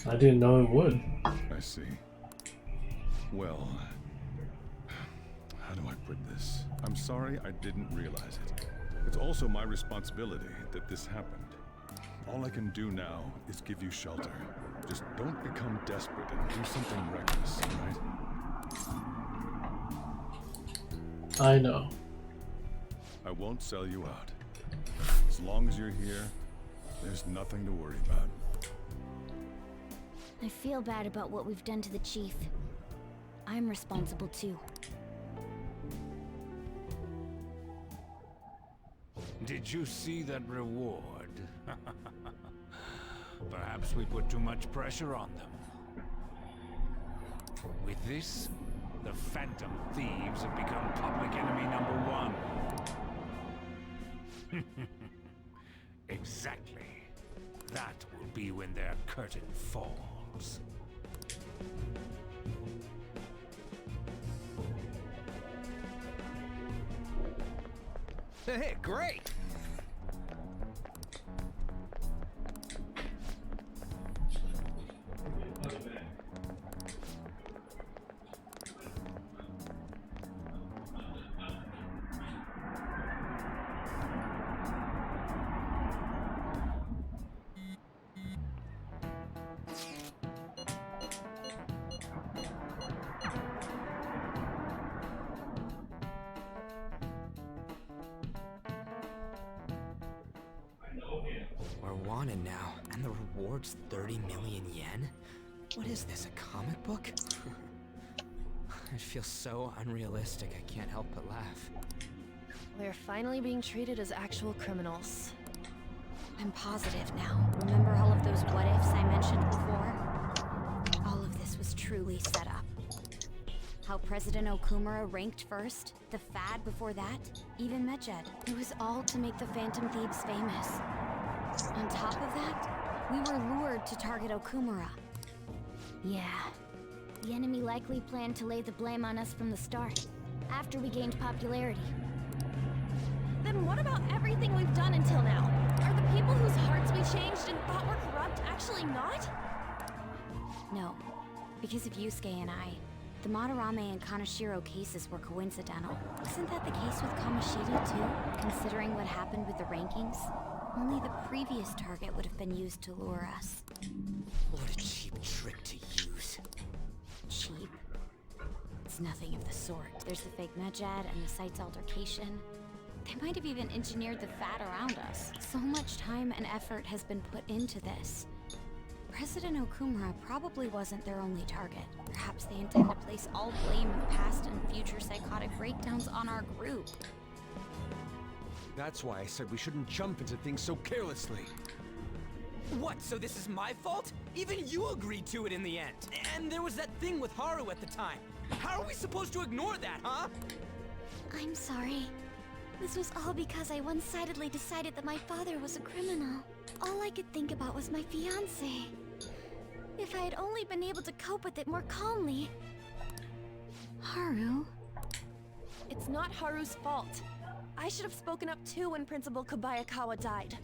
I didn't know it would. I see. Well, how do I put this? I'm sorry I didn't realize it. It's also my responsibility that this happened. All I can do now is give you shelter. Just don't become desperate and do something reckless, right? I know. I won't sell you out. As long as you're here, there's nothing to worry about. I feel bad about what we've done to the chief. I'm responsible too. Did you see that reward? Perhaps we put too much pressure on them. With this, the Phantom Thieves have become public enemy #1. Exactly. That will be when their curtain falls. Hey, great! wanted now, and the reward's 30 million yen? What is this, a comic book? It feels so unrealistic, I can't help but laugh. We're finally being treated as actual criminals. I'm positive now. Remember all of those what-ifs I mentioned before? All of this was truly set up. How President Okumura ranked first, the Fad before that, even Medjed. It was all to make the Phantom Thieves famous. On top of that, we were lured to target Okumura. Yeah, the enemy likely planned to lay the blame on us from the start, after we gained popularity. Then what about everything we've done until now? Are the people whose hearts we changed and thought were corrupt actually not? No, because of Yusuke and I, the Madarame and Kaneshiro cases were coincidental. Isn't that the case with Kamoshida too, considering what happened with the rankings? Only the previous target would have been used to lure us. What a cheap trick to use. Cheap? It's nothing of the sort. There's the fake Medjed and the site's altercation. They might have even engineered the Fat around us. So much time and effort has been put into this. President Okumura probably wasn't their only target. Perhaps they intend to place all blame of past and future psychotic breakdowns on our group. That's why I said we shouldn't jump into things so carelessly. What, so this is my fault? Even you agreed to it in the end. And there was that thing with Haru at the time. How are we supposed to ignore that, huh? I'm sorry. This was all because I one-sidedly decided that my father was a criminal. All I could think about was my fiancé. If I had only been able to cope with it more calmly. Haru? It's not Haru's fault. I should have spoken up too when Principal Kobayakawa died.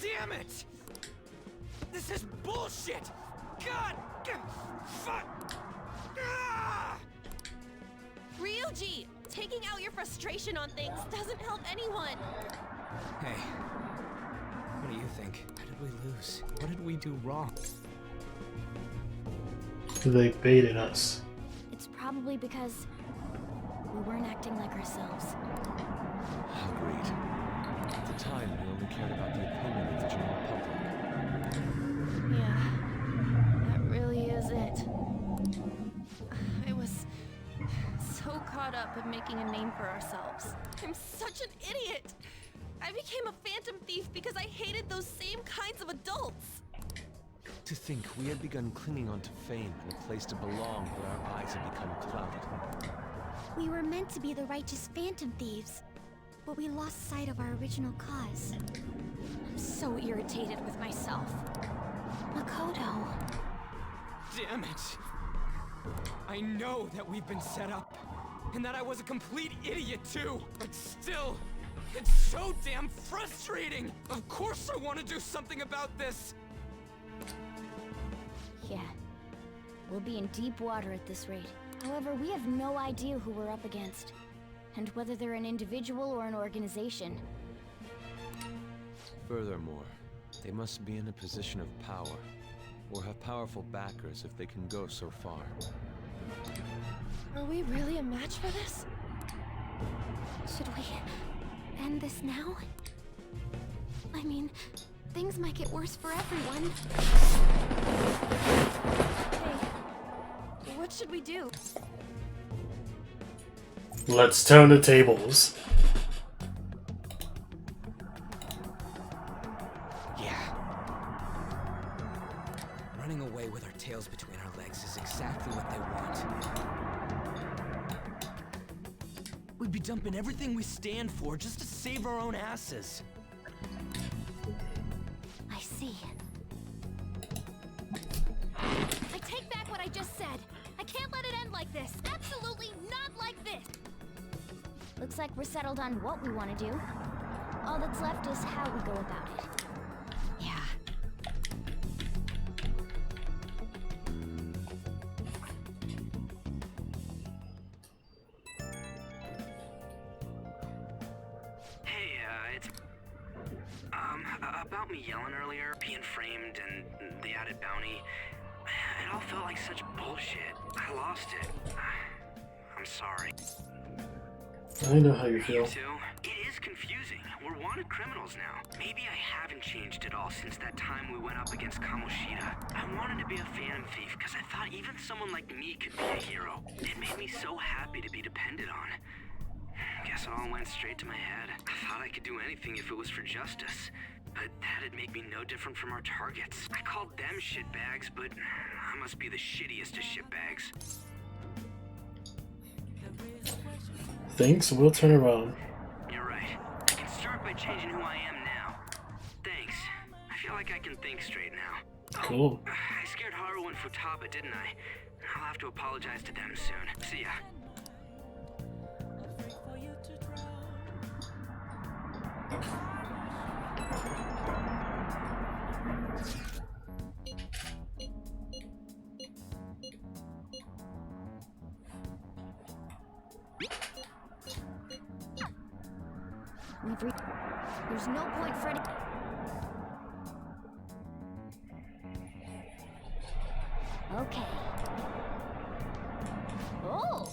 Damn it! This is bullshit! God! Fuck! Ah! Ryuji! Taking out your frustration on things doesn't help anyone! Hey, what do you think? How did we lose? What did we do wrong? They baited us. It's probably because we weren't acting like ourselves. Agreed. At the time, we only cared about the opinion of the general public. Yeah, that really is it. I was so caught up in making a name for ourselves. I'm such an idiot! I became a phantom thief because I hated those same kinds of adults! To think we had begun clinging onto fame and a place to belong where our eyes had become clouded. We were meant to be the righteous phantom thieves, but we lost sight of our original cause. I'm so irritated with myself. Makoto. Damn it! I know that we've been set up, and that I was a complete idiot too, but still, it's so damn frustrating! Of course I want to do something about this! Yeah. We'll be in deep water at this rate. However, we have no idea who we're up against, and whether they're an individual or an organization. Furthermore, they must be in a position of power, or have powerful backers if they can go so far. Are we really a match for this? Should we end this now? I mean, things might get worse for everyone. Hey, what should we do? Let's turn the tables. Yeah. Running away with our tails between our legs is exactly what they want. We'd be dumping everything we stand for just to save our own asses. I see. I take back what I just said. I can't let it end like this. Absolutely not like this. Looks like we're settled on what we want to do. All that's left is how we go about it. Yeah. Hey, it's... about me yelling earlier, being framed, and the added bounty. It all felt like such bullshit. I lost it. I'm sorry. I know how you feel. It is confusing. We're wanted criminals now. Maybe I haven't changed at all since that time we went up against Kamoshida. I wanted to be a phantom thief because I thought even someone like me could be a hero. It made me so happy to be depended on. Guess it all went straight to my head. I thought I could do anything if it was for justice. But that'd make me no different from our targets. I called them shitbags, but I must be the shittiest of shitbags. Things will turn around. You're right. I can start by changing who I am now. Thanks. I feel like I can think straight now. Cool. I scared Haru and Futaba, didn't I? I'll have to apologize to them soon. See ya. There's no point for any. Okay. Oh.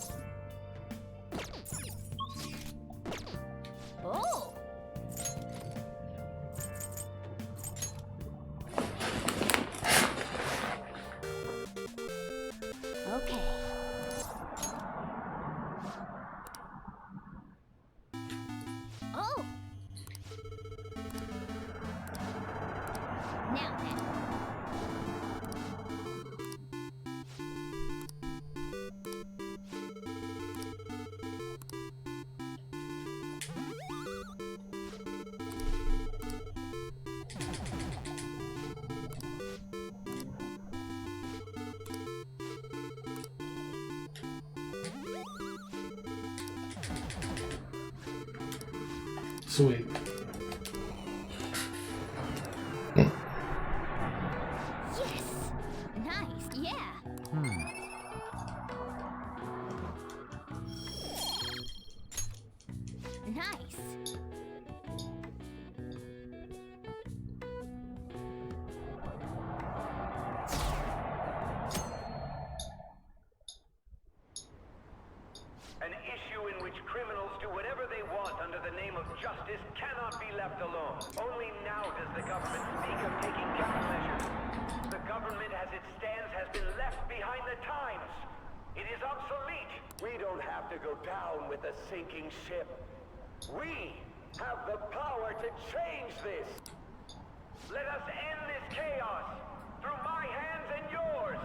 Oh. Okay. Oh. Now then. Sweet. Yes. Nice. Yeah. Nice. An issue in which criminals do whatever they want under the name of justice cannot be left alone. Only now does the government speak of taking countermeasures. The government as it stands has been left behind the times. It is obsolete. We don't have to go down with a sinking ship. We have the power to change this. Let us end this chaos through my hands and yours.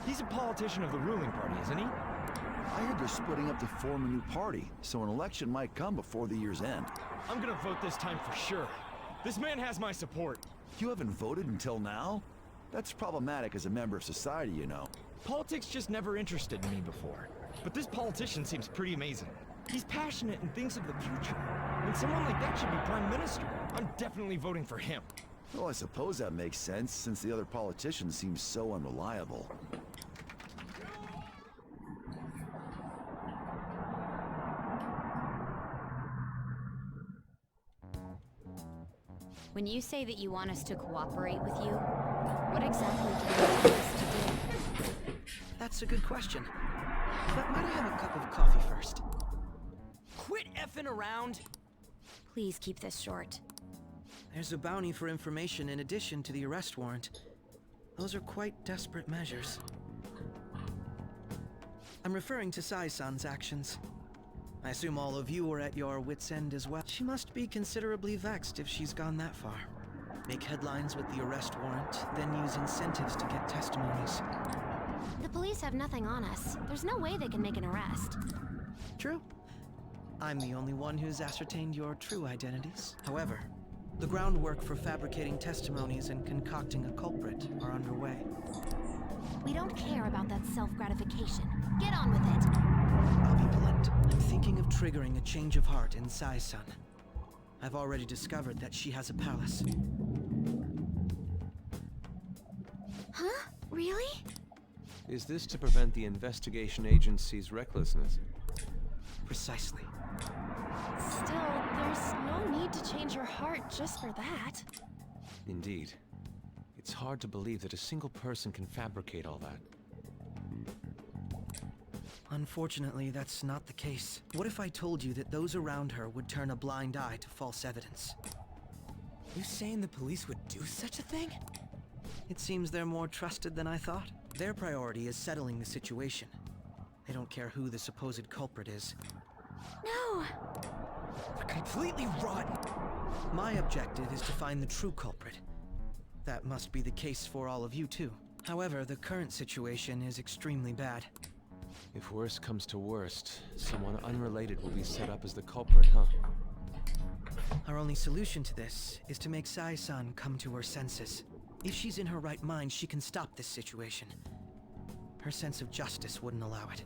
He's a politician of the ruling party, isn't he? I heard they're splitting up to form a new party, so an election might come before the year's end. I'm gonna vote this time for sure. This man has my support. You haven't voted until now? That's problematic as a member of society, you know. Politics just never interested me before. But this politician seems pretty amazing. He's passionate and thinks of the future. When someone like that should be prime minister, I'm definitely voting for him. Well, I suppose that makes sense, since the other politicians seem so unreliable. When you say that you want us to cooperate with you, what exactly do you want us to do? That's a good question. But might I have a cup of coffee first? Quit effing around! Please keep this short. There's a bounty for information in addition to the arrest warrant. Those are quite desperate measures. I'm referring to Sai-san's actions. I assume all of you are at your wits' end as well. She must be considerably vexed if she's gone that far. Make headlines with the arrest warrant, then use incentives to get testimonies. The police have nothing on us. There's no way they can make an arrest. True. I'm the only one who's ascertained your true identities. However, the groundwork for fabricating testimonies and concocting a culprit are underway. We don't care about that self-gratification. Get on with it. I'll be blunt. I'm thinking of triggering a change of heart in Sai-san. I've already discovered that she has a palace. Huh? Really? Is this to prevent the investigation agency's recklessness? Precisely. Still, there's no need to change your heart just for that. Indeed. It's hard to believe that a single person can fabricate all that. Unfortunately, that's not the case. What if I told you that those around her would turn a blind eye to false evidence? You saying the police would do such a thing? It seems they're more trusted than I thought. Their priority is settling the situation. They don't care who the supposed culprit is. No! They're completely rotten! My objective is to find the true culprit. That must be the case for all of you too. However, the current situation is extremely bad. If worst comes to worst, someone unrelated will be set up as the culprit, huh? Our only solution to this is to make Sai-san come to her senses. If she's in her right mind, she can stop this situation. Her sense of justice wouldn't allow it.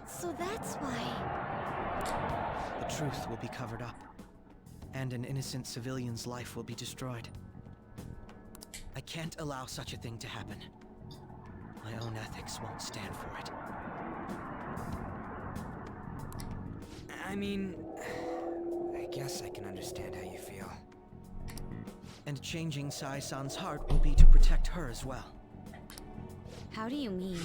So that's why... The truth will be covered up, and an innocent civilian's life will be destroyed. I can't allow such a thing to happen. My own ethics won't stand for it. I mean, I guess I can understand how you feel. And changing Sai-san's heart will be to protect her as well. How do you mean?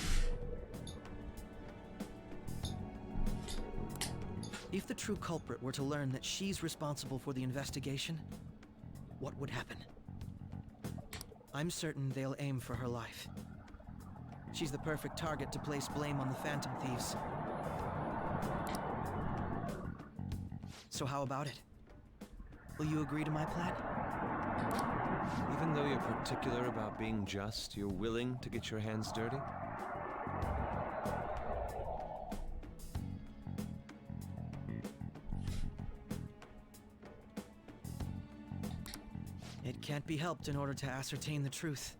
If the true culprit were to learn that she's responsible for the investigation, what would happen? I'm certain they'll aim for her life. She's the perfect target to place blame on the Phantom Thieves. So how about it? Will you agree to my plan? Even though you're particular about being just, you're willing to get your hands dirty? It can't be helped in order to ascertain the truth.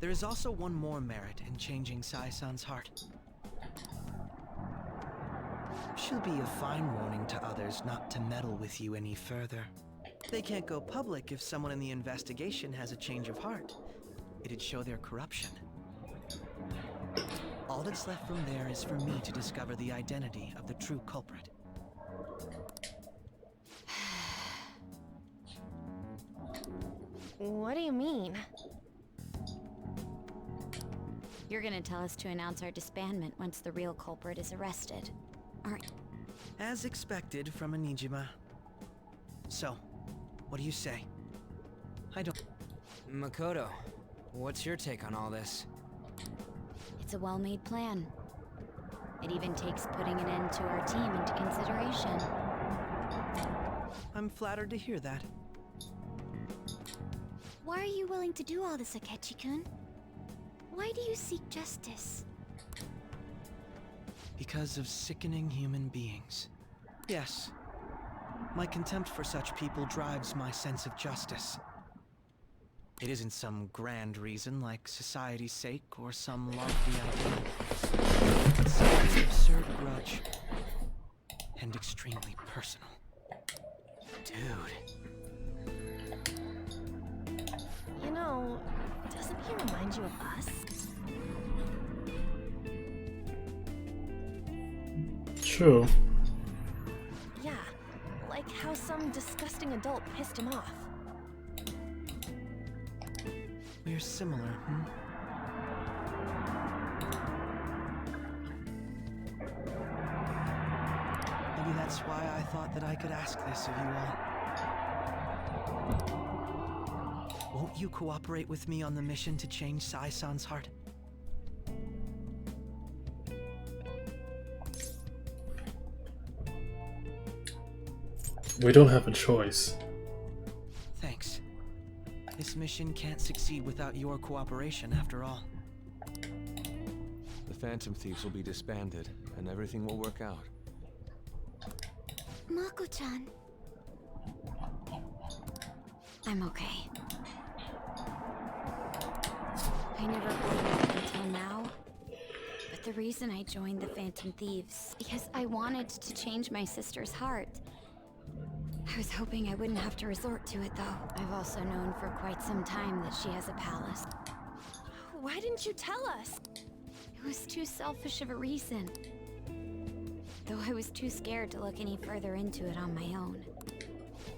There is also one more merit in changing Sai-san's heart. She'll be a fine warning to others not to meddle with you any further. They can't go public if someone in the investigation has a change of heart. It'd show their corruption. All that's left from there is for me to discover the identity of the true culprit. What do you mean? You're gonna tell us to announce our disbandment once the real culprit is arrested, aren't you? As expected from a Nijima. So, what do you say? I don't... Makoto, what's your take on all this? It's a well-made plan. It even takes putting an end to our team into consideration. I'm flattered to hear that. Why are you willing to do all this, Akechi-kun? Why do you seek justice? Because of sickening human beings. Yes. My contempt for such people drives my sense of justice. It isn't some grand reason like society's sake or some lofty idea. It's an absurd grudge. And extremely personal. Dude. You know, doesn't he remind you of us? True. Yeah, like how some disgusting adult pissed him off. We're similar, hmm? Maybe that's why I thought that I could ask this of you all. Won't you cooperate with me on the mission to change Sai-san's heart? We don't have a choice. Thanks. This mission can't succeed without your cooperation, after all. The Phantom Thieves will be disbanded, and everything will work out. Mako-chan. I'm okay. I never believed it until now. But the reason I joined the Phantom Thieves, because I wanted to change my sister's heart. I was hoping I wouldn't have to resort to it, though. I've also known for quite some time that she has a palace. Why didn't you tell us? It was too selfish of a reason. Though I was too scared to look any further into it on my own.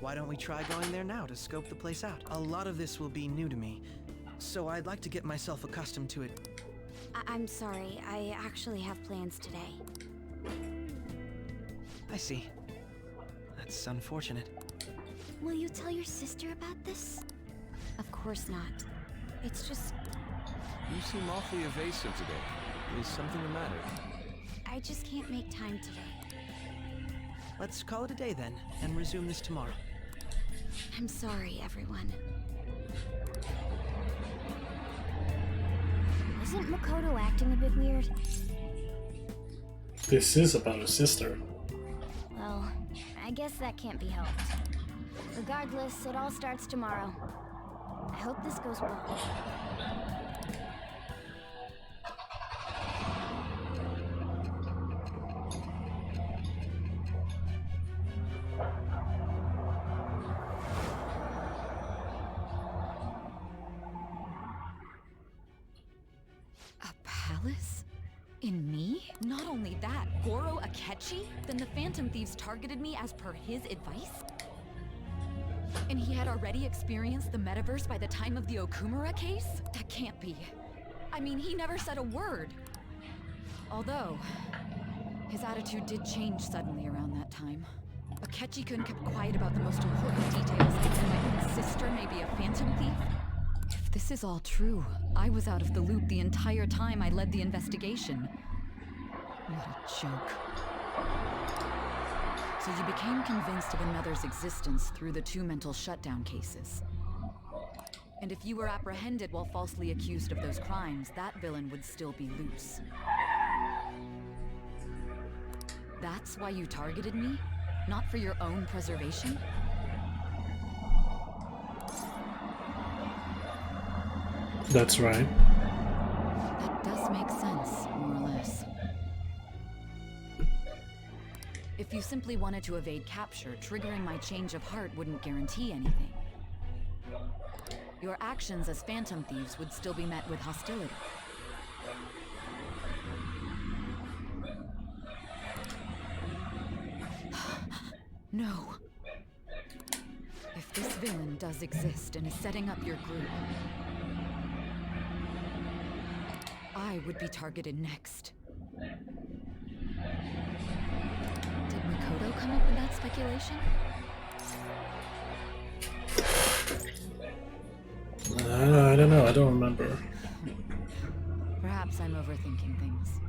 Why don't we try going there now to scope the place out? A lot of this will be new to me, so I'd like to get myself accustomed to it I'm sorry. I actually have plans today. I see. That's unfortunate. Will you tell your sister about this? Of course not. It's just... You seem awfully evasive today. Is something the matter? I just can't make time today. Let's call it a day then, and resume this tomorrow. I'm sorry, everyone. Isn't Makoto acting a bit weird? This is about her sister. Well, I guess that can't be helped. Regardless, it all starts tomorrow. I hope this goes well. Palace? In me? Not only that, Goro Akechi? Then the Phantom Thieves targeted me as per his advice? And he had already experienced the metaverse by the time of the Okumura case? That can't be. I mean, he never said a word. Although, his attitude did change suddenly around that time. Akechi couldn't keep quiet about the most important details, like that my own sister may be a Phantom Thief. If this is all true, I was out of the loop the entire time I led the investigation. What a joke. So you became convinced of another's existence through the 2 mental shutdown cases. And if you were apprehended while falsely accused of those crimes, that villain would still be loose. That's why you targeted me? Not for your own preservation? That's right. That does make sense, more or less. If you simply wanted to evade capture, triggering my change of heart wouldn't guarantee anything. Your actions as Phantom Thieves would still be met with hostility. No. If this villain does exist and is setting up your group, I would be targeted next. Did Makoto come up with that speculation? I don't know, I don't remember. Perhaps I'm overthinking things.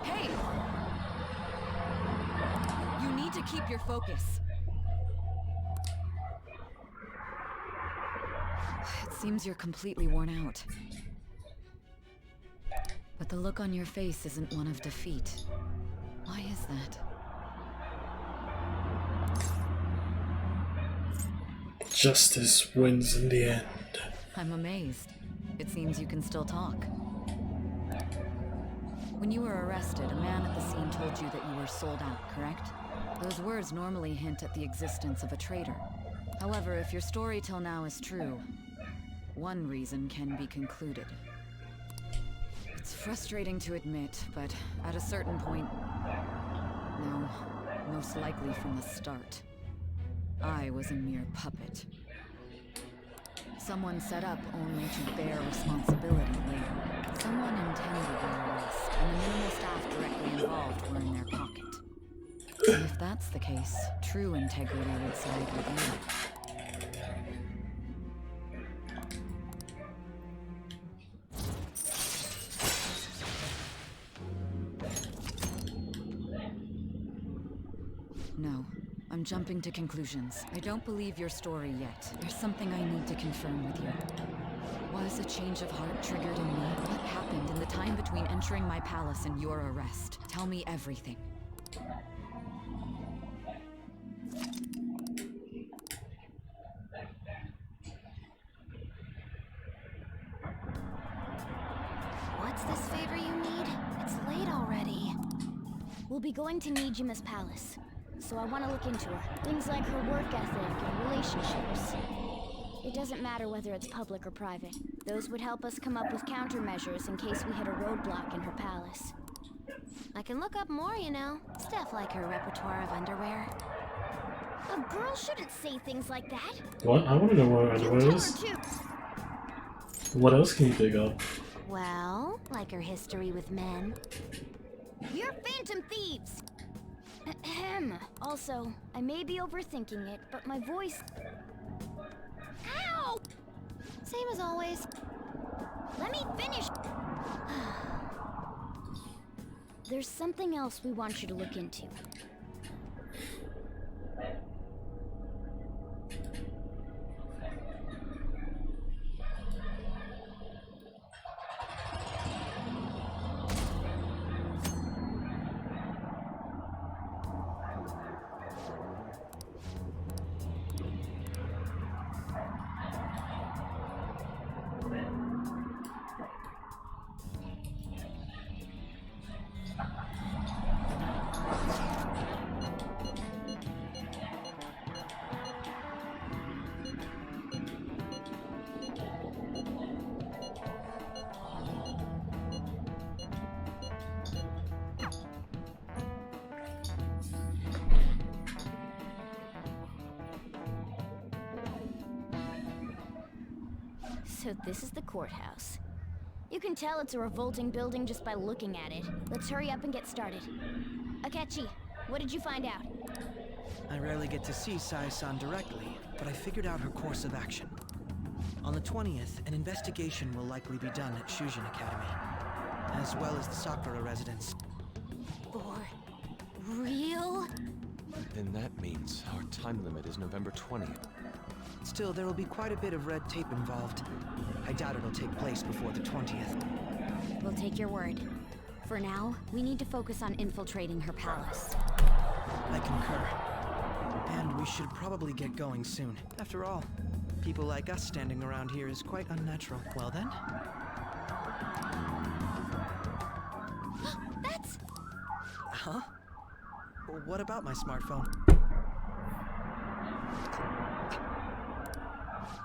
Hey! You need to keep your focus. It seems you're completely worn out. But the look on your face isn't one of defeat. Why is that? Justice wins in the end. I'm amazed. It seems you can still talk. When you were arrested, a man at the scene told you that you were sold out, correct? Those words normally hint at the existence of a traitor. However, if your story till now is true, one reason can be concluded. It's frustrating to admit, but at a certain point... No, most likely from the start. I was a mere puppet. Someone set up only to bear responsibility later. Someone intended your arrest, and the minimal staff directly involved were in their pocket. And if that's the case, true integrity would side with you. No, I'm jumping to conclusions. I don't believe your story yet. There's something I need to confirm with you. Was a change of heart triggered in me? What happened in the time between entering my palace and your arrest? Tell me everything. What's this favor you need? It's late already. We'll be going to Nijima's palace, so I want to look into her. Things like her work ethic and relationships. It doesn't matter whether it's public or private. Those would help us come up with countermeasures in case we hit a roadblock in her palace. I can look up more, you know. Stuff like her repertoire of underwear. A girl shouldn't say things like that. What? I want to know where You underwear tell her is. too. What else can you dig up? Well, like her history with men. You're phantom thieves. Ahem. Also, I may be overthinking it, but my voice. Ow! Same as always. Let me finish. There's something else we want you to look into. So this is the courthouse. You can tell it's a revolting building just by looking at it. Let's hurry up and get started. Akechi, what did you find out? I rarely get to see Sai-san directly, but I figured out her course of action. On the 20th, an investigation will likely be done at Shujin Academy, as well as the Sakura residence. For real? Then that means our time limit is November 20th. Still, there will be quite a bit of red tape involved. I doubt it'll take place before the 20th. We'll take your word. For now, we need to focus on infiltrating her palace. I concur. And we should probably get going soon. After all, people like us standing around here is quite unnatural. Well then? That's... Huh? What about my smartphone?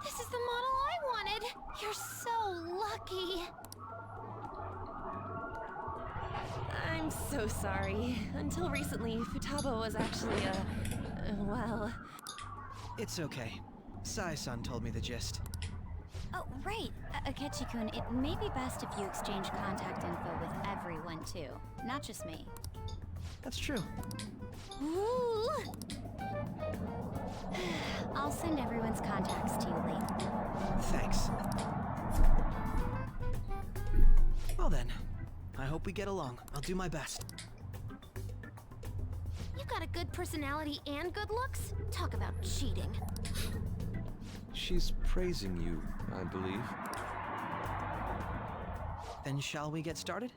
This is the model I wanted! You're so lucky! I'm so sorry. Until recently, Futaba was actually well... It's okay. Sai-san told me the gist. Oh, right. Akechi-kun, it may be best if you exchange contact info with everyone, too. Not just me. That's true. Ooh. I'll send everyone's contacts to you later. Thanks. Well then, I hope we get along. I'll do my best. You got a good personality and good looks? Talk about cheating. She's praising you, I believe. Then shall we get started?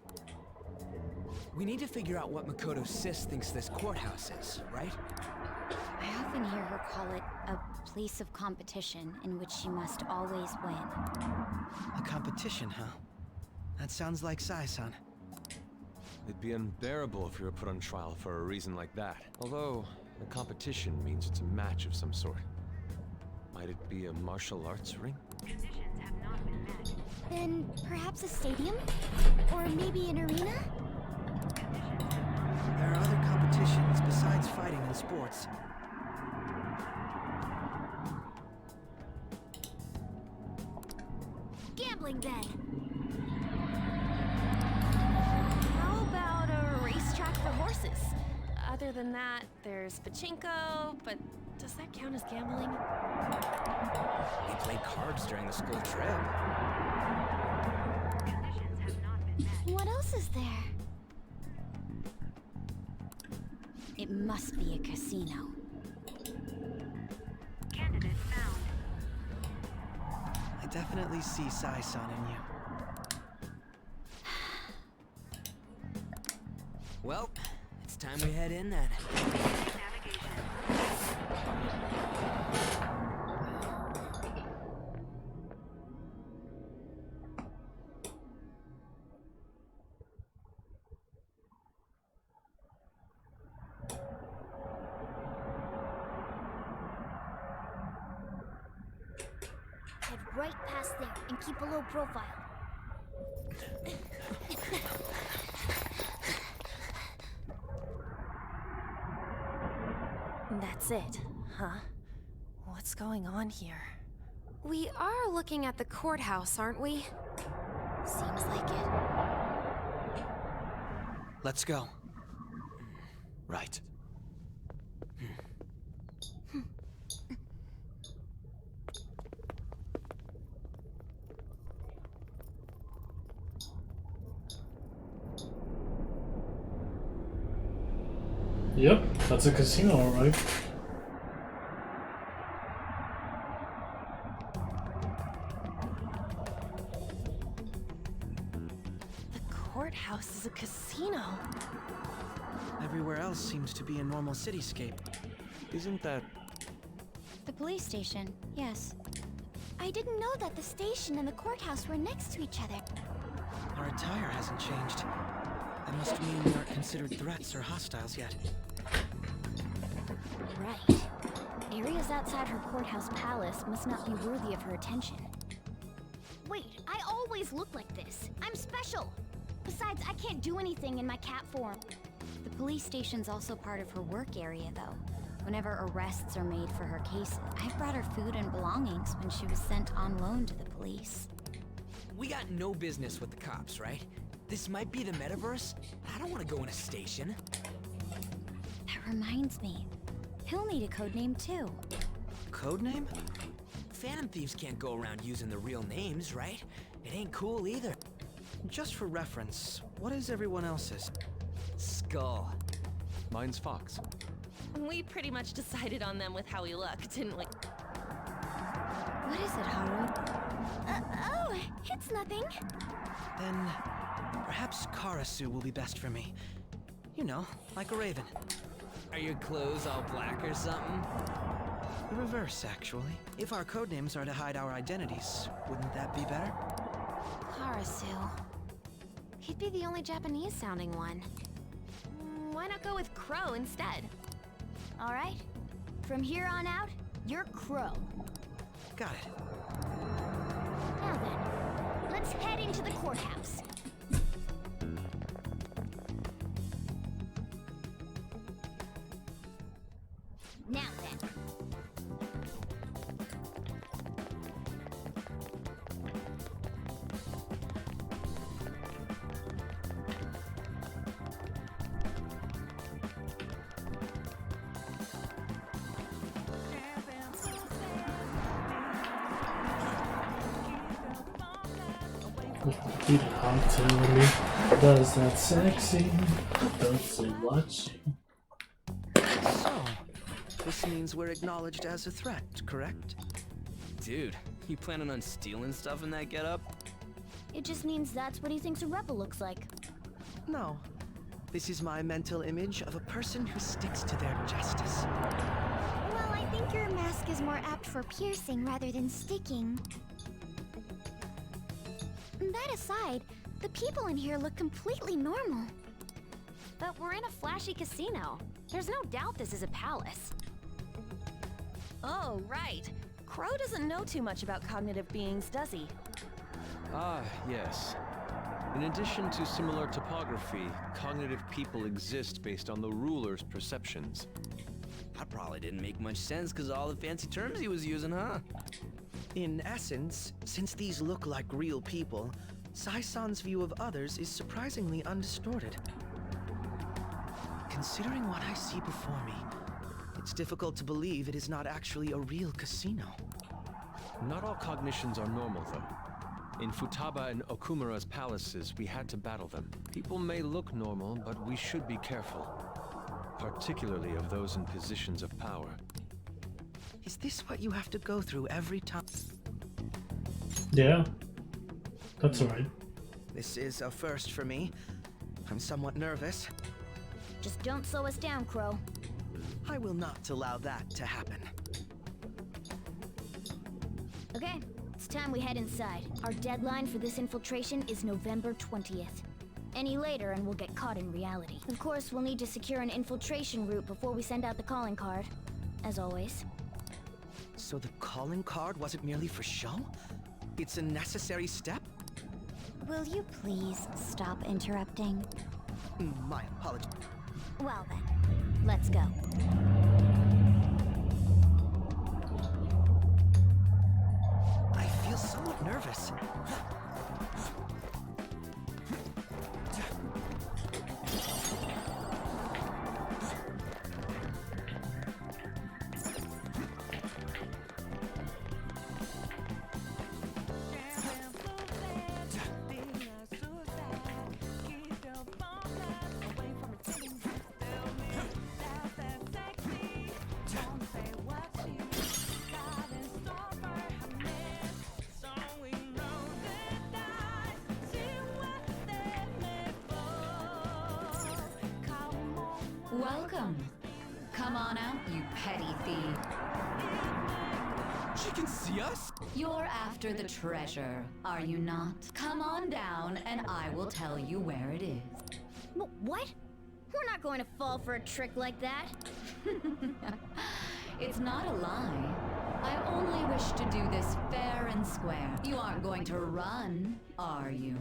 We need to figure out what Makoto's sis thinks this courthouse is, right? I often hear her call it a place of competition in which she must always win. A competition, huh? That sounds like Sai-san. It'd be unbearable if we were put on trial for a reason like that. Although, a competition means it's a match of some sort. Might it be a martial arts ring? Conditions have not been met. Then perhaps a stadium? Or maybe an arena? There are other competitions besides fighting and sports. Gambling then. How about a racetrack for horses? Other than that, there's pachinko, but does that count as gambling? We played cards during the school trip. Conditions have not been met. What else is there? It must be a casino. Candidate found. I definitely see Sai-san in you. Well, it's time we head in then. Head right past there and keep a low profile. That's it, huh? What's going on here? We are looking at the courthouse, aren't we? Seems like it. Let's go. Right. Yep, that's a casino, alright. The courthouse is a casino. Everywhere else seems to be a normal cityscape. Isn't that... The police station, yes. I didn't know that the station and the courthouse were next to each other. Our attire hasn't changed. That must mean we aren't considered threats or hostiles yet. Right. Areas outside her courthouse palace must not be worthy of her attention. Wait, I always look like this. I'm special. Besides, I can't do anything in my cat form. The police station's also part of her work area, though. Whenever arrests are made for her cases, I brought her food and belongings when she was sent on loan to the police. We got no business with the cops, right? This might be the metaverse. I don't want to go in a station. That reminds me. He'll need a code name, too. Codename? Phantom thieves can't go around using their real names, right? It ain't cool either. Just for reference, what is everyone else's? Skull. Mine's Fox. We pretty much decided on them with how we look, didn't we? What is it, Haru? Oh, it's nothing. Then, perhaps Karasu will be best for me. You know, like a raven. Are your clothes all black or something? The reverse, actually. If our codenames are to hide our identities, wouldn't that be better? Karasu. He'd be the only Japanese-sounding one. Why not go with Crow instead? All right. From here on out, you're Crow. Got it. Now then, let's head into the courthouse. Now then. Eat a cocktail with me. Does that sexy? Does it watching? So, this means we're acknowledged as a threat, correct? Dude, you planning on stealing stuff in that getup? It just means that's what he thinks a rebel looks like. No. This is my mental image of a person who sticks to their justice. Well, I think your mask is more apt for piercing rather than sticking. That aside, the people in here look completely normal. But we're in a flashy casino. There's no doubt this is a palace. Oh, right. Crow doesn't know too much about cognitive beings, does he? Ah, yes. In addition to similar topography, cognitive people exist based on the ruler's perceptions. That probably didn't make much sense because all the fancy terms he was using, huh? In essence, since these look like real people, Sai-san's view of others is surprisingly undistorted. Considering what I see before me, it's difficult to believe it is not actually a real casino. Not all cognitions are normal, though. In Futaba and Okumura's palaces, we had to battle them. People may look normal, but we should be careful. Particularly of those in positions of power. Is this what you have to go through every time? Yeah. That's alright. This is a first for me. I'm somewhat nervous. Just don't slow us down, Crow. I will not allow that to happen. Okay, it's time we head inside. Our deadline for this infiltration is November 20th. Any later and we'll get caught in reality. Of course, we'll need to secure an infiltration route before we send out the calling card. As always. So the calling card wasn't merely for show? It's a necessary step? Will you please stop interrupting? My apologies. Well then, let's go. Welcome. Come on out, you petty thief. She can see us? You're after the treasure, are you not? Come on down and I will tell you where it is. What? We're not going to fall for a trick like that. It's not a lie. I only wish to do this fair and square. You aren't going to run, are you?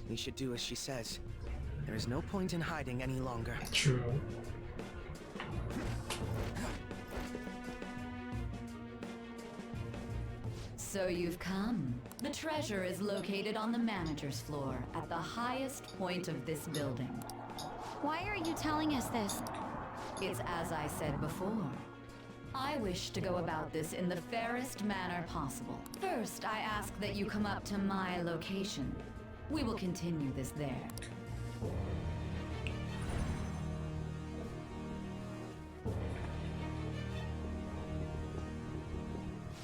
We should do as she says. There is no point in hiding any longer. True. So you've come. The treasure is located on the manager's floor, at the highest point of this building. Why are you telling us this? It's as I said before. I wish to go about this in the fairest manner possible. First, I ask that you come up to my location. We will continue this there.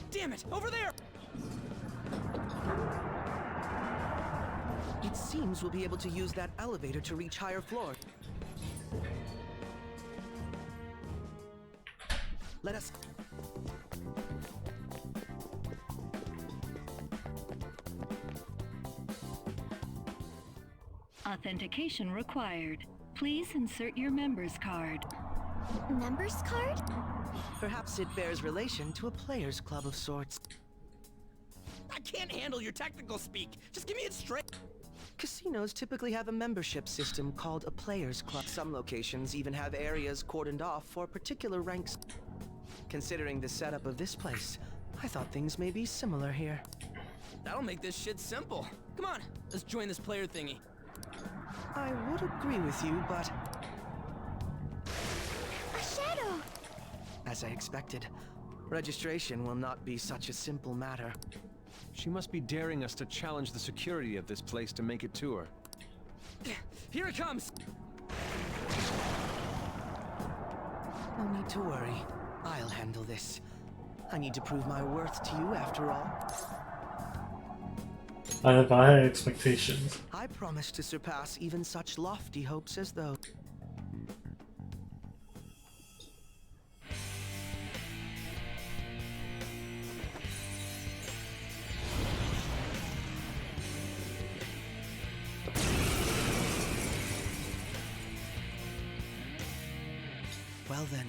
Damn it! Over there! It seems we'll be able to use that elevator to reach higher floors. Let us... Authentication required. Please insert your member's card. Member's card? Perhaps it bears relation to a players' club of sorts. I can't handle your technical speak. Just give me it straight. Casinos typically have a membership system called a players' club. Some locations even have areas cordoned off for particular ranks. Considering the setup of this place, I thought things may be similar here. That'll make this shit simple. Come on, let's join this player thingy. I would agree with you, but... A shadow! As I expected, registration will not be such a simple matter. She must be daring us to challenge the security of this place to make it to her. Here it comes! No need to worry. I'll handle this. I need to prove my worth to you after all. I have high expectations. I promise to surpass even such lofty hopes as those. Well then,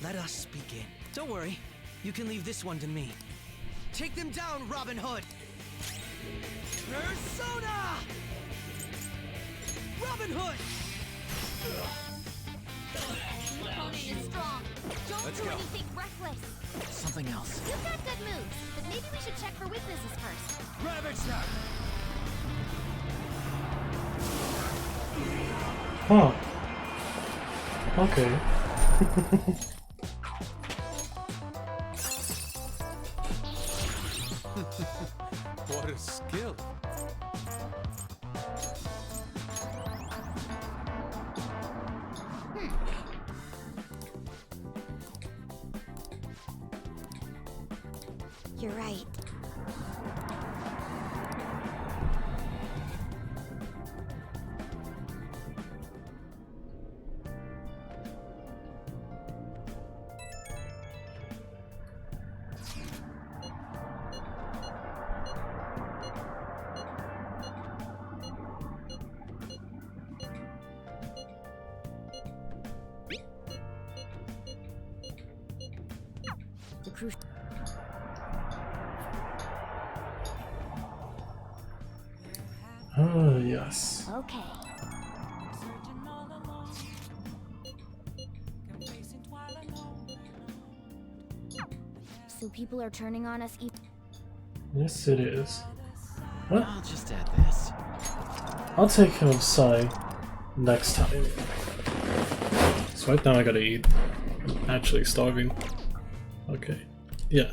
let us begin. Don't worry, you can leave this one to me. Take them down, Robin Hood! Persona! Robin Hood! Your opponent is strong. Don't Let's do go. anything reckless. Something else. You've got good moves, but maybe we should check for weaknesses first. Ravage that! Huh. Okay. What a skill! You're right. The crucial. Oh, yes. Okay. So people are turning on us even. Yes, it is. What? I'll just add this. I'll take him aside next time. So right now I gotta eat. I'm actually starving. Okay. Yeah.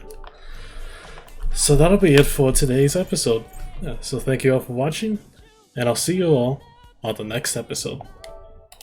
So that'll be it for today's episode. Yeah, so thank you all for watching, and I'll see you all on the next episode.